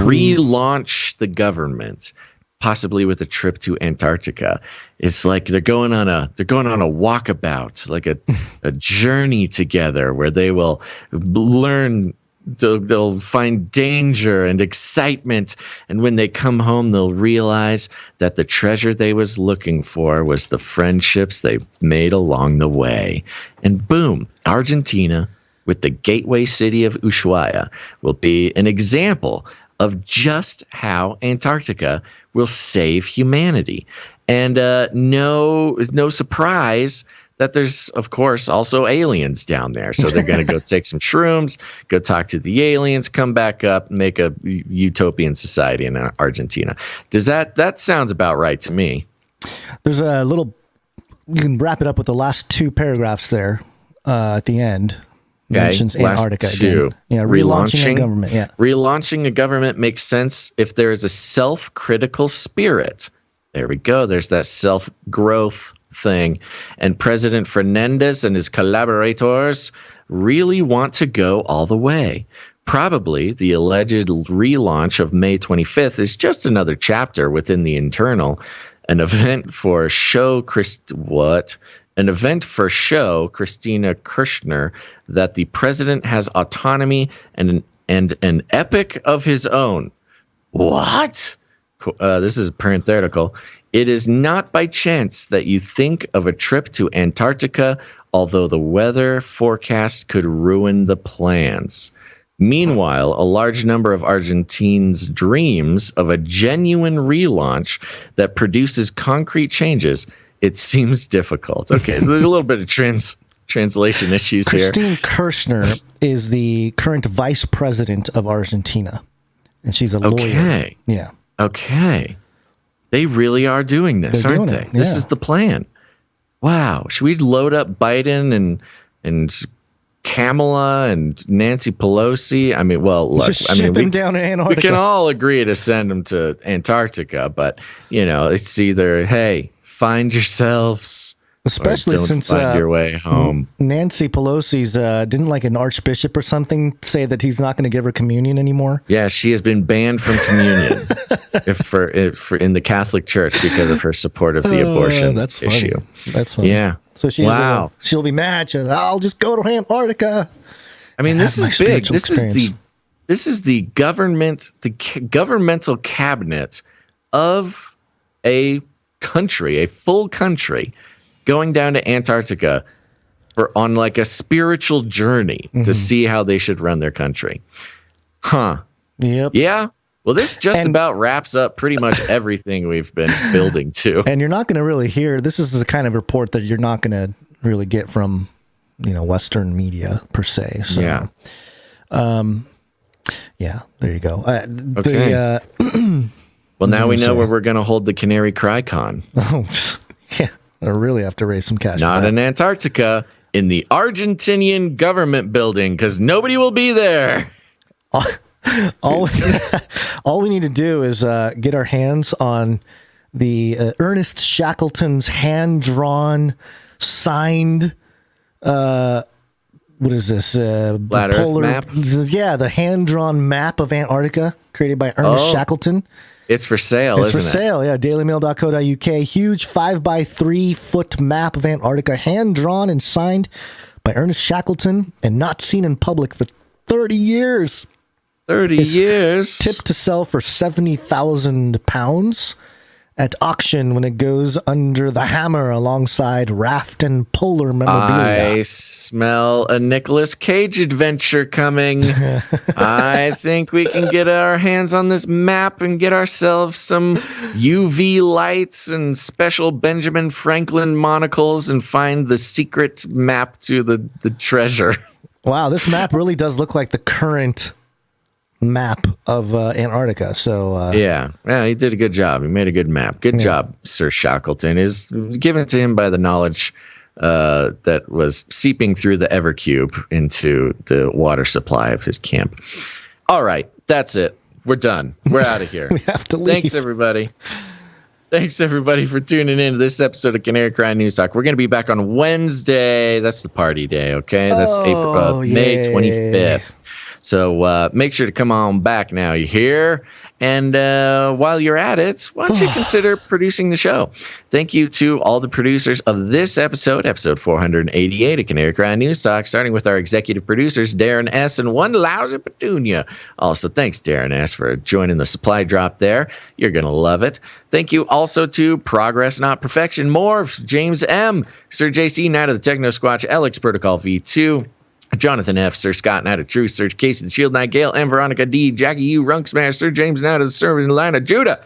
Relaunch the government, possibly with a trip to Antarctica. It's like they're going on a walkabout, like a journey together where they will learn. They'll find danger and excitement, and when they come home, they'll realize that the treasure they was looking for was the friendships they made along the way. And boom, Argentina, with the gateway city of Ushuaia, will be an example of just how Antarctica will save humanity. And no surprise that there's, of course, also aliens down there. So they're going to go take some shrooms, go talk to the aliens, come back up, and make a utopian society in Argentina. That sounds about right to me. There's a little, you can wrap it up with the last two paragraphs there at the end. Okay, mentions Antarctica again. Yeah, relaunching a government. Yeah, relaunching a government makes sense if there is a self-critical spirit. There we go. There's that self-growth thing. And President Fernandez and his collaborators really want to go all the way. Probably the alleged relaunch of May 25th is just another chapter within the internal, an event for show Christina Kirchner that the president has autonomy and an epic of his own. What? This is parenthetical. It is not by chance that you think of a trip to Antarctica, although the weather forecast could ruin the plans. Meanwhile, a large number of Argentines dreams of a genuine relaunch that produces concrete changes. It seems difficult. Okay, so there's a little bit of translation issues here. Christine Kirchner is the current vice president of Argentina, and she's a lawyer. Okay. Yeah. Okay. They really are doing this, aren't they? Yeah. This is the plan. Wow. Should we load up Biden and Kamala and Nancy Pelosi? I mean, well, look. Just ship him down to Antarctica. We can all agree to send them to Antarctica, but, it's either, hey, find yourselves, especially or don't since find your way home. Nancy Pelosi's didn't like an archbishop or something say that he's not going to give her communion anymore. Yeah, she has been banned from communion for in the Catholic Church because of her support of the abortion issue. That's funny. Yeah. So she'll be mad. I'll just go to Antarctica. I mean, this is big. This is the government, the governmental cabinet of a country, a full country, going down to Antarctica on like a spiritual journey to see how they should run their country. Huh. Yep. Yeah. Well, this about wraps up pretty much everything we've been building to. And you're not going to really hear, this is the kind of report that you're not going to really get from, Western media per se. So, yeah. Yeah, there you go. Okay. Well, now we know where we're going to hold the Canary CryCon. Oh, yeah. I really have to raise some cash. Not in Antarctica, in the Argentinian government building, because nobody will be there. All we need to do is get our hands on the Ernest Shackleton's hand-drawn, signed what is this? Flat Earth map? Yeah, the hand-drawn map of Antarctica created by Ernest Shackleton. It's for sale, isn't it? It's for sale, yeah. DailyMail.co.uk. Huge 5x3 foot map of Antarctica, hand-drawn and signed by Ernest Shackleton and not seen in public for 30 years. 30 years. Tipped to sell for £70,000 at auction when it goes under the hammer alongside raft and polar memorabilia. I smell a Nicolas Cage adventure coming. I think we can get our hands on this map and get ourselves some UV lights and special Benjamin Franklin monocles and find the secret map to the treasure. Wow, this map really does look like the current map of Antarctica. So yeah, he did a good job. He made a good map. Good job, Sir Shackleton. Is given to him by the knowledge that was seeping through the Evercube into the water supply of his camp. All right, that's it. We're done. We're out of here. We have to leave. Thanks, everybody. Thanks, everybody, for tuning in to this episode of Canary Cry News Talk. We're going to be back on Wednesday. That's the party day, okay? That's May 25th. So make sure to come on back now, you hear? And while you're at it, why don't you consider producing the show? Thank you to all the producers of this episode 488 of Canary Cry News Talk, starting with our executive producers, Darren S. and one lousy Petunia. Also, thanks, Darren S., for joining the supply drop there. You're going to love it. Thank you also to Progress Not Perfection, Morph, James M., Sir JC, Night of the Techno Squatch, Alex Protocol V2, Jonathan F., Sir Scott, Night of Truth, Sir Casey the Shield Knight, Gale, and Veronica D., Jackie U., Runk Smash, Sir James, Night of the Servant Line of Judah.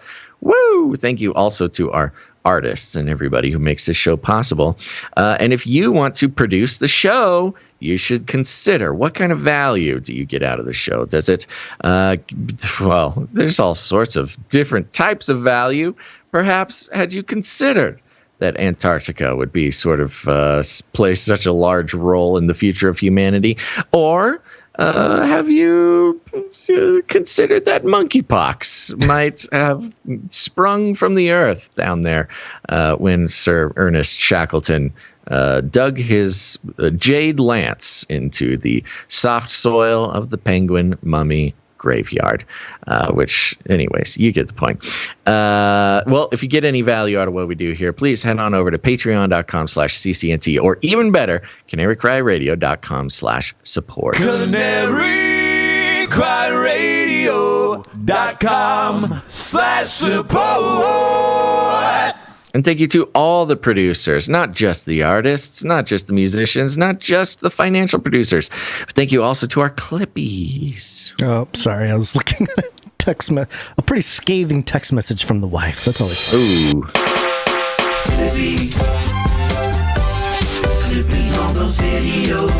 Woo! Thank you also to our artists and everybody who makes this show possible. And if you want to produce the show, you should consider what kind of value do you get out of the show? Does it, well, there's all sorts of different types of value. Perhaps had you considered that Antarctica would be sort of play such a large role in the future of humanity? Or have you considered that monkeypox might have sprung from the earth down there when Sir Ernest Shackleton dug his jade lance into the soft soil of the penguin mummy graveyard, which, anyways, you get the point. Well, if you get any value out of what we do here, please head on over to patreon.com/ccnt, or even better, canarycryradio.com/support. canarycryradio.com/support. And thank you to all the producers, not just the artists, not just the musicians, not just the financial producers. But thank you also to our Clippies. Oh, sorry. I was looking at a pretty scathing text message from the wife. That's always fun. Ooh. Clippy on those videos.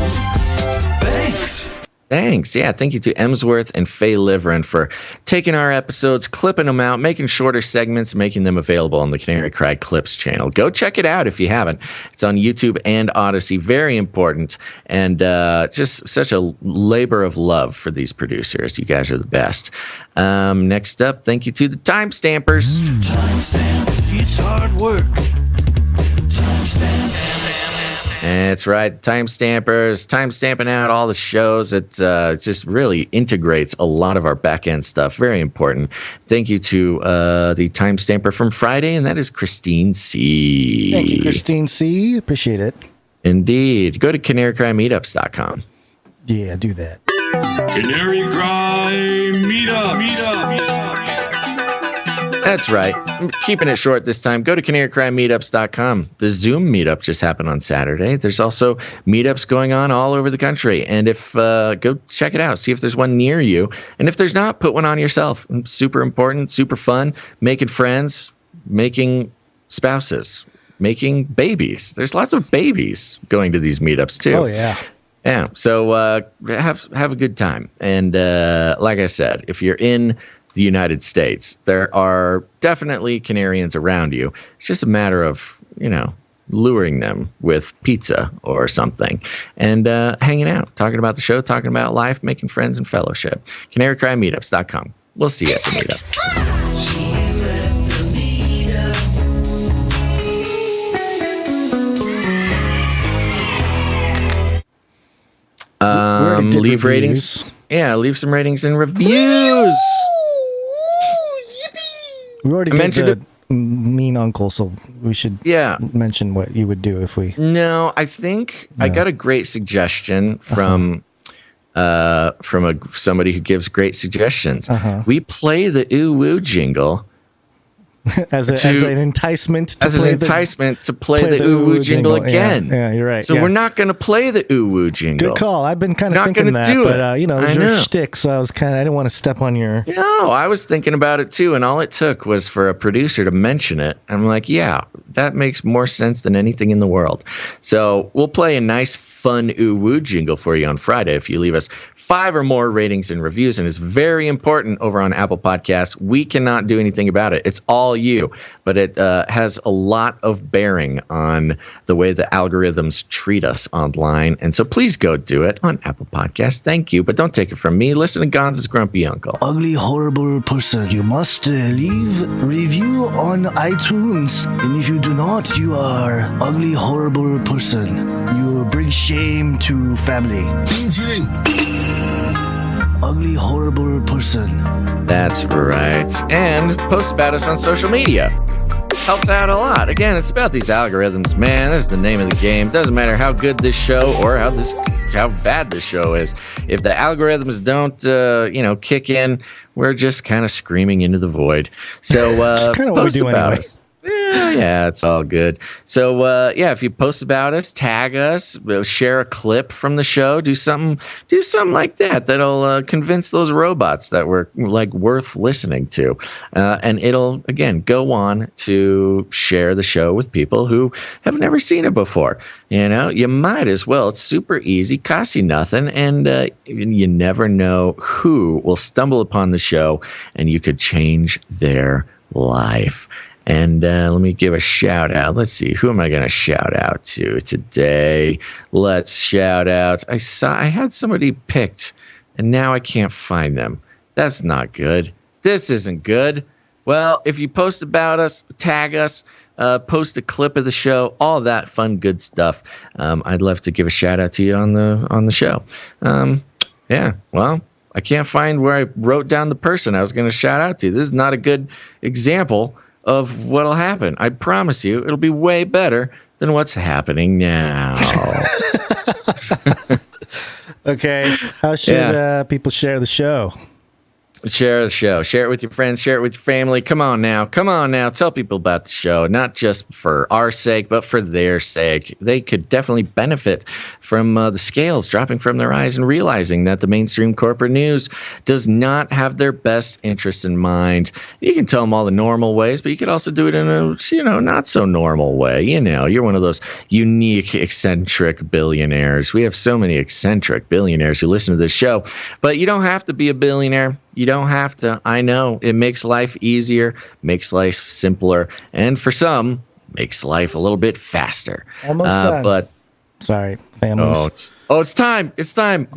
Thanks. Thanks. Yeah, thank you to Emsworth and Faye Liverin for taking our episodes, clipping them out, making shorter segments, making them available on the Canary Cry Clips channel. Go check it out if you haven't. It's on YouTube and Odyssey. Very important, and just such a labor of love for these producers. You guys are the best. Next up, thank you to the Timestampers. Timestamp, it's hard work. Timestamp. That's right, Timestampers, timestamping out all the shows. It just really integrates a lot of our back-end stuff. Very important. Thank you to the Timestamper from Friday, and that is Christine C. Thank you, Christine C. Appreciate it. Indeed. Go to CanaryCry.Meetups.com. Yeah, do that. Canary Cry Meetup. That's right. I'm keeping it short this time. Go to CanaryCry.Meetups.com. The Zoom meetup just happened on Saturday. There's also meetups going on all over the country. And if go check it out. See if there's one near you. And if there's not, put one on yourself. It's super important, super fun. Making friends, making spouses, making babies. There's lots of babies going to these meetups too. Oh, yeah. Yeah. So have a good time. And like I said, if you're in the United States, there are definitely Canarians around you. It's just a matter of, luring them with pizza or something and hanging out, talking about the show, talking about life, making friends and fellowship. CanaryCryMeetups.com. We'll see you at the meetup. leave ratings. Yeah, leave some ratings and reviews. We already mentioned the mean uncle, so we should mention what you would do if we. No, I think I got a great suggestion from somebody who gives great suggestions. We play the ooh woo jingle as an enticement to play the ooh woo jingle again. Yeah, you're right. So we're not going to play the ooh woo jingle. Good call. I've been kind of thinking that, but it was your shtick, so I didn't want to step on your. No, I was thinking about it too, and all it took was for a producer to mention it. I'm like, yeah, that makes more sense than anything in the world. So we'll play a nice, fun ooh woo jingle for you on Friday if you leave us 5 or more ratings and reviews, and it's very important over on Apple Podcasts. We cannot do anything about it. It's all you, but it has a lot of bearing on the way the algorithms treat us online, and so please go do it on Apple Podcasts. Thank you, but don't take it from me. Listen to Gonz's grumpy uncle. Ugly, horrible person, you must leave review on iTunes, and if you do not, you are ugly, horrible person. You bring shame to family. Ugly, horrible person. That's right. And post about us on social media. Helps out a lot. Again, it's about these algorithms, man. That's the name of the game. Doesn't matter how good this show or how bad this show is. If the algorithms don't, kick in, we're just kind of screaming into the void. So kind of what we do anyway. Us. Yeah, it's all good. So, if you post about us, tag us, share a clip from the show, do something like that. That'll convince those robots that we're worth listening to. And it'll, again, go on to share the show with people who have never seen it before. You might as well. It's super easy, costs you nothing, and you never know who will stumble upon the show, and you could change their life. And let me give a shout out. Let's see. Who am I going to shout out to today? Let's shout out. I had somebody picked, and now I can't find them. That's not good. This isn't good. Well, if you post about us, tag us, post a clip of the show, all that fun, good stuff. I'd love to give a shout out to you on the show. Well, I can't find where I wrote down the person I was going to shout out to. This is not a good example of what'll happen. I promise you, it'll be way better than what's happening now. Okay, how should people share the show? Share the show. Share it with your friends. Share it with your family. Come on now. Tell people about the show, not just for our sake, but for their sake. They could definitely benefit from the scales dropping from their eyes and realizing that the mainstream corporate news does not have their best interests in mind. You can tell them all the normal ways, but you could also do it in a, not so normal way. You're one of those unique, eccentric billionaires. We have so many eccentric billionaires who listen to this show, but you don't have to be a billionaire. You don't have to. I know it makes life easier, makes life simpler, and for some, makes life a little bit faster. Almost done. But sorry, families. It's time.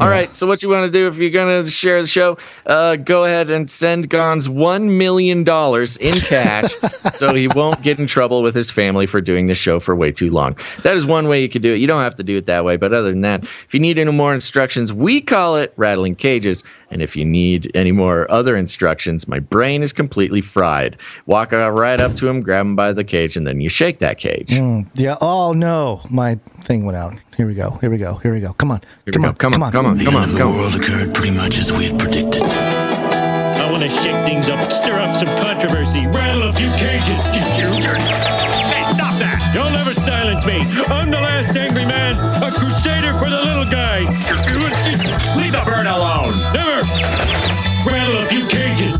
All right. So what you want to do if you're going to share the show, go ahead and send Gonz $1 million in cash so he won't get in trouble with his family for doing this show for way too long. That is one way you could do it. You don't have to do it that way. But other than that, if you need any more instructions, we call it rattling cages. And if you need any more other instructions, my brain is completely fried. Walk right up to him, grab him by the cage, and then you shake that cage. Yeah. Oh, no. My thing went out. Here we go. Come on. The world occurred pretty much as we had predicted. I want to shake things up, stir up some controversy, rattle a few cages. Hey, stop that! You'll never silence me. I'm the last angry man, a crusader for the little guy. Leave the bird alone. Never. Rattle a few cages.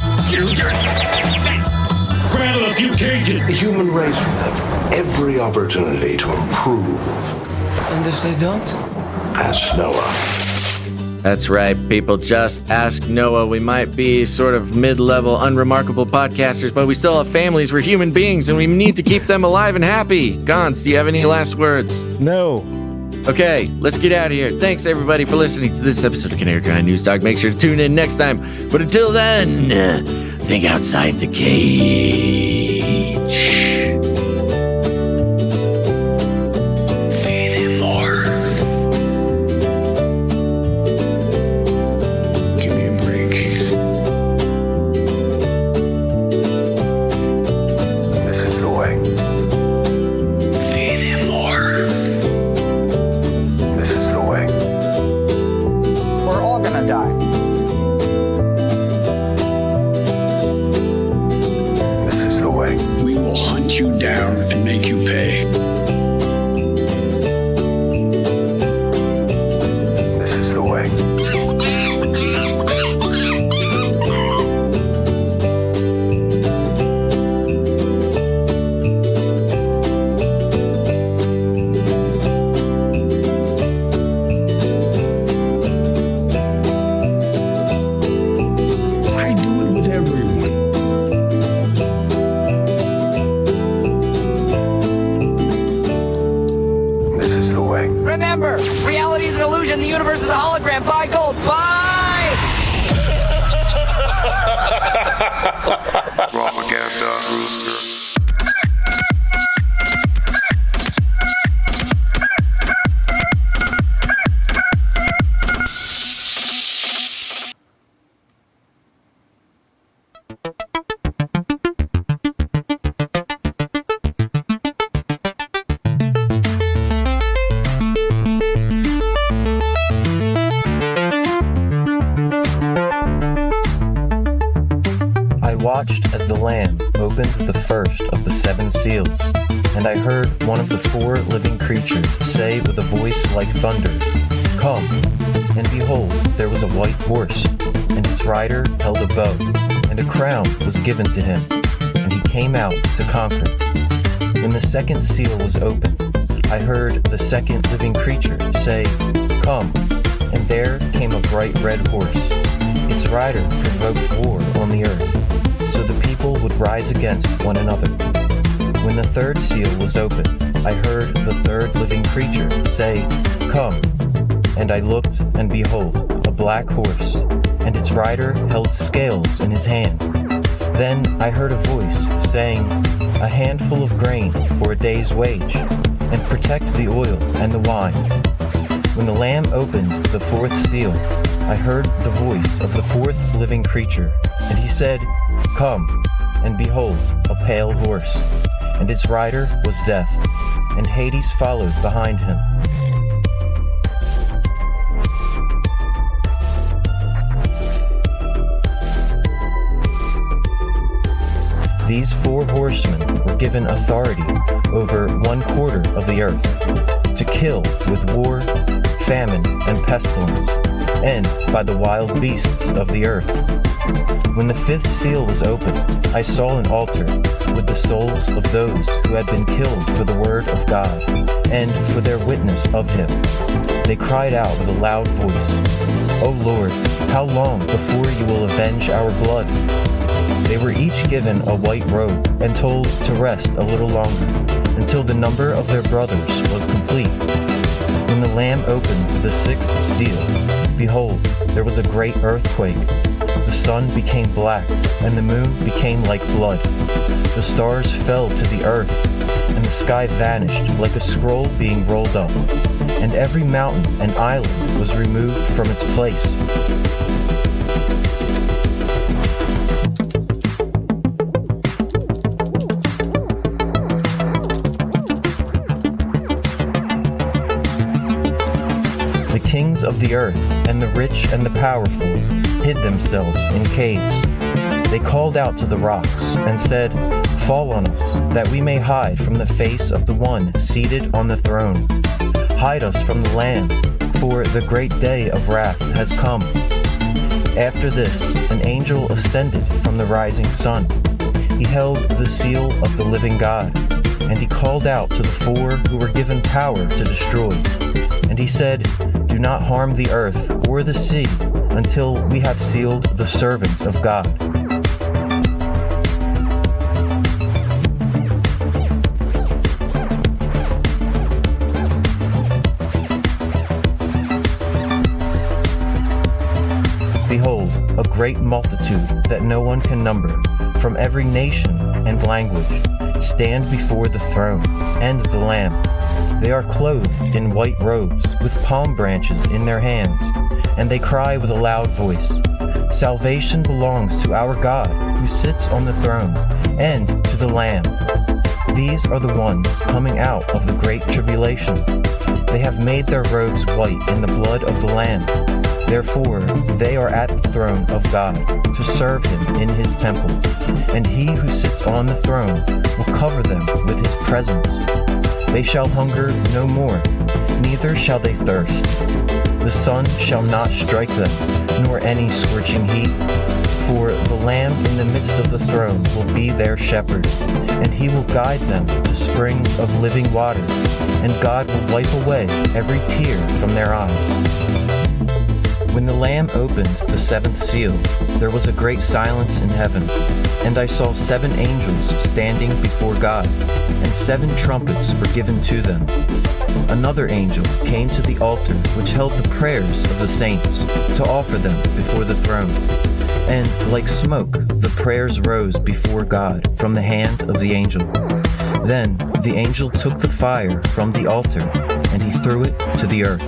Rattle a few cages. The human race will have every opportunity to improve. And if they don't? Ask Noah. That's right, people. Just ask Noah. We might be sort of mid-level, unremarkable podcasters, but we still have families. We're human beings, and we need to keep them alive and happy. Gonz, do you have any last words? No. Okay, let's get out of here. Thanks, everybody, for listening to this episode of Canary Cry News Dog. Make sure to tune in next time. But until then, think outside the cage. universe is a hologram. Buy gold. Buy! Propaganda rooster. Watched as the Lamb opened the first of the 7 seals, and I heard one of the 4 living creatures say with a voice like thunder, "Come!" And behold, there was a white horse, and its rider held a bow, and a crown was given to him, and he came out to conquer. When the 2nd seal was opened, I heard the 2nd living creature say, "Come!" And there came a bright red horse. Its rider provoked war on the earth, so the people would rise against one another. When the 3rd seal was opened, I heard the 3rd living creature say, "Come!" And I looked, and behold, a black horse, and its rider held scales in his hand. Then I heard a voice saying, "A handful of grain for a day's wage, and protect the oil and the wine." When the Lamb opened the 4th seal, I heard the voice of the 4th living creature, and he said, "Come!" And behold, a pale horse, and its rider was Death, and Hades followed behind him. These 4 horsemen were given authority over 1/4 of the earth, to kill with war, famine, and pestilence, and by the wild beasts of the earth. When the 5th seal was opened, I saw an altar with the souls of those who had been killed for the word of God and for their witness of him. They cried out with a loud voice, "O Lord, how long before you will avenge our blood?" They were each given a white robe and told to rest a little longer, until the number of their brothers was complete. When the Lamb opened the 6th seal, behold, there was a great earthquake. The sun became black, and the moon became like blood. The stars fell to the earth, and the sky vanished like a scroll being rolled up, and every mountain and island was removed from its place. The kings of the earth and the rich and the powerful hid themselves in caves. They called out to the rocks and said, "Fall on us, that we may hide from the face of the one seated on the throne. Hide us from the Lamb, for the great day of wrath has come." After this, an angel ascended from the rising sun. He held the seal of the living God, and he called out to the 4 who were given power to destroy. And he said, "Do not harm the earth or the sea until we have sealed the servants of God." Behold, a great multitude that no one can number, from every nation and language, stand before the throne and the Lamb. They are clothed in white robes, with palm branches in their hands, and they cry with a loud voice, "Salvation belongs to our God, who sits on the throne, and to the Lamb." These are the ones coming out of the great tribulation. They have made their robes white in the blood of the Lamb. Therefore, they are at the throne of God, to serve him in his temple, and he who sits on the throne will cover them with his presence. They shall hunger no more, neither shall they thirst. The sun shall not strike them, nor any scorching heat. For the Lamb in the midst of the throne will be their shepherd, and he will guide them to springs of living water, and God will wipe away every tear from their eyes. When the Lamb opened the 7th seal, there was a great silence in heaven, and I saw 7 angels standing before God, and 7 trumpets were given to them. Another angel came to the altar which held the prayers of the saints to offer them before the throne. And like smoke, the prayers rose before God from the hand of the angel. Then the angel took the fire from the altar and he threw it to the earth.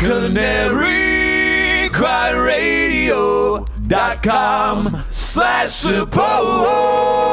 CanaryCry.Radio.com/support